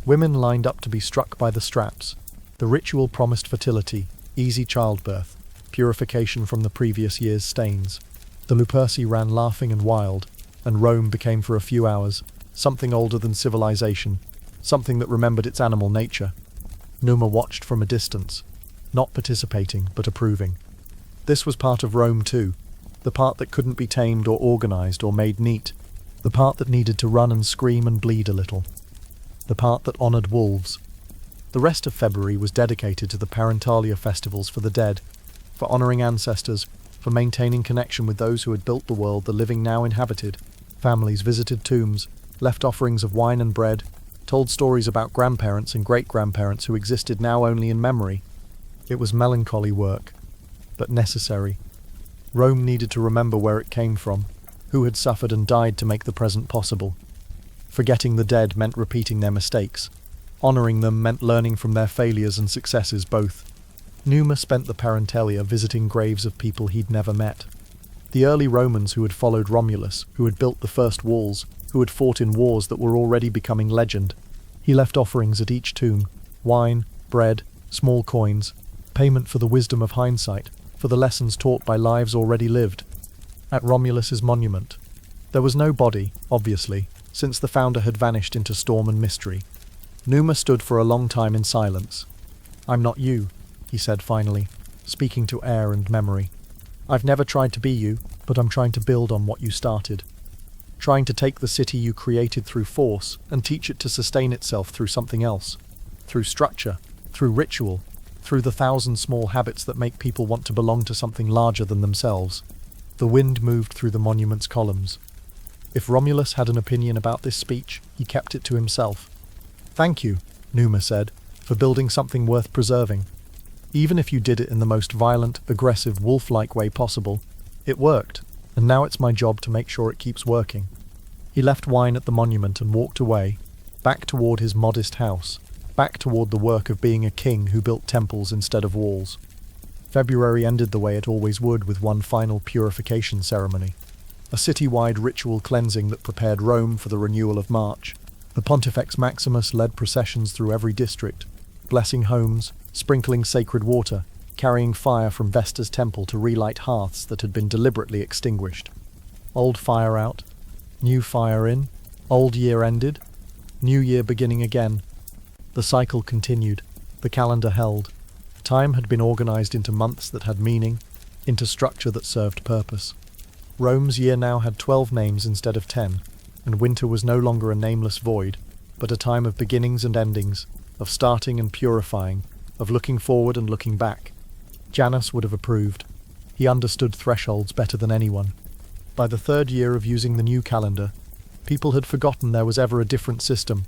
Women lined up to be struck by the straps. The ritual promised fertility, easy childbirth, purification from the previous year's stains. The Luperci ran laughing and wild, and Rome became for a few hours something older than civilization, something that remembered its animal nature. Numa watched from a distance, not participating but approving. This was part of Rome too, the part that couldn't be tamed or organized or made neat, the part that needed to run and scream and bleed a little, the part that honored wolves. The rest of February was dedicated to the Parentalia festivals for the dead, for honoring ancestors, for maintaining connection with those who had built the world the living now inhabited. Families visited tombs, left offerings of wine and bread, told stories about grandparents and great-grandparents who existed now only in memory. It was melancholy work, but necessary. Rome needed to remember where it came from, who had suffered and died to make the present possible. Forgetting the dead meant repeating their mistakes. Honoring them meant learning from their failures and successes both. Numa spent the Parentalia visiting graves of people he'd never met. The early Romans who had followed Romulus, who had built the first walls, who had fought in wars that were already becoming legend. He left offerings at each tomb, wine, bread, small coins, payment for the wisdom of hindsight, for the lessons taught by lives already lived. At Romulus's monument, there was no body, obviously, since the founder had vanished into storm and mystery. Numa stood for a long time in silence. "I'm not you," he said finally, speaking to air and memory. "I've never tried to be you, but I'm trying to build on what you started. Trying to take the city you created through force and teach it to sustain itself through something else. Through structure, through ritual, through the 1,000 small habits that make people want to belong to something larger than themselves." The wind moved through the monument's columns. If Romulus had an opinion about this speech, he kept it to himself. "Thank you," Numa said, "for building something worth preserving. Even if you did it in the most violent, aggressive, wolf-like way possible, it worked, and now it's my job to make sure it keeps working." He left wine at the monument and walked away, back toward his modest house, back toward the work of being a king who built temples instead of walls. February ended the way it always would, with one final purification ceremony. A city-wide ritual cleansing that prepared Rome for the renewal of March. The Pontifex Maximus led processions through every district, blessing homes, sprinkling sacred water, carrying fire from Vesta's temple to relight hearths that had been deliberately extinguished. Old fire out, new fire in, old year ended, new year beginning again. The cycle continued, the calendar held. Time had been organized into months that had meaning, into structure that served purpose. Rome's year now had 12 names instead of 10. and winter was no longer a nameless void, but a time of beginnings and endings, of starting and purifying, of looking forward and looking back. Janus would have approved. He understood thresholds better than anyone. By the third year of using the new calendar, people had forgotten there was ever a different system.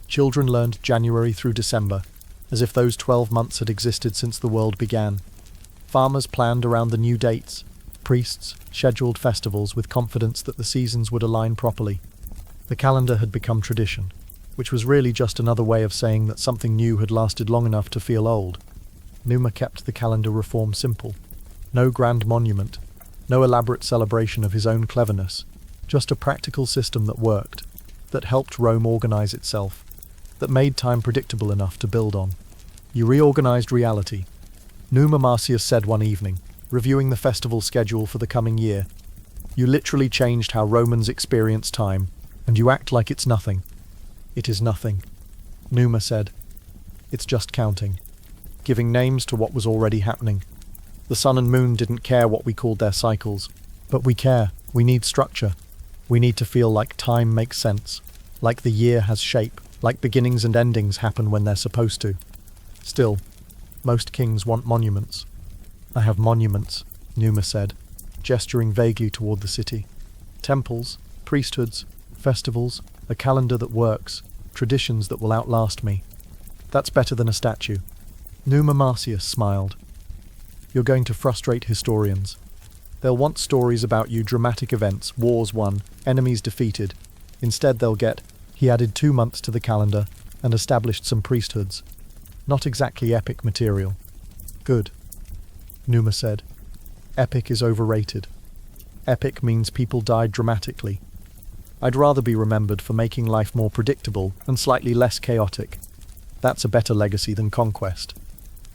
Children learned January through December, as if those 12 months had existed since the world began. Farmers planned around the new dates. Priests scheduled festivals with confidence that the seasons would align properly. The calendar had become tradition, which was really just another way of saying that something new had lasted long enough to feel old. Numa kept the calendar reform simple. No grand monument, no elaborate celebration of his own cleverness, just a practical system that worked, that helped Rome organize itself, that made time predictable enough to build on. You reorganized reality, Numa Pompilius said one evening, reviewing the festival schedule for the coming year. You literally changed how Romans experience time, and you act like it's nothing. It is nothing, Numa said. It's just counting, giving names to what was already happening. The sun and moon didn't care what we called their cycles, but we care. We need structure. We need to feel like time makes sense, like the year has shape, like beginnings and endings happen when they're supposed to. Still, most kings want monuments. I have monuments, Numa said, gesturing vaguely toward the city. Temples, priesthoods, festivals, a calendar that works, traditions that will outlast me. That's better than a statue. Numa Pompilius smiled. You're going to frustrate historians. They'll want stories about you, dramatic events, wars won, enemies defeated. Instead they'll get, he added 2 months to the calendar and established some priesthoods. Not exactly epic material. Good, Numa said. Epic is overrated. Epic means people died dramatically. I'd rather be remembered for making life more predictable and slightly less chaotic. That's a better legacy than conquest.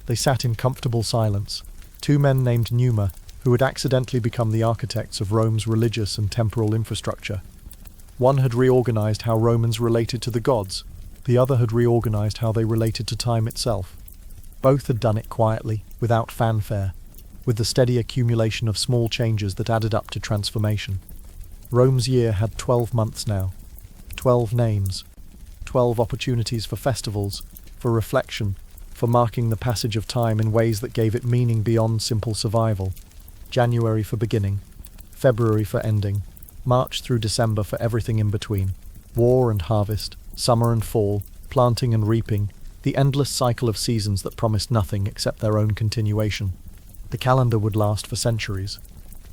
They sat in comfortable silence. 2 men named Numa, who had accidentally become the architects of Rome's religious and temporal infrastructure. One had reorganized how Romans related to the gods. The other had reorganized how they related to time itself. Both had done it quietly, without fanfare, with the steady accumulation of small changes that added up to transformation. Rome's year had 12 months now, 12 names, 12 opportunities for festivals, for reflection, for marking the passage of time in ways that gave it meaning beyond simple survival. January for beginning, February for ending, March through December for everything in between. War and harvest, summer and fall, planting and reaping, the endless cycle of seasons that promised nothing except their own continuation. The calendar would last for centuries,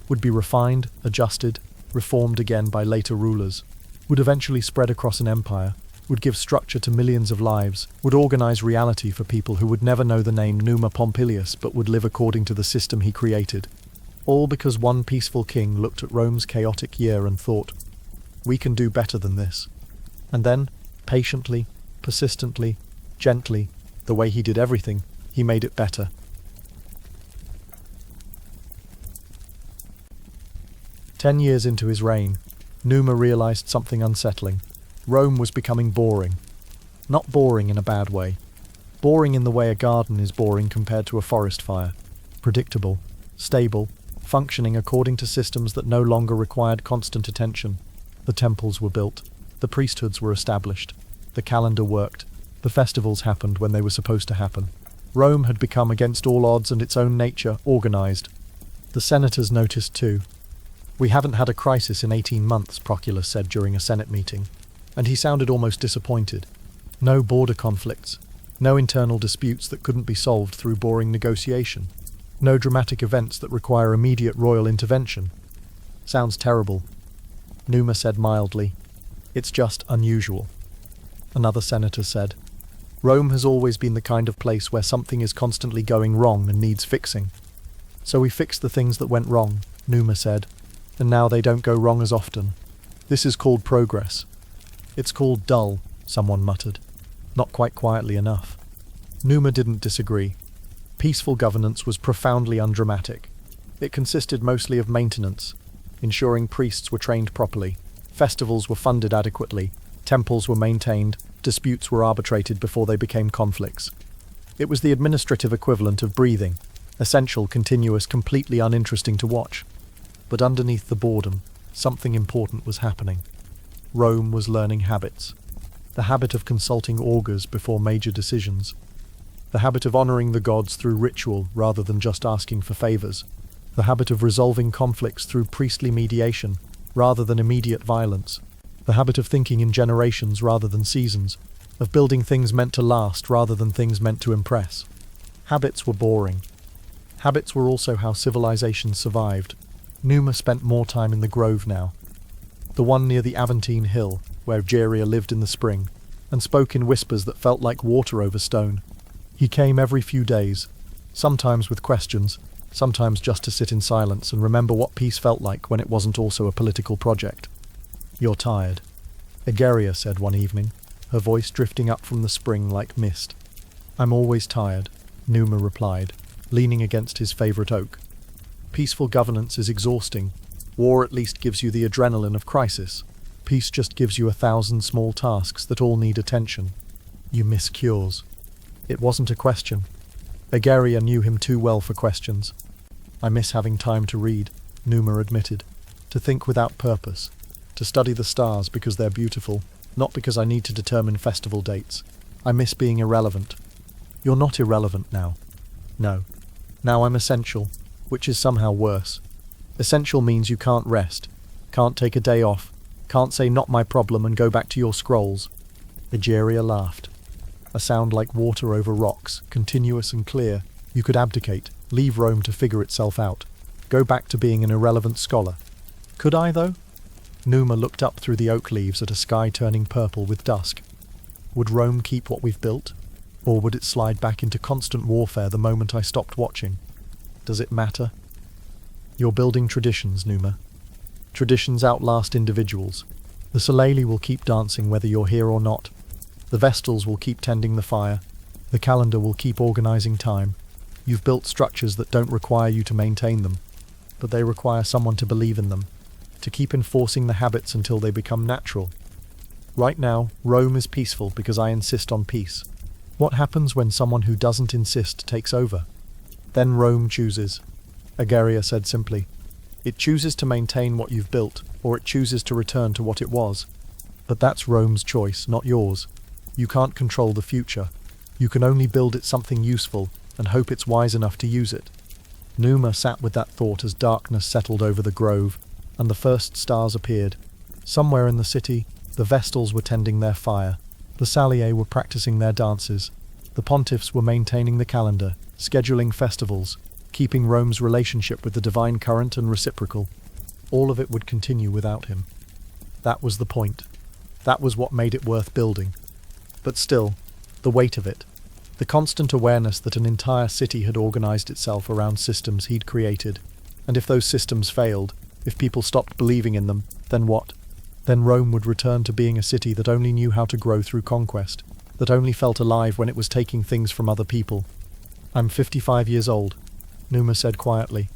would be refined, adjusted, reformed again by later rulers, would eventually spread across an empire, would give structure to millions of lives, would organize reality for people who would never know the name Numa Pompilius but would live according to the system he created. All because one peaceful king looked at Rome's chaotic year and thought, we can do better than this. And then, patiently, persistently, gently, the way he did everything, he made it better. Ten years into his reign, Numa realized something unsettling. Rome was becoming boring. Not boring in a bad way. Boring in the way a garden is boring compared to a forest fire. Predictable, stable, functioning according to systems that no longer required constant attention. The temples were built. The priesthoods were established. The calendar worked. The festivals happened when they were supposed to happen. Rome had become, against all odds and its own nature, organized. The senators noticed too. We haven't had a crisis in 18 months, Proculus said during a Senate meeting, and he sounded almost disappointed. No border conflicts, no internal disputes that couldn't be solved through boring negotiation, no dramatic events that require immediate royal intervention. Sounds terrible, Numa said mildly. It's just unusual. Another senator said, Rome has always been the kind of place where something is constantly going wrong and needs fixing. So we fixed the things that went wrong, Numa said, and now they don't go wrong as often. This is called progress. It's called dull, someone muttered, not quite quietly enough. Numa didn't disagree. Peaceful governance was profoundly undramatic. It consisted mostly of maintenance, ensuring priests were trained properly, festivals were funded adequately, temples were maintained, disputes were arbitrated before they became conflicts. It was the administrative equivalent of breathing, essential, continuous, completely uninteresting to watch. But underneath the boredom, something important was happening. Rome was learning habits. The habit of consulting augurs before major decisions. The habit of honoring the gods through ritual rather than just asking for favors. The habit of resolving conflicts through priestly mediation rather than immediate violence. The habit of thinking in generations rather than seasons. Of building things meant to last rather than things meant to impress. Habits were boring. Habits were also how civilization survived. Numa spent more time in the grove now. The one near the Aventine Hill, where Geria lived in the spring, and spoke in whispers that felt like water over stone. He came every few days, sometimes with questions, sometimes just to sit in silence and remember what peace felt like when it wasn't also a political project. "You're tired," Egeria said one evening, her voice drifting up from the spring like mist. "I'm always tired," Numa replied, leaning against his favorite oak. "Peaceful governance is exhausting. War at least gives you the adrenaline of crisis. Peace just gives you 1,000 small tasks that all need attention. You miss cures." It wasn't a question. Egeria knew him too well for questions. "I miss having time to read," Numa admitted. "To think without purpose. To study the stars because they're beautiful, not because I need to determine festival dates. I miss being irrelevant." "You're not irrelevant now." "No. Now I'm essential, which is somehow worse. Essential means you can't rest, can't take a day off, can't say not my problem and go back to your scrolls." Egeria laughed. A sound like water over rocks, continuous and clear. "You could abdicate, leave Rome to figure itself out. Go back to being an irrelevant scholar." "Could I, though?" Numa looked up through the oak leaves at a sky turning purple with dusk. "Would Rome keep what we've built? Or would it slide back into constant warfare the moment I stopped watching? Does it matter?" "You're building traditions, Numa. Traditions outlast individuals. The Solali will keep dancing whether you're here or not. The Vestals will keep tending the fire. The calendar will keep organizing time. You've built structures that don't require you to maintain them, but they require someone to believe in them, to keep enforcing the habits until they become natural. Right now, Rome is peaceful because I insist on peace. What happens when someone who doesn't insist takes over? Then Rome chooses," Egeria said simply. "It chooses to maintain what you've built, or it chooses to return to what it was. But that's Rome's choice, not yours. You can't control the future. You can only build it something useful and hope it's wise enough to use it." Numa sat with that thought as darkness settled over the grove, and the first stars appeared. Somewhere in the city, the Vestals were tending their fire. The Saliae were practicing their dances. The pontiffs were maintaining the calendar, scheduling festivals, keeping Rome's relationship with the divine current and reciprocal. All of it would continue without him. That was the point. That was what made it worth building. But still, the weight of it, the constant awareness that an entire city had organized itself around systems he'd created, and if those systems failed, if people stopped believing in them, then what? Then Rome would return to being a city that only knew how to grow through conquest, that only felt alive when it was taking things from other people. "I'm 55 years old," Numa said quietly.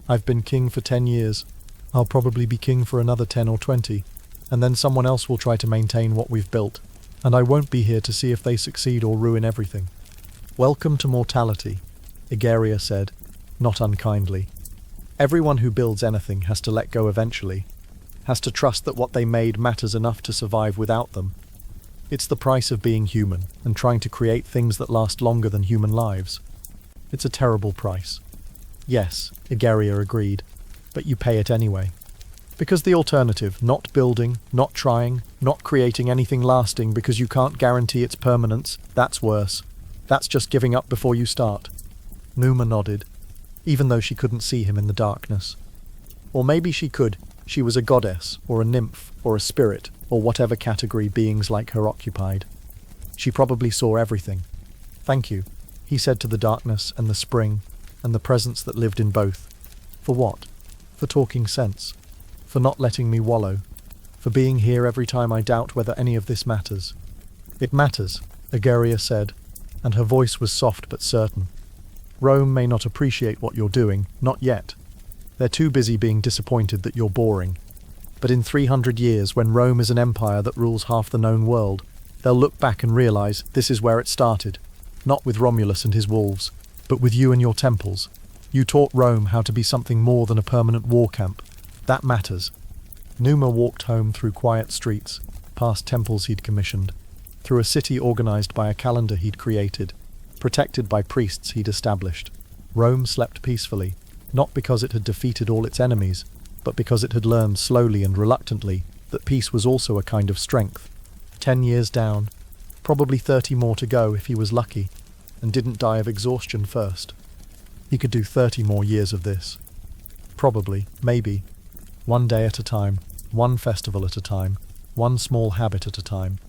"I've been king for 10 years. I'll probably be king for another 10 or 20, and then someone else will try to maintain what we've built. And I won't be here to see if they succeed or ruin everything." "Welcome to mortality," Egeria said, not unkindly. "Everyone who builds anything has to let go eventually, has to trust that what they made matters enough to survive without them. It's the price of being human and trying to create things that last longer than human lives. It's a terrible price." "Yes," Egeria agreed, "but you pay it anyway. Because the alternative, not building, not trying, not creating anything lasting because you can't guarantee its permanence, that's worse. That's just giving up before you start." Numa nodded, even though she couldn't see him in the darkness. Or maybe she could. She was a goddess, or a nymph, or a spirit, or whatever category beings like her occupied. She probably saw everything. "Thank you," he said to the darkness and the spring, and the presence that lived in both. "For what? For talking sense. For not letting me wallow. For being here every time I doubt whether any of this matters." "It matters," Egeria said, and her voice was soft but certain. "Rome may not appreciate what you're doing, not yet. They're too busy being disappointed that you're boring. But in 300 years, when Rome is an empire that rules half the known world, they'll look back and realize this is where it started. Not with Romulus and his wolves, but with you and your temples. You taught Rome how to be something more than a permanent war camp. That matters." Numa walked home through quiet streets, past temples he'd commissioned, through a city organized by a calendar he'd created, protected by priests he'd established. Rome slept peacefully, not because it had defeated all its enemies, but because it had learned slowly and reluctantly that peace was also a kind of strength. 10 years down, probably 30 more to go if he was lucky, and didn't die of exhaustion first. He could do 30 more years of this. Probably, maybe, one day at a time, one festival at a time, one small habit at a time,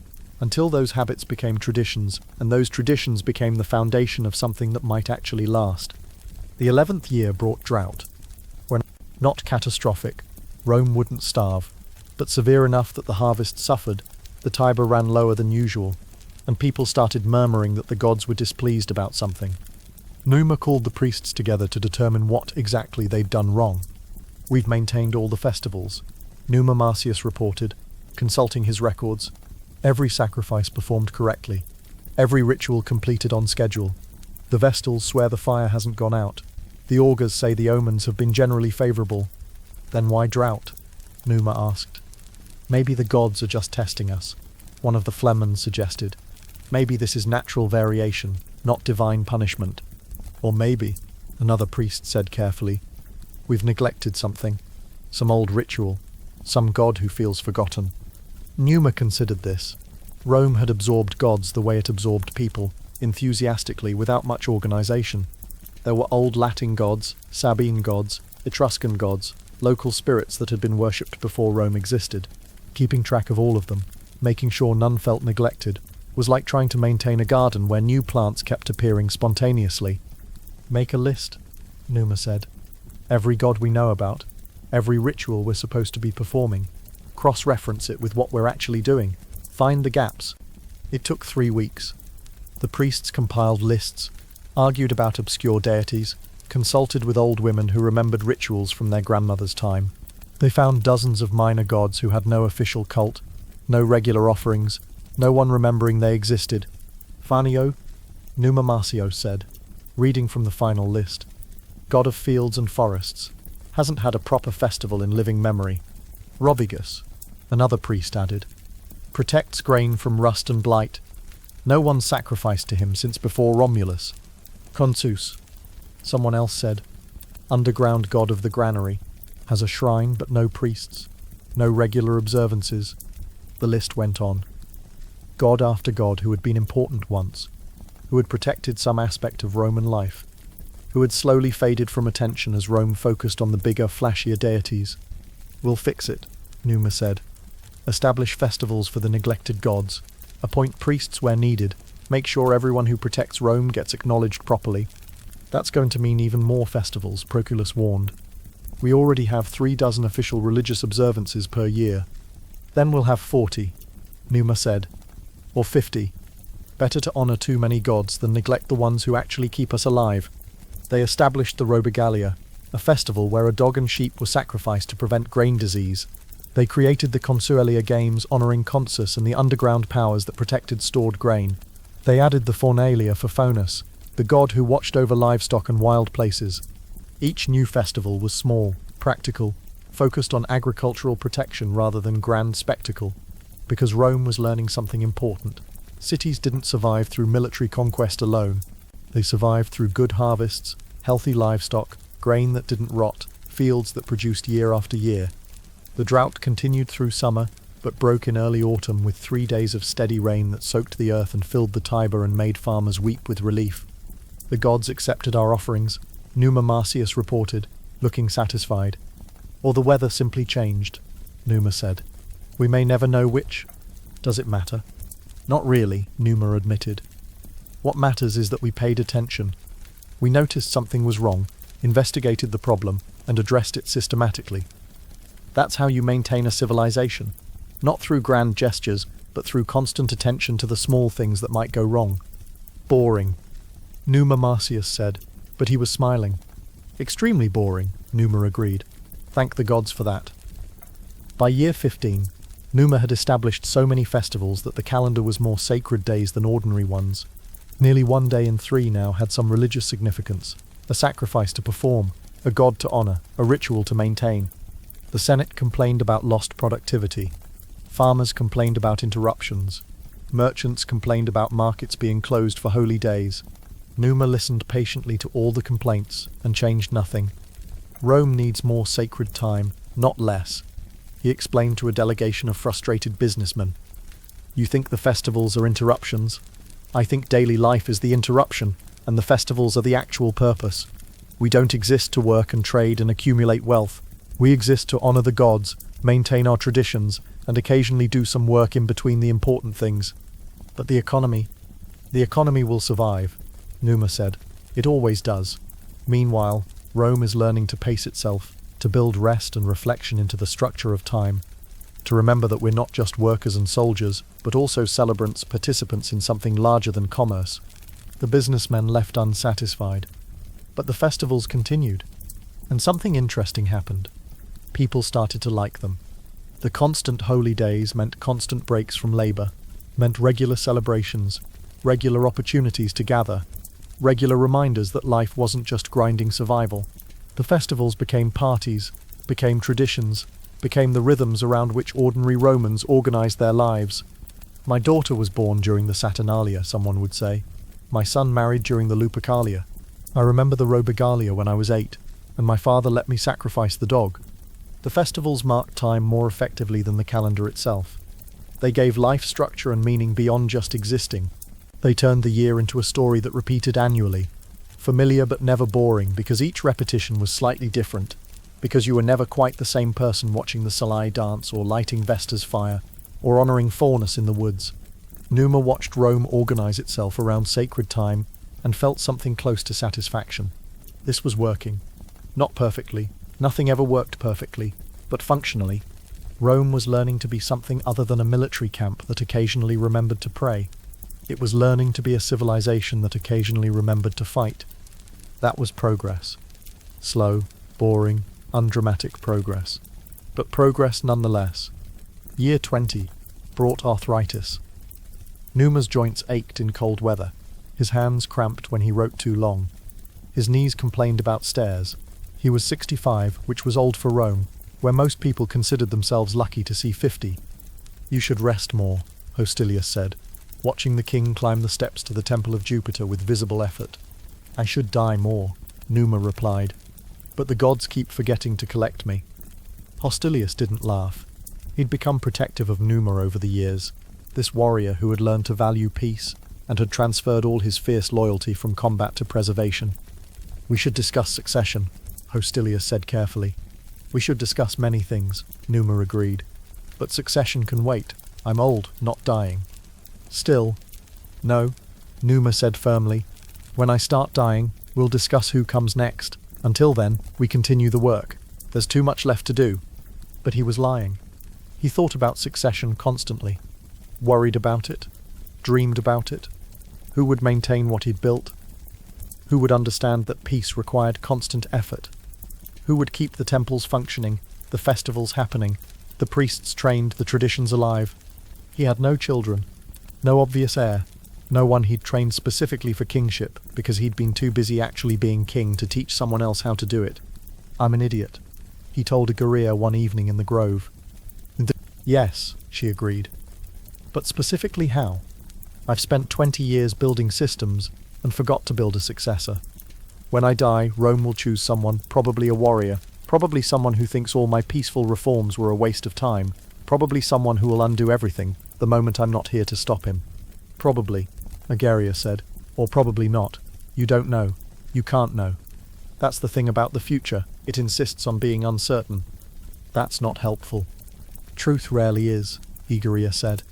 until those habits became traditions, and those traditions became the foundation of something that might actually last. The 11th year brought drought. When not catastrophic, Rome wouldn't starve, but severe enough that the harvest suffered, the Tiber ran lower than usual, and people started murmuring that the gods were displeased about something. Numa called the priests together to determine what exactly they'd done wrong. "We've maintained all the festivals," Numa Marcius reported, consulting his records. "Every sacrifice performed correctly. Every ritual completed on schedule. The Vestals swear the fire hasn't gone out. The augurs say the omens have been generally favourable." "Then why drought?" Numa asked. "Maybe the gods are just testing us," one of the Flemons suggested. "Maybe this is natural variation, not divine punishment. Or maybe," another priest said carefully, "we've neglected something. Some old ritual. Some god who feels forgotten." Numa considered this. Rome had absorbed gods the way it absorbed people, enthusiastically, without much organization. There were old Latin gods, Sabine gods, Etruscan gods, local spirits that had been worshipped before Rome existed. Keeping track of all of them, making sure none felt neglected, was like trying to maintain a garden where new plants kept appearing spontaneously. "Make a list," Numa said. "Every god we know about, every ritual we're supposed to be performing. Cross-reference it with what we're actually doing. Find the gaps." It took 3 weeks. The priests compiled lists, argued about obscure deities, consulted with old women who remembered rituals from their grandmother's time. They found dozens of minor gods who had no official cult, no regular offerings, no one remembering they existed. "Fanio," Numa Marcius said, reading from the final list. "God of fields and forests. Hasn't had a proper festival in living memory." "Robigus," another priest added. "Protects grain from rust and blight. No one sacrificed to him since before Romulus." "Consus," someone else said. "Underground god of the granary. Has a shrine but no priests. No regular observances." The list went on. God after god who had been important once, who had protected some aspect of Roman life, who had slowly faded from attention as Rome focused on the bigger, flashier deities. "We'll fix it," Numa said. "Establish festivals for the neglected gods. Appoint priests where needed. Make sure everyone who protects Rome gets acknowledged properly." "That's going to mean even more festivals," Proculus warned. "We already have 36 official religious observances per year." "Then we'll have 40, Numa said. "Or 50. Better to honor too many gods than neglect the ones who actually keep us alive." They established the Robigalia, a festival where a dog and sheep were sacrificed to prevent grain disease. They created the Consuelia Games honoring Consus and the underground powers that protected stored grain. They added the Fornalia for Faunus, the god who watched over livestock and wild places. Each new festival was small, practical, focused on agricultural protection rather than grand spectacle. Because Rome was learning something important. Cities didn't survive through military conquest alone. They survived through good harvests, healthy livestock, grain that didn't rot, fields that produced year after year. The drought continued through summer, but broke in early autumn with 3 days of steady rain that soaked the earth and filled the Tiber and made farmers weep with relief. "The gods accepted our offerings," Numa Marcius reported, looking satisfied. "Or the weather simply changed," Numa said. "We may never know which. Does it matter?" "Not really," Numa admitted. "What matters is that we paid attention. We noticed something was wrong, investigated the problem, and addressed it systematically. That's how you maintain a civilization. Not through grand gestures, but through constant attention to the small things that might go wrong." "Boring," Numa Marcius said, but he was smiling. "Extremely boring," Numa agreed. "Thank the gods for that." By year 15, Numa had established so many festivals that the calendar was more sacred days than ordinary ones. Nearly 1 day in 3 now had some religious significance, a sacrifice to perform, a god to honor, a ritual to maintain. The Senate complained about lost productivity. Farmers complained about interruptions. Merchants complained about markets being closed for holy days. Numa listened patiently to all the complaints and changed nothing. Rome needs more sacred time, not less, he explained to a delegation of frustrated businessmen. You think the festivals are interruptions? I think daily life is the interruption, and the festivals are the actual purpose. We don't exist to work and trade and accumulate wealth. We exist to honor the gods, maintain our traditions, and occasionally do some work in between the important things. But the economy will survive, Numa said. It always does. Meanwhile, Rome is learning to pace itself, to build rest and reflection into the structure of time, to remember that we're not just workers and soldiers, but also celebrants, participants in something larger than commerce. The businessmen left unsatisfied. But the festivals continued, and something interesting happened. People started to like them. The constant holy days meant constant breaks from labor, meant regular celebrations, regular opportunities to gather, regular reminders that life wasn't just grinding survival. The festivals became parties, became traditions, became the rhythms around which ordinary Romans organized their lives. My daughter was born during the Saturnalia, someone would say. My son married during the Lupercalia. I remember the Robigalia when I was 8, and my father let me sacrifice the dog. The festivals marked time more effectively than the calendar itself. They gave life structure and meaning beyond just existing. They turned the year into a story that repeated annually, familiar but never boring, because each repetition was slightly different, because you were never quite the same person watching the Salai dance or lighting Vesta's fire, or honoring Faunus in the woods. Numa watched Rome organize itself around sacred time and felt something close to satisfaction. This was working. Not perfectly. Nothing ever worked perfectly, but functionally. Rome was learning to be something other than a military camp that occasionally remembered to pray. It was learning to be a civilization that occasionally remembered to fight. That was progress. Slow, boring, undramatic progress. But progress nonetheless. Year 20 brought arthritis. Numa's joints ached in cold weather. His hands cramped when he wrote too long. His knees complained about stairs. He was 65, which was old for Rome, where most people considered themselves lucky to see 50. You should rest more, Hostilius said, watching the king climb the steps to the temple of Jupiter with visible effort. I should die more, Numa replied, but the gods keep forgetting to collect me. Hostilius didn't laugh. He'd become protective of Numa over the years, this warrior who had learned to value peace and had transferred all his fierce loyalty from combat to preservation. We should discuss succession, Hostilius said carefully. We should discuss many things, Numa agreed. But succession can wait. I'm old, not dying. Still, no, Numa said firmly. When I start dying, we'll discuss who comes next. Until then, we continue the work. There's too much left to do. But he was lying. He thought about succession constantly. Worried about it. Dreamed about it. Who would maintain what he'd built? Who would understand that peace required constant effort? Who would keep the temples functioning, the festivals happening, the priests trained, the traditions alive? He had no children, no obvious heir, no one he'd trained specifically for kingship because he'd been too busy actually being king to teach someone else how to do it. I'm an idiot, he told Aguria one evening in the grove. Yes, she agreed. But specifically how? I've spent 20 years building systems and forgot to build a successor. When I die, Rome will choose someone, probably a warrior, probably someone who thinks all my peaceful reforms were a waste of time, probably someone who will undo everything the moment I'm not here to stop him. Probably, Aguria said, or probably not. You don't know. You can't know. That's the thing about the future. It insists on being uncertain. That's not helpful. Truth rarely is, Aguria said.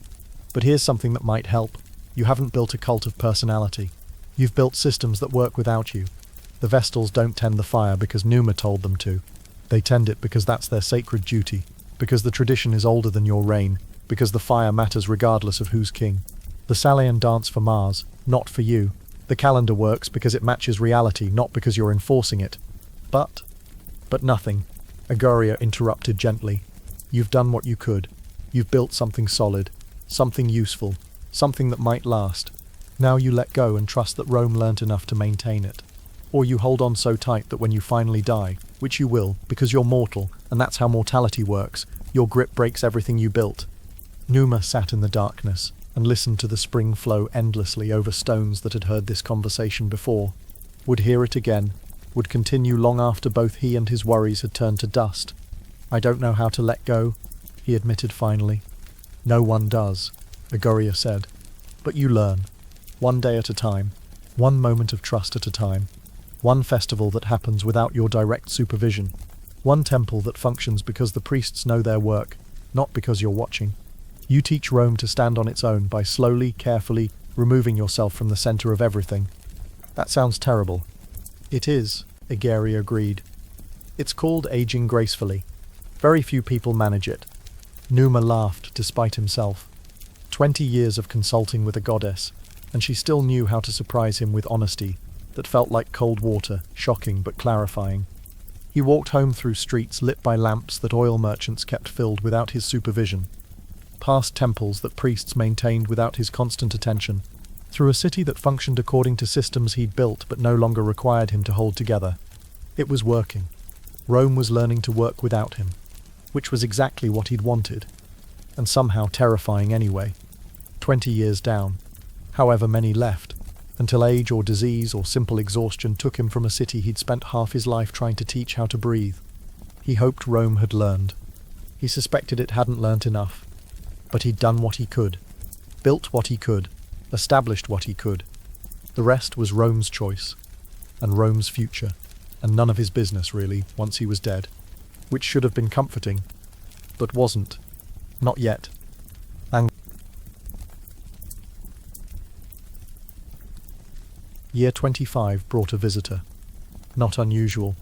But here's something that might help. You haven't built a cult of personality. You've built systems that work without you. The Vestals don't tend the fire because Numa told them to. They tend it because that's their sacred duty, because the tradition is older than your reign, because the fire matters regardless of who's king. The Salian dance for Mars, not for you. The calendar works because it matches reality, not because you're enforcing it. But nothing, Aguria interrupted gently. You've done what you could. You've built something solid, something useful, something that might last. Now you let go and trust that Rome learnt enough to maintain it. Or you hold on so tight that when you finally die, which you will, because you're mortal, and that's how mortality works, your grip breaks everything you built. Numa sat in the darkness and listened to the spring flow endlessly over stones that had heard this conversation before, would hear it again, would continue long after both he and his worries had turned to dust. "I don't know how to let go," he admitted finally. "No one does," Agoria said. "But you learn, one day at a time, one moment of trust at a time, one festival that happens without your direct supervision, one temple that functions because the priests know their work, not because you're watching. You teach Rome to stand on its own by slowly, carefully removing yourself from the center of everything." "That sounds terrible." "It is," Agoria agreed. "It's called aging gracefully. Very few people manage it." Numa laughed despite himself. 20 years of consulting with a goddess, and she still knew how to surprise him with honesty that felt like cold water, shocking but clarifying. He walked home through streets lit by lamps that oil merchants kept filled without his supervision, past temples that priests maintained without his constant attention, through a city that functioned according to systems he'd built but no longer required him to hold together. It was working. Rome was learning to work without him, which was exactly what he'd wanted, and somehow terrifying anyway. 20 years down, however many left, until age or disease or simple exhaustion took him from a city he'd spent half his life trying to teach how to breathe. He hoped Rome had learned. He suspected it hadn't learnt enough. But he'd done what he could, built what he could, established what he could. The rest was Rome's choice, and Rome's future, and none of his business, really, once he was dead. Which should have been comforting, but wasn't. Not yet. Year 25 brought a visitor. Not unusual.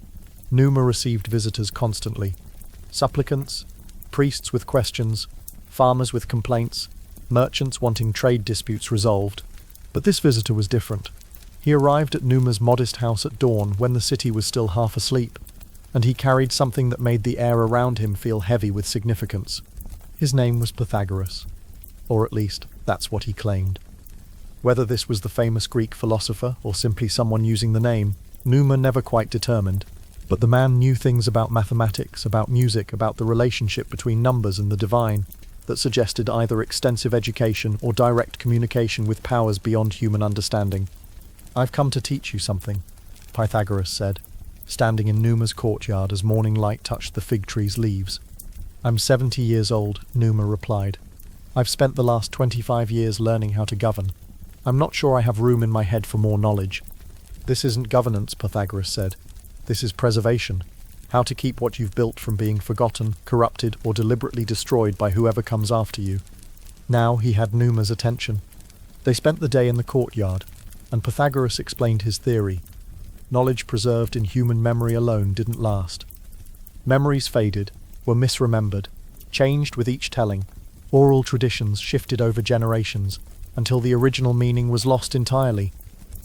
Numa received visitors constantly. Supplicants, priests with questions, farmers with complaints, merchants wanting trade disputes resolved. But this visitor was different. He arrived at Numa's modest house at dawn when the city was still half asleep, and he carried something that made the air around him feel heavy with significance. His name was Pythagoras, or at least that's what he claimed. Whether this was the famous Greek philosopher or simply someone using the name, Numa never quite determined, but the man knew things about mathematics, about music, about the relationship between numbers and the divine, that suggested either extensive education or direct communication with powers beyond human understanding. "I've come to teach you something," Pythagoras said, standing in Numa's courtyard as morning light touched the fig tree's leaves. "I'm 70 years old," Numa replied. "I've spent the last 25 years learning how to govern. I'm not sure I have room in my head for more knowledge." "This isn't governance," Pythagoras said. "This is preservation. How to keep what you've built from being forgotten, corrupted, or deliberately destroyed by whoever comes after you." Now he had Numa's attention. They spent the day in the courtyard, and Pythagoras explained his theory. Knowledge preserved in human memory alone didn't last. Memories faded, were misremembered, changed with each telling. Oral traditions shifted over generations, until the original meaning was lost entirely.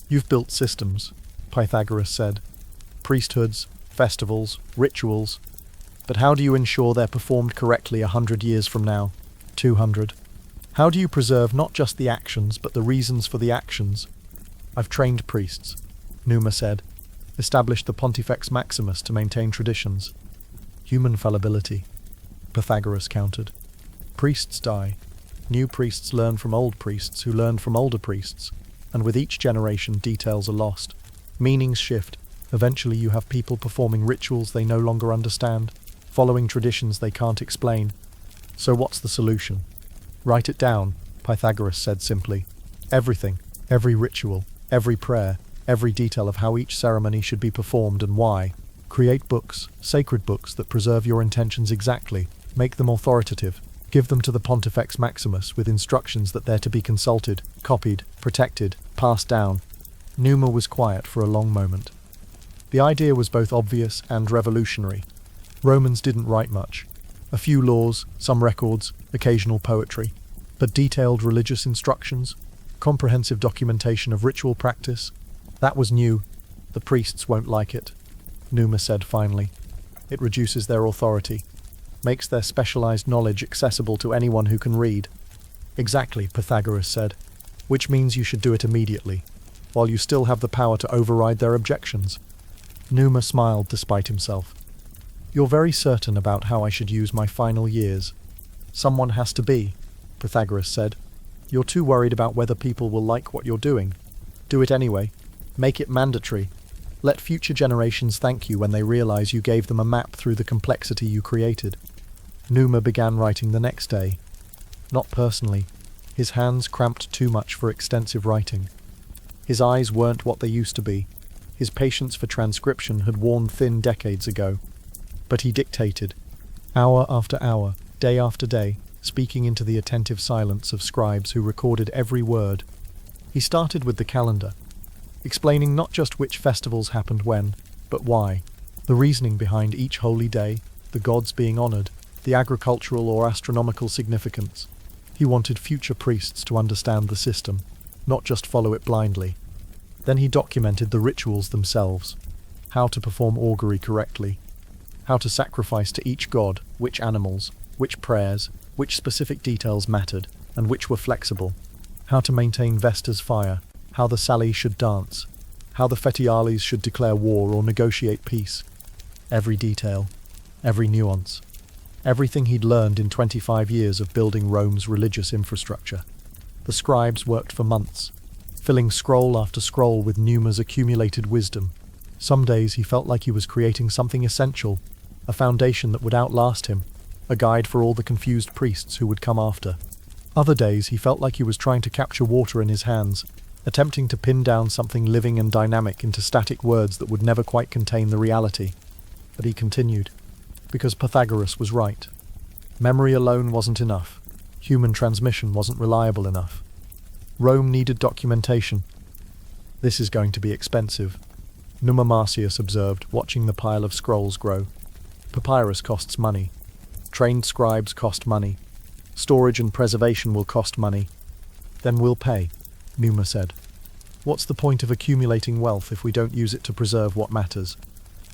"You've built systems," Pythagoras said. "Priesthoods, festivals, rituals. But how do you ensure they're performed correctly 100 years from now? 200? How do you preserve not just the actions, but the reasons for the actions?" "I've trained priests," Numa said. "Established the Pontifex Maximus to maintain traditions." "Human fallibility," Pythagoras countered. "Priests die. New priests learn from old priests who learned from older priests, and with each generation details are lost. Meanings shift. Eventually you have people performing rituals they no longer understand, following traditions they can't explain. So what's the solution?" "Write it down," Pythagoras said simply. "Everything, every ritual, every prayer, every detail of how each ceremony should be performed and why. Create books, sacred books that preserve your intentions exactly, make them authoritative. Give them to the Pontifex Maximus with instructions that they're to be consulted, copied, protected, passed down." Numa was quiet for a long moment. The idea was both obvious and revolutionary. Romans didn't write much. A few laws, some records, occasional poetry. But detailed religious instructions, comprehensive documentation of ritual practice, that was new. "The priests won't like it," Numa said finally. "It reduces their authority. Makes their specialized knowledge accessible to anyone who can read." "Exactly," Pythagoras said. "Which means you should do it immediately. while you still have the power to override their objections. Numa smiled despite himself. You're very certain about how I should use my final years. Someone has to be, Pythagoras said. You're too worried about whether people will like what you're doing. Do it anyway. Make it mandatory. Let future generations thank you when they realize you gave them a map through the complexity you created. Numa began writing the next day. Not personally. His hands cramped too much for extensive writing. His eyes weren't what they used to be. His patience for transcription had worn thin decades ago. But he dictated, hour after hour, day after day, speaking into the attentive silence of scribes who recorded every word. He started with the calendar, explaining not just which festivals happened when, but why, the reasoning behind each holy day, the gods being honored, the agricultural or astronomical significance. He wanted future priests to understand the system, not just follow it blindly. Then he documented the rituals themselves, how to perform augury correctly, how to sacrifice to each god, which animals, which prayers, which specific details mattered, and which were flexible, how to maintain Vesta's fire, how the Sali should dance, how the Fetiales should declare war or negotiate peace. Every detail, every nuance, everything he'd learned in 25 years of building Rome's religious infrastructure. The scribes worked for months, filling scroll after scroll with Numa's accumulated wisdom. Some days he felt like he was creating something essential, a foundation that would outlast him, a guide for all the confused priests who would come after. Other days he felt like he was trying to capture water in his hands, attempting to pin down something living and dynamic into static words that would never quite contain the reality. But he continued, because Pythagoras was right. Memory alone wasn't enough. Human transmission wasn't reliable enough. Rome needed documentation. This is going to be expensive, Numa Marcius observed, watching the pile of scrolls grow. Papyrus costs money. Trained scribes cost money. Storage and preservation will cost money. Then we'll pay, Numa said. What's the point of accumulating wealth if we don't use it to preserve what matters?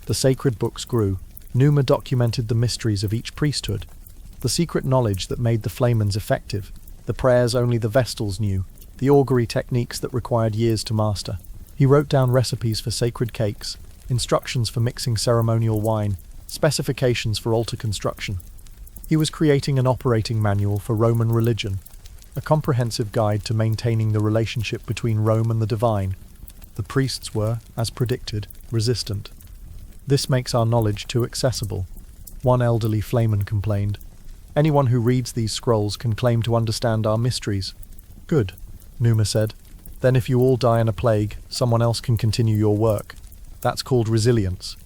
The sacred books grew. Numa documented the mysteries of each priesthood, the secret knowledge that made the flamens effective, the prayers only the Vestals knew, the augury techniques that required years to master. He wrote down recipes for sacred cakes, instructions for mixing ceremonial wine, specifications for altar construction. He was creating an operating manual for Roman religion, a comprehensive guide to maintaining the relationship between Rome and the divine. The priests were, as predicted, resistant. This makes our knowledge too accessible, one elderly flamen complained. Anyone who reads these scrolls can claim to understand our mysteries. Good, Numa said. Then if you all die in a plague, someone else can continue your work. That's called resilience.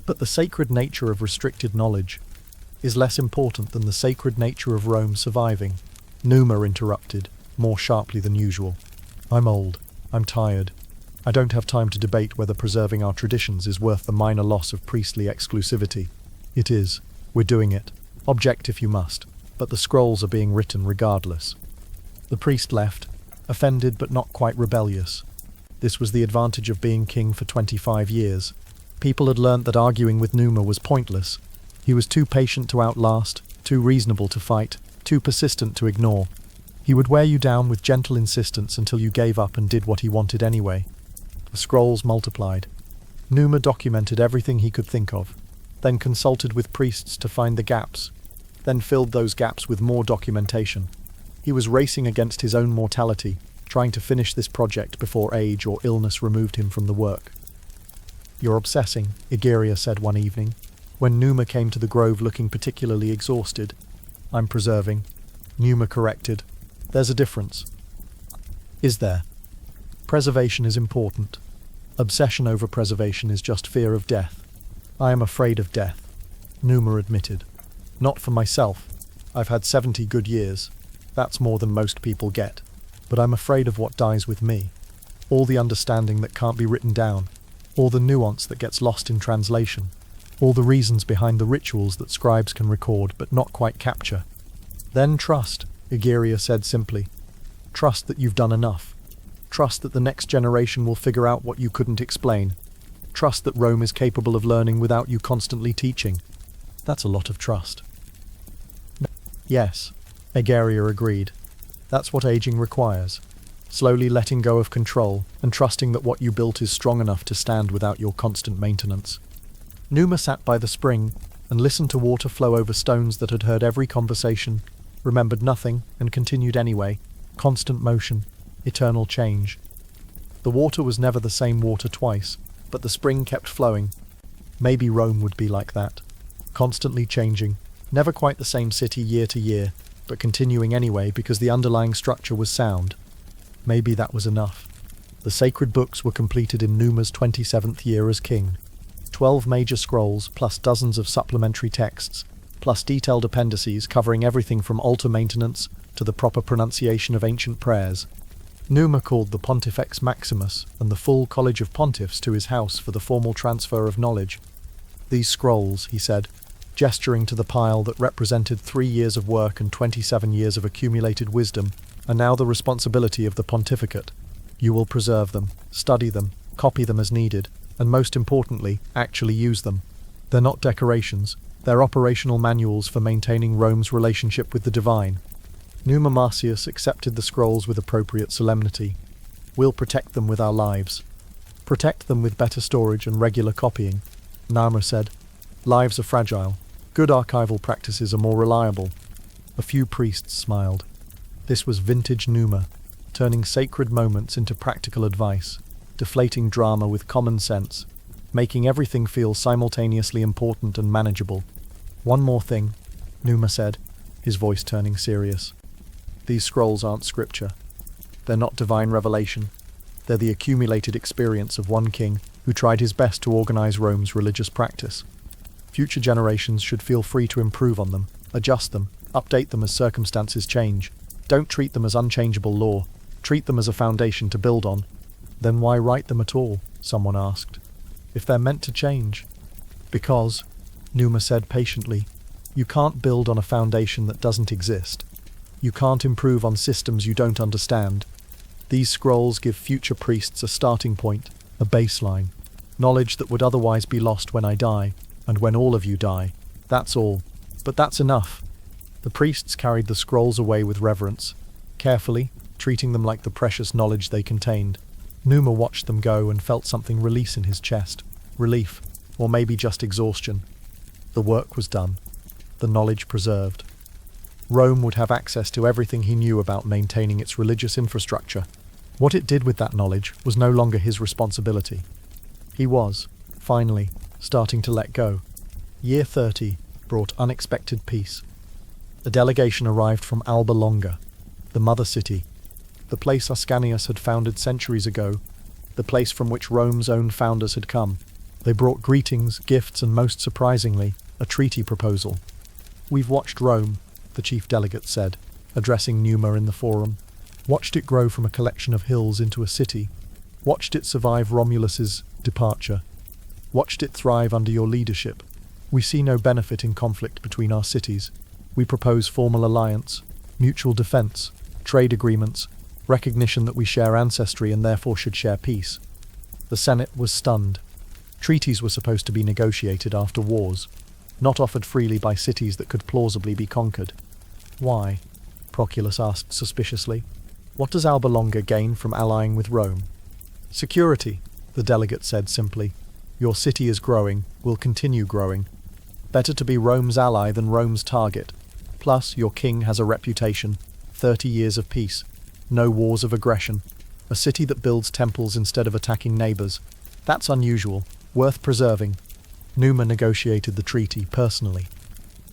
But the sacred nature of restricted knowledge is less important than the sacred nature of Rome surviving. Numa interrupted, more sharply than usual. I'm old. I'm tired. I don't have time to debate whether preserving our traditions is worth the minor loss of priestly exclusivity. It is. We're doing it. Object if you must. But the scrolls are being written regardless. The priest left, offended but not quite rebellious. This was the advantage of being king for 25 years. People had learnt that arguing with Numa was pointless. He was too patient to outlast, too reasonable to fight, too persistent to ignore. He would wear you down with gentle insistence until you gave up and did what he wanted anyway. The scrolls multiplied. Numa documented everything he could think of, then consulted with priests to find the gaps, then filled those gaps with more documentation. He was racing against his own mortality, trying to finish this project before age or illness removed him from the work. You're obsessing, Egeria said one evening, when Numa came to the grove looking particularly exhausted. I'm preserving, Numa corrected. There's a difference. Is there? Preservation is important. Obsession over preservation is just fear of death. I am afraid of death, Numa admitted. Not for myself. I've had 70 good years. That's more than most people get. But I'm afraid of what dies with me. All the understanding that can't be written down. All the nuance that gets lost in translation. All the reasons behind the rituals that scribes can record but not quite capture. Then trust, Egeria said simply. Trust that you've done enough. Trust that the next generation will figure out what you couldn't explain. Trust that Rome is capable of learning without you constantly teaching. That's a lot of trust. Yes, Egeria agreed. That's what aging requires. slowly letting go of control and trusting that what you built is strong enough to stand without your constant maintenance. Numa sat by the spring and listened to water flow over stones that had heard every conversation, remembered nothing, and continued anyway. Constant motion, eternal change. The water was never the same water twice, but the spring kept flowing. Maybe Rome would be like that. Constantly changing, never quite the same city year to year, but continuing anyway because the underlying structure was sound. Maybe that was enough. The sacred books were completed in Numa's 27th year as king. 12 major scrolls, plus dozens of supplementary texts, plus detailed appendices covering everything from altar maintenance to the proper pronunciation of ancient prayers. Numa called the Pontifex Maximus and the full College of Pontiffs to his house for the formal transfer of knowledge. These scrolls, he said, gesturing to the pile that represented 3 years of work and 27 years of accumulated wisdom, are now the responsibility of the pontificate. You will preserve them, study them, copy them as needed, and most importantly, actually use them. They're not decorations, they're operational manuals for maintaining Rome's relationship with the divine. Numa Marcius accepted the scrolls with appropriate solemnity. We'll protect them with our lives. Protect them with better storage and regular copying, Numa said. Lives are fragile. Good archival practices are more reliable. A few priests smiled. This was vintage Numa, turning sacred moments into practical advice, deflating drama with common sense, making everything feel simultaneously important and manageable. One more thing, Numa said, his voice turning serious. These scrolls aren't scripture. They're not divine revelation. They're the accumulated experience of one king who tried his best to organize Rome's religious practice. Future generations should feel free to improve on them, adjust them, update them as circumstances change. Don't treat them as unchangeable law. Treat them as a foundation to build on. Then why write them at all? Someone asked. If they're meant to change. Because, Numa said patiently, you can't build on a foundation that doesn't exist. You can't improve on systems you don't understand. These scrolls give future priests a starting point, a baseline, knowledge that would otherwise be lost when I die, and when all of you die. That's all. But that's enough. The priests carried the scrolls away with reverence, carefully, treating them like the precious knowledge they contained. Numa watched them go and felt something release in his chest. Relief, or maybe just exhaustion. The work was done. The knowledge preserved. Rome would have access to everything he knew about maintaining its religious infrastructure. What it did with that knowledge was no longer his responsibility. He was, finally, starting to let go. Year 30 brought unexpected peace. A delegation arrived from Alba Longa, the mother city, the place Ascanius had founded centuries ago, the place from which Rome's own founders had come. They brought greetings, gifts, and most surprisingly, a treaty proposal. We've watched Rome, the chief delegate said, addressing Numa in the forum. Watched it grow from a collection of hills into a city. Watched it survive Romulus's departure. Watched it thrive under your leadership. We see no benefit in conflict between our cities. We propose formal alliance, mutual defense, trade agreements, recognition that we share ancestry and therefore should share peace. The Senate was stunned. Treaties were supposed to be negotiated after wars, not offered freely by cities that could plausibly be conquered. Why? Proculus asked suspiciously. What does Alba Longa gain from allying with Rome? Security, the delegate said simply. Your city is growing, will continue growing. Better to be Rome's ally than Rome's target. Plus, your king has a reputation. 30 years of peace. No wars of aggression. A city that builds temples instead of attacking neighbors. That's unusual, worth preserving. Numa negotiated the treaty personally,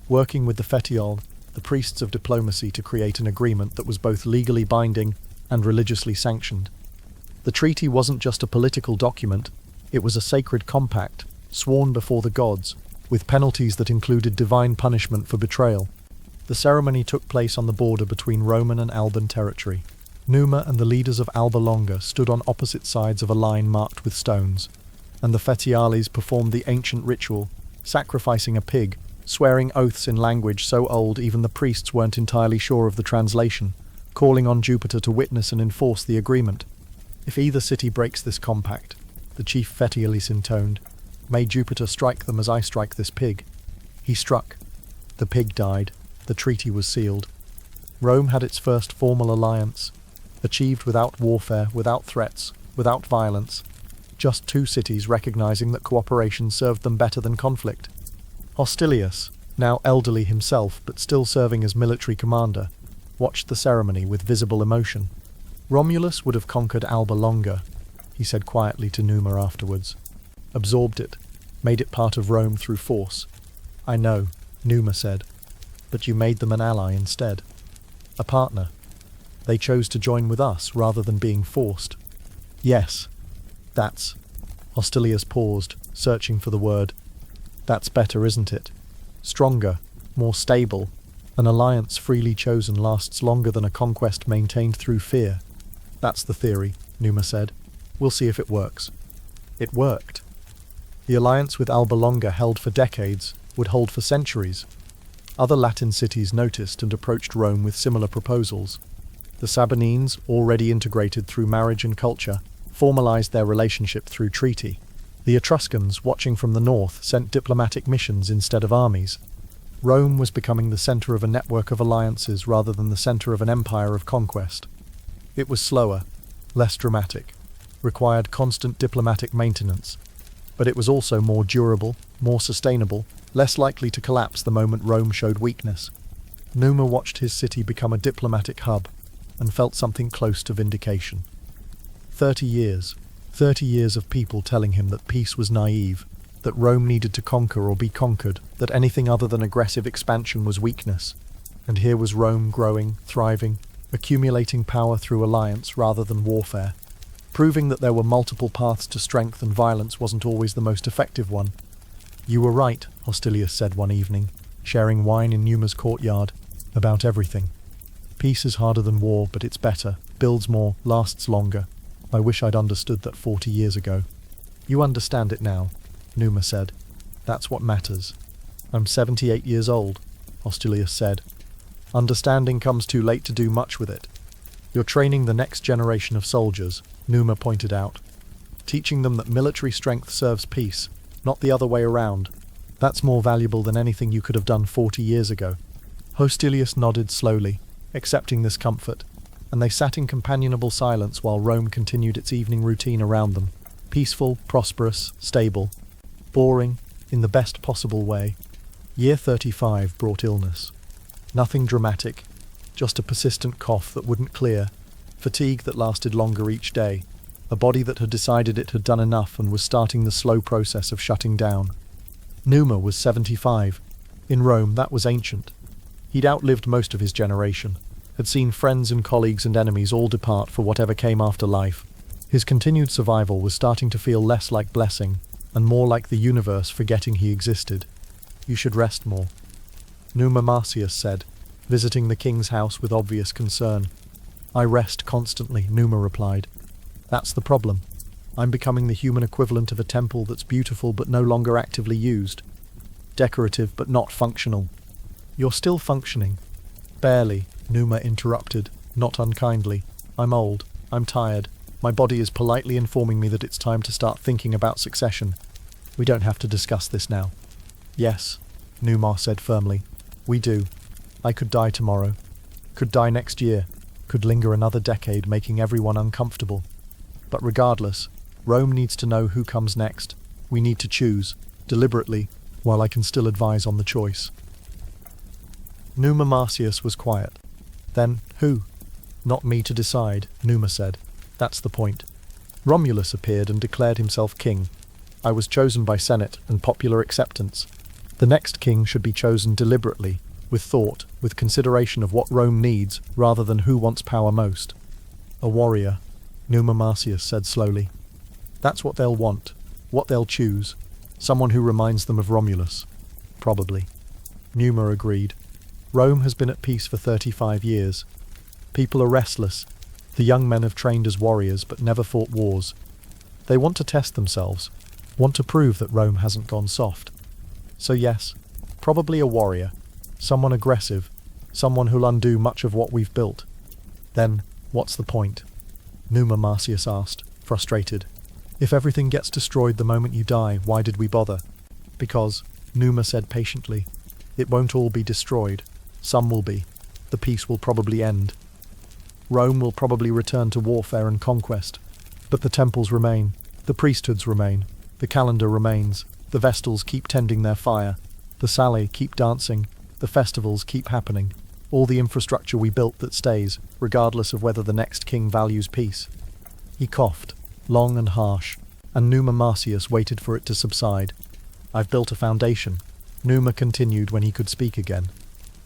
working with the Fetiol, the priests of diplomacy, to create an agreement that was both legally binding and religiously sanctioned. The treaty wasn't just a political document, it was a sacred compact, sworn before the gods, with penalties that included divine punishment for betrayal. The ceremony took place on the border between Roman and Alban territory. Numa and the leaders of Alba Longa stood on opposite sides of a line marked with stones, and the Fetiales performed the ancient ritual, sacrificing a pig, swearing oaths in language so old even the priests weren't entirely sure of the translation, calling on Jupiter to witness and enforce the agreement. If either city breaks this compact, the chief Fetialis intoned, may Jupiter strike them as I strike this pig. He struck. The pig died. The treaty was sealed. Rome had its first formal alliance, achieved without warfare, without threats, without violence. Just two cities recognizing that cooperation served them better than conflict. Hostilius, now elderly himself but still serving as military commander, watched the ceremony with visible emotion. Romulus would have conquered Alba Longa, he said quietly to Numa afterwards. Absorbed it, made it part of Rome through force. I know, Numa said, but you made them an ally instead. A partner. They chose to join with us rather than being forced. Yes, that's... Hostilius paused, searching for the word. That's better, isn't it? Stronger, more stable. An alliance freely chosen lasts longer than a conquest maintained through fear. That's the theory, Numa said. We'll see if it works. It worked. The alliance with Alba Longa, held for decades, would hold for centuries. Other Latin cities noticed and approached Rome with similar proposals. The Sabines, already integrated through marriage and culture, formalized their relationship through treaty. The Etruscans, watching from the north, sent diplomatic missions instead of armies. Rome was becoming the center of a network of alliances rather than the center of an empire of conquest. It was slower, less dramatic, required constant diplomatic maintenance, but it was also more durable, more sustainable, less likely to collapse the moment Rome showed weakness. Numa watched his city become a diplomatic hub, and felt something close to vindication. 30 years of people telling him that peace was naive, that Rome needed to conquer or be conquered, that anything other than aggressive expansion was weakness. And here was Rome growing, thriving, accumulating power through alliance rather than warfare, proving that there were multiple paths to strength and violence wasn't always the most effective one. You were right, Hostilius said one evening, sharing wine in Numa's courtyard, about everything. Peace is harder than war, but it's better, builds more, lasts longer. I wish I'd understood that 40 years ago. You understand it now, Numa said. That's what matters. I'm 78 years old, Hostilius said. Understanding comes too late to do much with it. You're training the next generation of soldiers, Numa pointed out. Teaching them that military strength serves peace, not the other way around. That's more valuable than anything you could have done 40 years ago. Hostilius nodded slowly, accepting this comfort, and they sat in companionable silence while Rome continued its evening routine around them. Peaceful, prosperous, stable. Boring, in the best possible way. Year 35 brought illness. Nothing dramatic, just a persistent cough that wouldn't clear, fatigue that lasted longer each day, a body that had decided it had done enough and was starting the slow process of shutting down. Numa was 75. In Rome, that was ancient. He'd outlived most of his generation, had seen friends and colleagues and enemies all depart for whatever came after life. His continued survival was starting to feel less like blessing, and more like the universe forgetting he existed. You should rest more, Numa Marcius said, visiting the king's house with obvious concern. I rest constantly, Numa replied. That's the problem. I'm becoming the human equivalent of a temple that's beautiful but no longer actively used. Decorative but not functional. You're still functioning. Barely, Numa interrupted, not unkindly. I'm old. I'm tired. My body is politely informing me that it's time to start thinking about succession. We don't have to discuss this now. Yes, Numa said firmly. We do. I could die tomorrow. Could die next year. Could linger another decade, making everyone uncomfortable. But regardless, Rome needs to know who comes next. We need to choose, deliberately, while I can still advise on the choice. Numa Marcius was quiet. Then, who? Not me to decide, Numa said. That's the point. Romulus appeared and declared himself king. I was chosen by Senate and popular acceptance. The next king should be chosen deliberately, with thought, with consideration of what Rome needs, rather than who wants power most. A warrior, Numa Marcius said slowly. That's what they'll want, what they'll choose. Someone who reminds them of Romulus. Probably. Numa agreed. Rome has been at peace for 35 years. People are restless. The young men have trained as warriors but never fought wars. They want to test themselves, want to prove that Rome hasn't gone soft. So yes, probably a warrior, someone aggressive, someone who'll undo much of what we've built. Then, what's the point? Numa Marcius asked, frustrated. If everything gets destroyed the moment you die, why did we bother? Because, Numa said patiently, it won't all be destroyed. Some will be. The peace will probably end. Rome will probably return to warfare and conquest. But the temples remain, the priesthoods remain, the calendar remains, the vestals keep tending their fire, the Salii keep dancing, the festivals keep happening. All the infrastructure we built that stays, regardless of whether the next king values peace. He coughed, long and harsh, and Numa Pompilius waited for it to subside. I've built a foundation, Numa continued when he could speak again.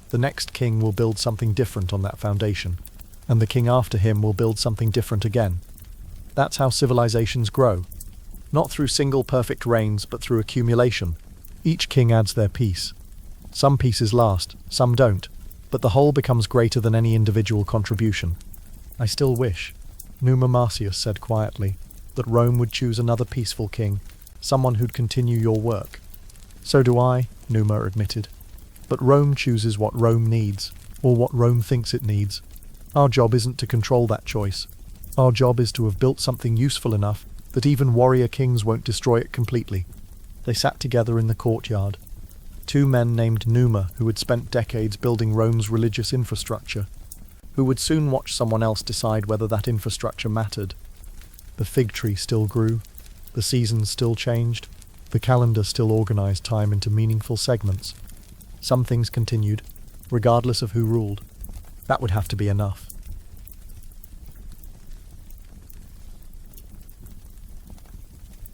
The next king will build something different on that foundation, and the king after him will build something different again. That's how civilizations grow. Not through single perfect reigns, but through accumulation. Each king adds their piece. Some pieces last, some don't, but the whole becomes greater than any individual contribution. I still wish, Numa Pompilius said quietly, that Rome would choose another peaceful king, someone who'd continue your work. So do I, Numa admitted. But Rome chooses what Rome needs, or what Rome thinks it needs. Our job isn't to control that choice. Our job is to have built something useful enough that even warrior kings won't destroy it completely. They sat together in the courtyard. Two men named Numa, who had spent decades building Rome's religious infrastructure, who would soon watch someone else decide whether that infrastructure mattered. The fig tree still grew, the seasons still changed, the calendar still organized time into meaningful segments. Some things continued, regardless of who ruled. That would have to be enough.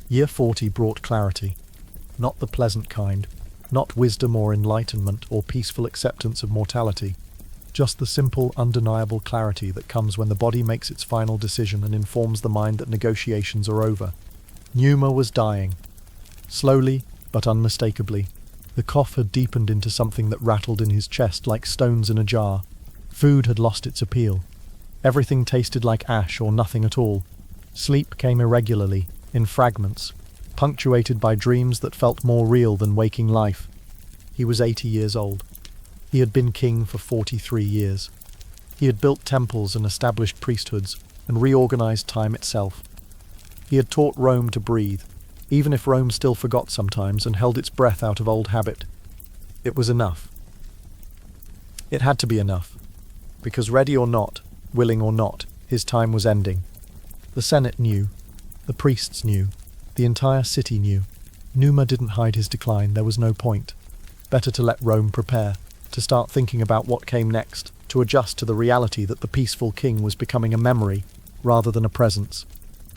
Year 40 brought clarity. Not the pleasant kind, not wisdom or enlightenment or peaceful acceptance of mortality, just the simple, undeniable clarity that comes when the body makes its final decision and informs the mind that negotiations are over. Numa was dying. Slowly, but unmistakably. The cough had deepened into something that rattled in his chest like stones in a jar. Food had lost its appeal. Everything tasted like ash or nothing at all. Sleep came irregularly, in fragments, punctuated by dreams that felt more real than waking life. He was 80 years old. He had been king for 43 years. He had built temples and established priesthoods and reorganized time itself. He had taught Rome to breathe, even if Rome still forgot sometimes and held its breath out of old habit. It was enough. It had to be enough, because ready or not, willing or not, his time was ending. The Senate knew. The priests knew. The entire city knew. Numa didn't hide his decline, there was no point. Better to let Rome prepare, to start thinking about what came next, to adjust to the reality that the peaceful king was becoming a memory, rather than a presence.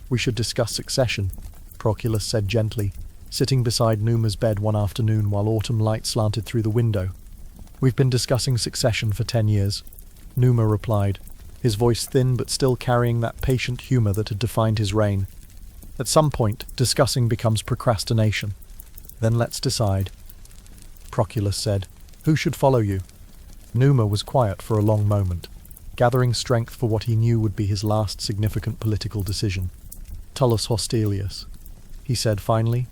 We should discuss succession, Proculus said gently, sitting beside Numa's bed one afternoon while autumn light slanted through the window. We've been discussing succession for 10 years, Numa replied, his voice thin but still carrying that patient humor that had defined his reign. At some point, discussing becomes procrastination. Then let's decide. Proculus said, who should follow you? Numa was quiet for a long moment, gathering strength for what he knew would be his last significant political decision. Tullus Hostilius, he said finally.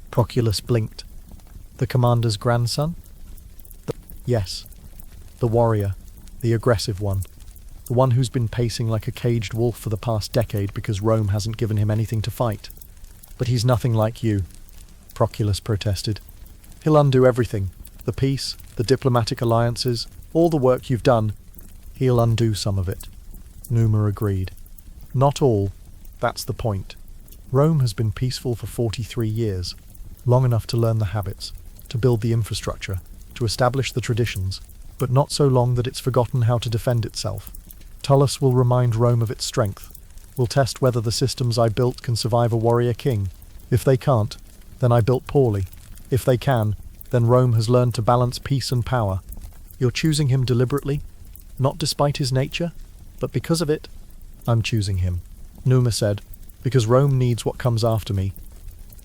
Proculus blinked. The commander's grandson? Yes. The warrior, the aggressive one. The one who's been pacing like a caged wolf for the past decade because Rome hasn't given him anything to fight. But he's nothing like you, Proculus protested. He'll undo everything. The peace, the diplomatic alliances, all the work you've done. He'll undo some of it. Numa agreed. Not all. That's the point. Rome has been peaceful for 43 years, long enough to learn the habits, to build the infrastructure, to establish the traditions, but not so long that it's forgotten how to defend itself. Tullus will remind Rome of its strength. We'll test whether the systems I built can survive a warrior king. If they can't, then I built poorly. If they can, then Rome has learned to balance peace and power. You're choosing him deliberately? Not despite his nature, but because of it? I'm choosing him, Numa said, because Rome needs what comes after me.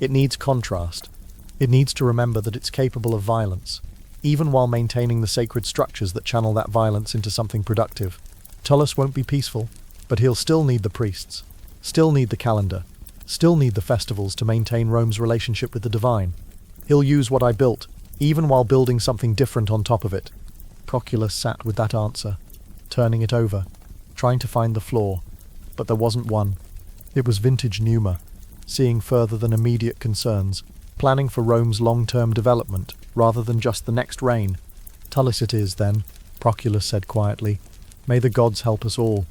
It needs contrast. It needs to remember that it's capable of violence, even while maintaining the sacred structures that channel that violence into something productive. Tullus won't be peaceful, but he'll still need the priests, still need the calendar, still need the festivals to maintain Rome's relationship with the divine. He'll use what I built, even while building something different on top of it. Proculus sat with that answer, turning it over, trying to find the flaw, but there wasn't one. It was vintage Numa, seeing further than immediate concerns, planning for Rome's long-term development rather than just the next reign. Tullus it is, then, Proculus said quietly. May the gods help us all.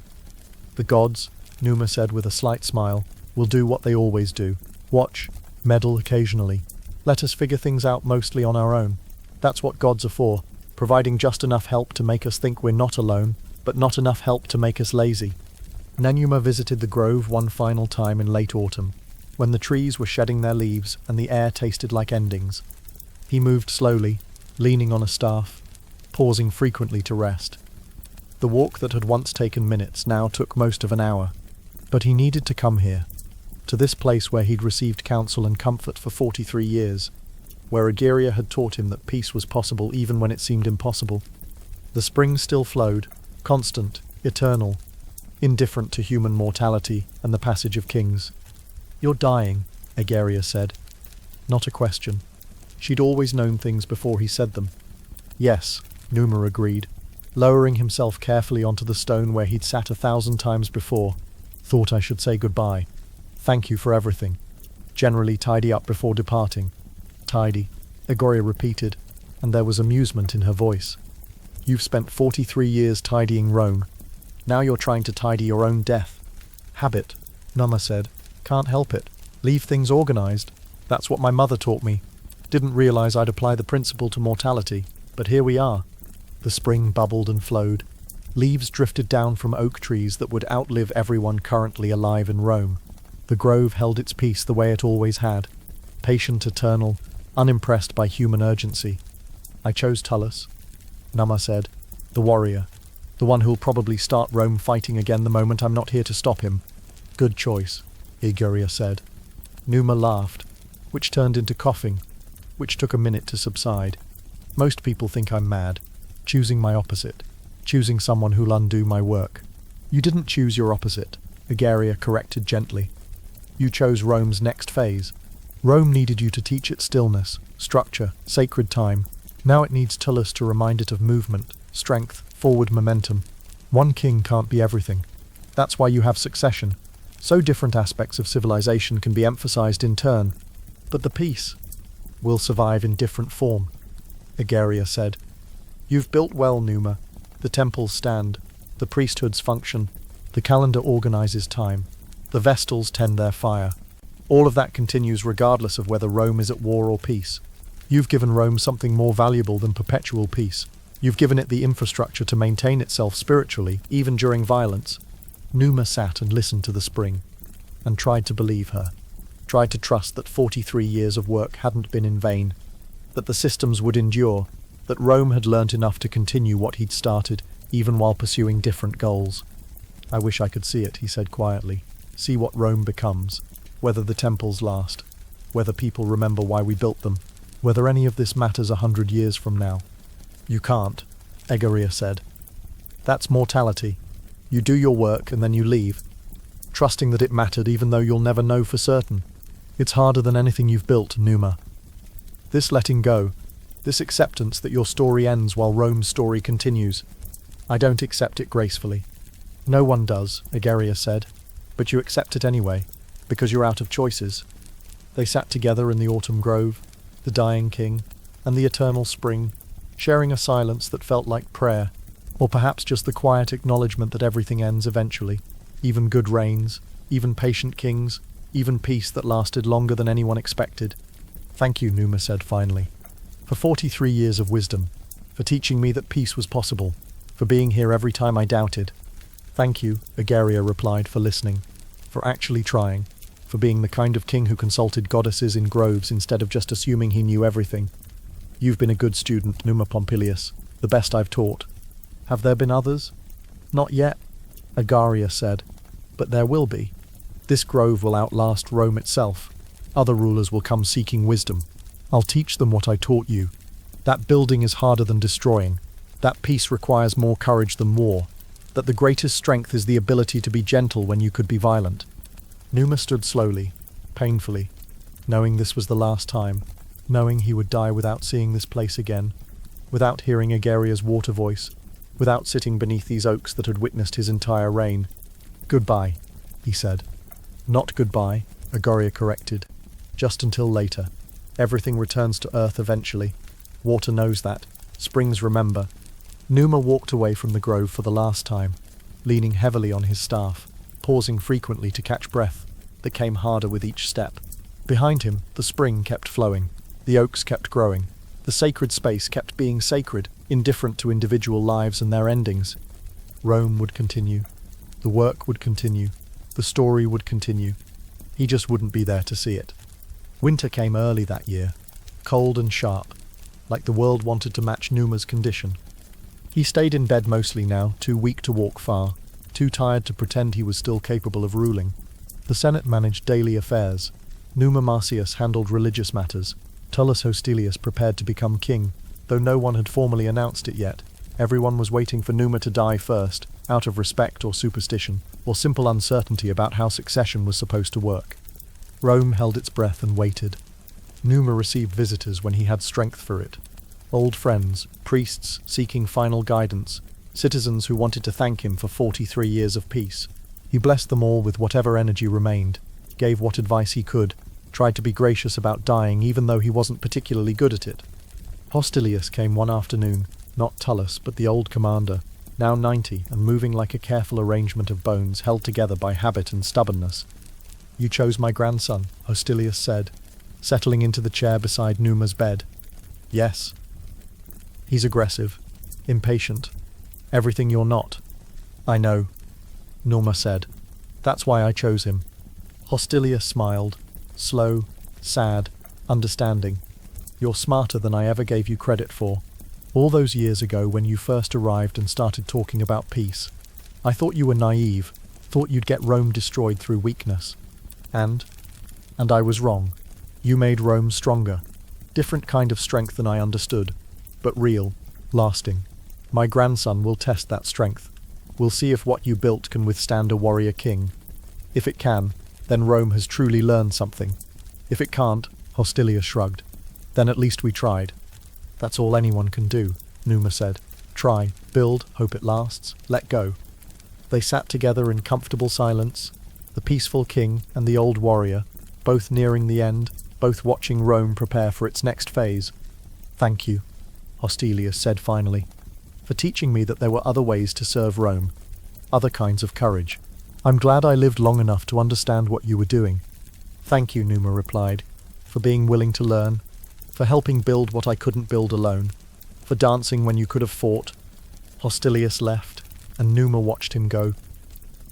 The gods, Numa said with a slight smile, will do what they always do. Watch, meddle occasionally. Let us figure things out mostly on our own. That's what gods are for, providing just enough help to make us think we're not alone, but not enough help to make us lazy. Numa visited the grove one final time in late autumn, when the trees were shedding their leaves and the air tasted like endings. He moved slowly, leaning on a staff, pausing frequently to rest. The walk that had once taken minutes now took most of an hour, but he needed to come here, to this place where he'd received counsel and comfort for 43 years, where Egeria had taught him that peace was possible even when it seemed impossible. The spring still flowed, constant, eternal, indifferent to human mortality and the passage of kings. "You're dying," Egeria said. Not a question. She'd always known things before he said them. "Yes," Numa agreed, lowering himself carefully onto the stone where he'd sat 1,000 times before. "Thought I should say goodbye. Thank you for everything. Generally tidy up before departing." "Tidy," Egeria repeated, and there was amusement in her voice. "You've spent 43 years tidying Rome. Now you're trying to tidy your own death." "Habit," Numa said. "Can't help it. Leave things organized. That's what my mother taught me. Didn't realize I'd apply the principle to mortality, but here we are." The spring bubbled and flowed. Leaves drifted down from oak trees that would outlive everyone currently alive in Rome. The grove held its peace the way it always had, patient, eternal, unimpressed by human urgency. "I chose Tullus," Numa said, "the warrior, the one who'll probably start Rome fighting again the moment I'm not here to stop him." "Good choice," Egeria said. Numa laughed, which turned into coughing, which took a minute to subside. "Most people think I'm mad, choosing my opposite, choosing someone who'll undo my work." "You didn't choose your opposite," Egeria corrected gently. "You chose Rome's next phase. Rome needed you to teach it stillness, structure, sacred time. Now it needs Tullus to remind it of movement, strength, forward momentum. One king can't be everything. That's why you have succession. So different aspects of civilization can be emphasized in turn. But the peace will survive in different form," Egeria said. "You've built well, Numa. The temples stand, the priesthoods function, the calendar organizes time, the Vestals tend their fire. All of that continues regardless of whether Rome is at war or peace. You've given Rome something more valuable than perpetual peace. You've given it the infrastructure to maintain itself spiritually, even during violence." Numa sat and listened to the spring, and tried to believe her, tried to trust that 43 years of work hadn't been in vain, that the systems would endure, that Rome had learnt enough to continue what he'd started, even while pursuing different goals. "I wish I could see it," he said quietly. "See what Rome becomes, whether the temples last, whether people remember why we built them, whether any of this matters 100 years from now." "You can't," Egeria said. "That's mortality. You do your work and then you leave, trusting that it mattered even though you'll never know for certain. It's harder than anything you've built, Numa. This letting go, this acceptance that your story ends while Rome's story continues. I don't accept it gracefully." "No one does," Egeria said, "but you accept it anyway, because you're out of choices." They sat together in the autumn grove, the dying king, and the eternal spring, sharing a silence that felt like prayer, or perhaps just the quiet acknowledgement that everything ends eventually, even good reigns, even patient kings, even peace that lasted longer than anyone expected. "Thank you," Numa said finally, "for 43 years of wisdom, for teaching me that peace was possible, for being here every time I doubted." "Thank you," Egeria replied, "for listening, for actually trying, for being the kind of king who consulted goddesses in groves instead of just assuming he knew everything. You've been a good student, Numa Pompilius, the best I've taught." "Have there been others?" "Not yet," Egeria said, "but there will be. This grove will outlast Rome itself. Other rulers will come seeking wisdom. I'll teach them what I taught you. That building is harder than destroying. That peace requires more courage than war. That the greatest strength is the ability to be gentle when you could be violent." Numa stood slowly, painfully, knowing this was the last time, knowing he would die without seeing this place again, without hearing Egeria's water voice, without sitting beneath these oaks that had witnessed his entire reign. "Goodbye," he said. "Not goodbye," Egeria corrected. "Just until later. Everything returns to earth eventually. Water knows that. Springs remember." Numa walked away from the grove for the last time, leaning heavily on his staff, pausing frequently to catch breath that came harder with each step. Behind him, the spring kept flowing, the oaks kept growing, the sacred space kept being sacred, indifferent to individual lives and their endings. Rome would continue. The work would continue. The story would continue. He just wouldn't be there to see it. Winter came early that year, cold and sharp, like the world wanted to match Numa's condition. He stayed in bed mostly now, too weak to walk far, too tired to pretend he was still capable of ruling. The Senate managed daily affairs. Numa Marcius handled religious matters. Tullus Hostilius prepared to become king, though no one had formally announced it yet. Everyone was waiting for Numa to die first, out of respect or superstition, or simple uncertainty about how succession was supposed to work. Rome held its breath and waited. Numa received visitors when he had strength for it. Old friends, priests seeking final guidance, citizens who wanted to thank him for 43 years of peace. He blessed them all with whatever energy remained, gave what advice he could, tried to be gracious about dying even though he wasn't particularly good at it. Hostilius came one afternoon, not Tullus but the old commander, now 90 and moving like a careful arrangement of bones held together by habit and stubbornness. "You chose my grandson," Hostilius said, settling into the chair beside Numa's bed. "Yes. He's aggressive, impatient, everything you're not." "I know," Numa said. "That's why I chose him." Hostilius smiled, slow, sad, understanding. "You're smarter than I ever gave you credit for. All those years ago when you first arrived and started talking about peace, I thought you were naive, thought you'd get Rome destroyed through weakness. And I was wrong. You made Rome stronger. Different kind of strength than I understood, but real, lasting. My grandson will test that strength. We'll see if what you built can withstand a warrior king. If it can, then Rome has truly learned something. If it can't," Hostilius shrugged, "then at least we tried." "That's all anyone can do," Numa said. "Try, build, hope it lasts, let go." They sat together in comfortable silence, the peaceful king and the old warrior, both nearing the end, both watching Rome prepare for its next phase. "Thank you," Hostilius said finally, "for teaching me that there were other ways to serve Rome, other kinds of courage. I'm glad I lived long enough to understand what you were doing." "Thank you," Numa replied, "for being willing to learn, for helping build what I couldn't build alone, for dancing when you could have fought." Hostilius left, and Numa watched him go.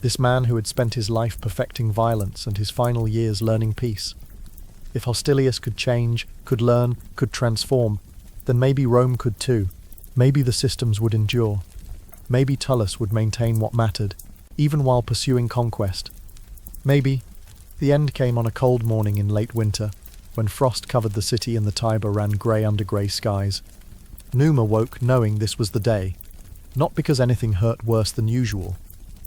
This man who had spent his life perfecting violence and his final years learning peace. If Hostilius could change, could learn, could transform, then maybe Rome could too. Maybe the systems would endure. Maybe Tullus would maintain what mattered, even while pursuing conquest. Maybe. The end came on a cold morning in late winter, when frost covered the city and the Tiber ran grey under grey skies. Numa woke knowing this was the day. Not because anything hurt worse than usual.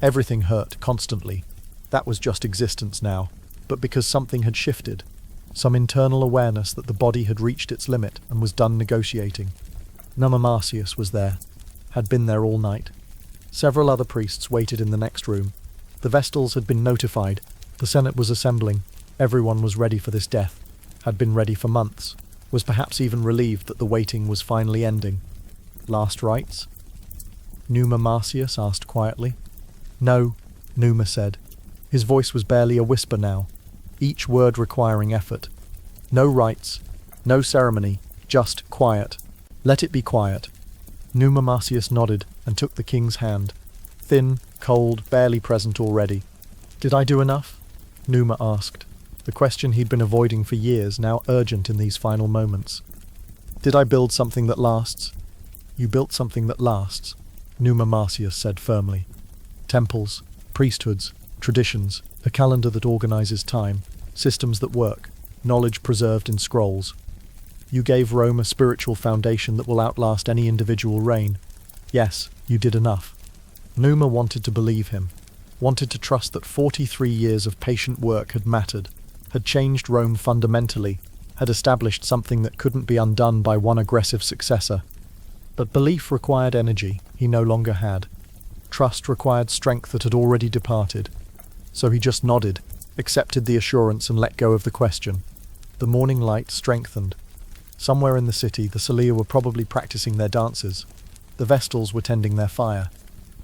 Everything hurt constantly. That was just existence now. But because something had shifted. Some internal awareness that the body had reached its limit and was done negotiating. Numa Marcius was there. Had been there all night. Several other priests waited in the next room. The Vestals had been notified. The Senate was assembling. Everyone was ready for this death. Had been ready for months. Was perhaps even relieved that the waiting was finally ending. "Last rites?" Numa Marcius asked quietly. "No," Numa said. His voice was barely a whisper now, each word requiring effort. "No rites, no ceremony, just quiet. Let it be quiet." Numa Marcius nodded and took the king's hand. Thin, cold, barely present already. "Did I do enough?" Numa asked, the question he'd been avoiding for years now urgent in these final moments. "Did I build something that lasts?" "You built something that lasts," Numa Marcius said firmly. "Temples, priesthoods, traditions, a calendar that organizes time, systems that work, knowledge preserved in scrolls. You gave Rome a spiritual foundation that will outlast any individual reign. Yes, you did enough." Numa wanted to believe him, wanted to trust that 43 years of patient work had mattered, had changed Rome fundamentally, had established something that couldn't be undone by one aggressive successor. But belief required energy he no longer had. Trust required strength that had already departed. So he just nodded, accepted the assurance and let go of the question. The morning light strengthened. Somewhere in the city, the Celia were probably practicing their dances. The Vestals were tending their fire.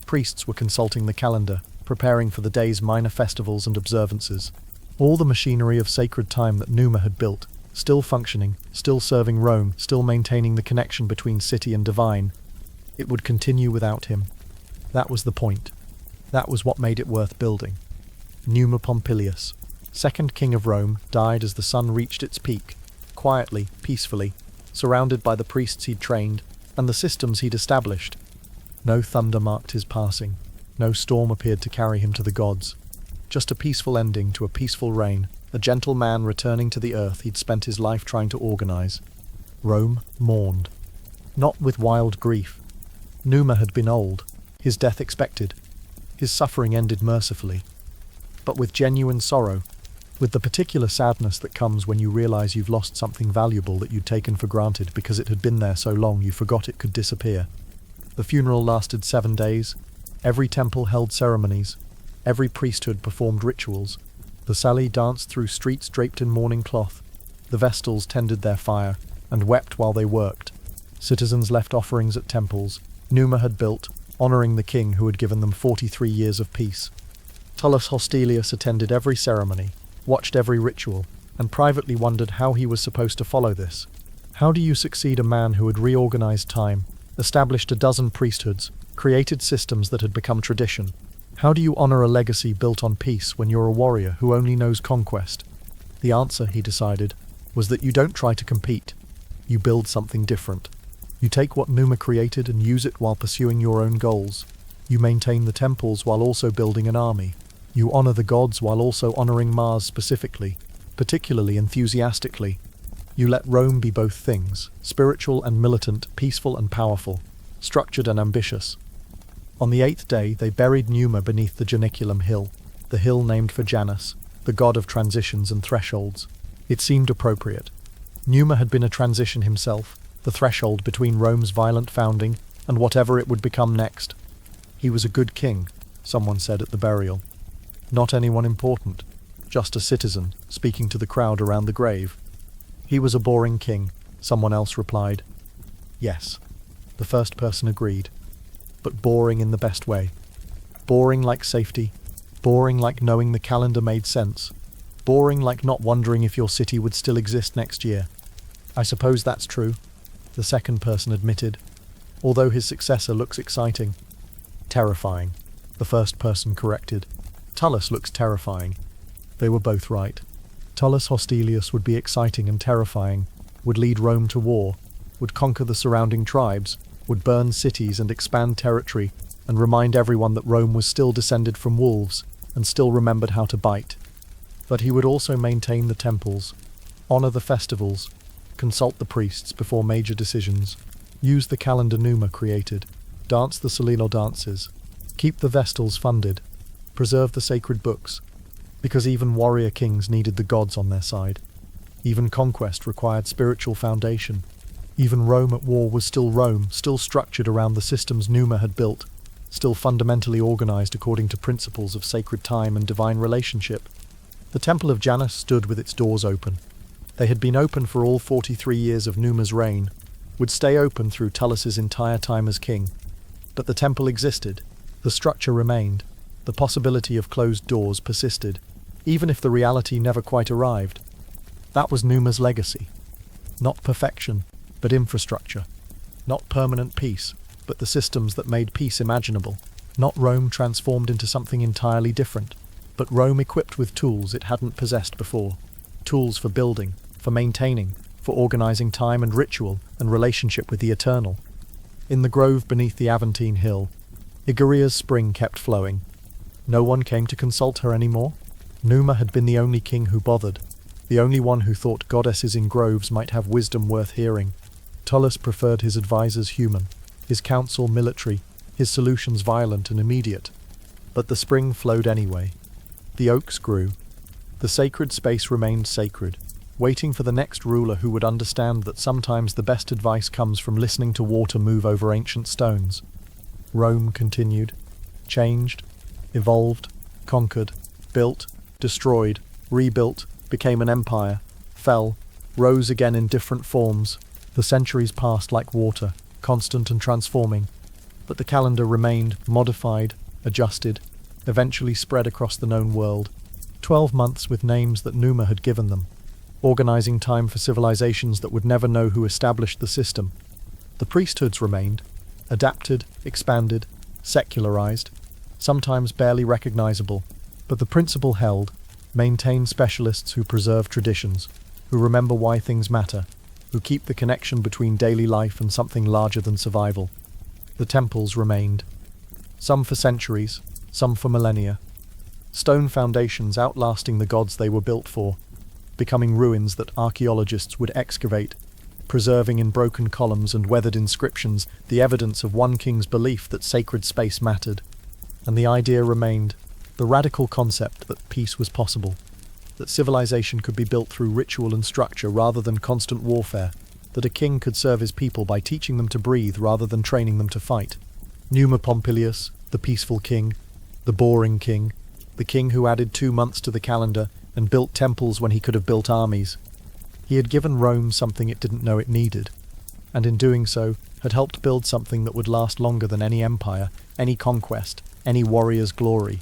priests were consulting the calendar, preparing for the day's minor festivals and observances. All the machinery of sacred time that Numa had built, still functioning, still serving Rome, still maintaining the connection between city and divine, it would continue without him. That was the point. That was what made it worth building. Numa Pompilius, second king of Rome, died as the sun reached its peak, quietly, peacefully, surrounded by the priests he'd trained and the systems he'd established. No thunder marked his passing. No storm appeared to carry him to the gods. Just a peaceful ending to a peaceful reign, a gentle man returning to the earth he'd spent his life trying to organize. Rome mourned. Not with wild grief. Numa had been old, his death expected, his suffering ended mercifully. But with genuine sorrow, with the particular sadness that comes when you realize you've lost something valuable that you'd taken for granted because it had been there so long you forgot it could disappear. The funeral lasted 7 days. Every temple held ceremonies. Every priesthood performed rituals. The Salii danced through streets draped in mourning cloth. The Vestals tended their fire and wept while they worked. Citizens left offerings at temples Numa had built, honoring the king who had given them 43 years of peace. Tullus Hostilius attended every ceremony, watched every ritual, and privately wondered how he was supposed to follow this. How do you succeed a man who had reorganized time, established a dozen priesthoods, created systems that had become tradition? How do you honor a legacy built on peace when you're a warrior who only knows conquest? The answer, he decided, was that you don't try to compete. You build something different. You take what Numa created and use it while pursuing your own goals. You maintain the temples while also building an army. You honor the gods while also honoring Mars specifically, particularly enthusiastically. You let Rome be both things, spiritual and militant, peaceful and powerful, structured and ambitious. On the 8th day, they buried Numa beneath the Janiculum hill, the hill named for Janus, the god of transitions and thresholds. It seemed appropriate. Numa had been a transition himself, the threshold between Rome's violent founding and whatever it would become next. He was a good king, someone said at the burial. Not anyone important, just a citizen, speaking to the crowd around the grave. He was a boring king, someone else replied. Yes, the first person agreed, but boring in the best way. Boring like safety, boring like knowing the calendar made sense, boring like not wondering if your city would still exist next year. I suppose that's true, the second person admitted, although his successor looks exciting. Terrifying, the first person corrected. Tullus looks terrifying. They were both right. Tullus Hostilius would be exciting and terrifying, would lead Rome to war, would conquer the surrounding tribes, would burn cities and expand territory, and remind everyone that Rome was still descended from wolves, and still remembered how to bite. But he would also maintain the temples, honor the festivals, consult the priests before major decisions, use the calendar Numa created, dance the Salino dances, keep the Vestals funded, preserve the sacred books, because even warrior kings needed the gods on their side. Even conquest required spiritual foundation. Even Rome at war was still Rome, still structured around the systems Numa had built, still fundamentally organized according to principles of sacred time and divine relationship. The Temple of Janus stood with its doors open. They had been open for all 43 years of Numa's reign, would stay open through Tullus's entire time as king. But the temple existed, the structure remained, the possibility of closed doors persisted, even if the reality never quite arrived. That was Numa's legacy. Not perfection, but infrastructure. Not permanent peace, but the systems that made peace imaginable. Not Rome transformed into something entirely different, but Rome equipped with tools it hadn't possessed before. Tools for building, for maintaining, for organizing time and ritual and relationship with the eternal. In the grove beneath the Aventine hill, Igoria's spring kept flowing. No one came to consult her anymore. Numa had been the only king who bothered, the only one who thought goddesses in groves might have wisdom worth hearing. Tullus preferred his advisors human, his counsel military, his solutions violent and immediate. But the spring flowed anyway. The oaks grew. The sacred space remained sacred, waiting for the next ruler who would understand that sometimes the best advice comes from listening to water move over ancient stones. Rome continued, changed, evolved, conquered, built, destroyed, rebuilt, became an empire, fell, rose again in different forms. The centuries passed like water, constant and transforming. But the calendar remained, modified, adjusted, eventually spread across the known world. 12 months with names that Numa had given them, organizing time for civilizations that would never know who established the system. The priesthoods remained, adapted, expanded, secularized, sometimes barely recognizable, but the principle held: maintain specialists who preserve traditions, who remember why things matter, who keep the connection between daily life and something larger than survival. The temples remained, some for centuries, some for millennia. Stone foundations outlasting the gods they were built for, becoming ruins that archaeologists would excavate, preserving in broken columns and weathered inscriptions the evidence of one king's belief that sacred space mattered. And the idea remained, the radical concept that peace was possible, that civilization could be built through ritual and structure rather than constant warfare, that a king could serve his people by teaching them to breathe rather than training them to fight. Numa Pompilius, the peaceful king, the boring king, the king who added 2 months to the calendar and built temples when he could have built armies. He had given Rome something it didn't know it needed, and in doing so had helped build something that would last longer than any empire, any conquest, any warrior's glory.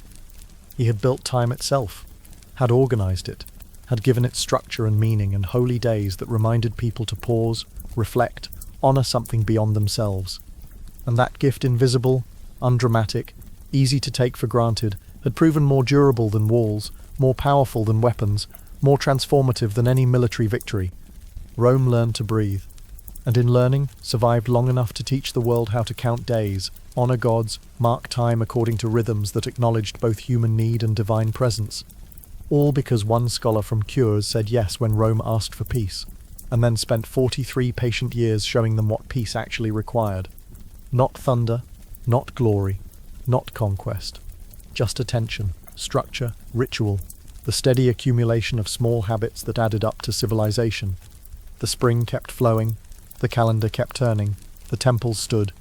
He had built time itself, had organized it, had given it structure and meaning and holy days that reminded people to pause, reflect, honor something beyond themselves. And that gift, invisible, undramatic, easy to take for granted, had proven more durable than walls, more powerful than weapons, more transformative than any military victory. Rome learned to breathe, and in learning, survived long enough to teach the world how to count days, honor gods, mark time according to rhythms that acknowledged both human need and divine presence. All because one scholar from Cures said yes when Rome asked for peace, and then spent 43 patient years showing them what peace actually required. Not thunder, not glory, not conquest. Just attention, structure, ritual, the steady accumulation of small habits that added up to civilization. The spring kept flowing, the calendar kept turning, the temples stood,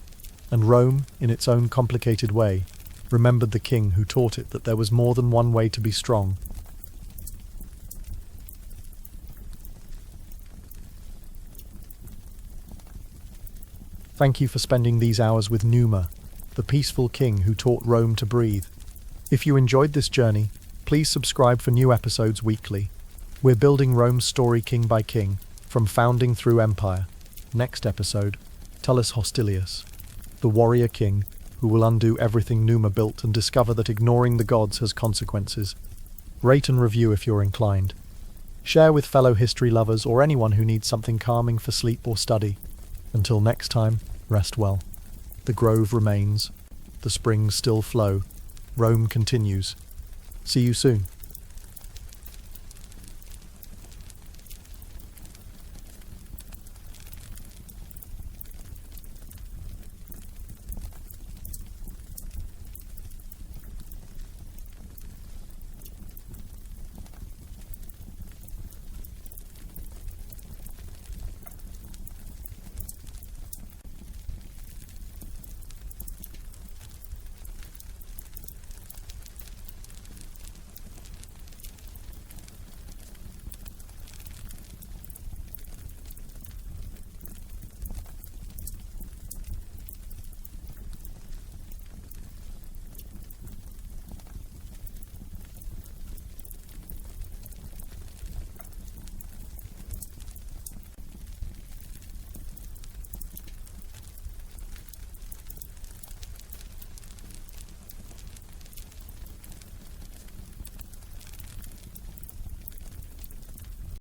and Rome, in its own complicated way, remembered the king who taught it that there was more than one way to be strong. Thank you for spending these hours with Numa, the peaceful king who taught Rome to breathe. If you enjoyed this journey, please subscribe for new episodes weekly. We're building Rome's story king by king, from founding through empire. Next episode, Tullus Hostilius, the warrior king who will undo everything Numa built and discover that ignoring the gods has consequences. Rate and review if you're inclined. Share with fellow history lovers or anyone who needs something calming for sleep or study. Until next time, rest well. The grove remains. The springs still flow. Rome continues. See you soon.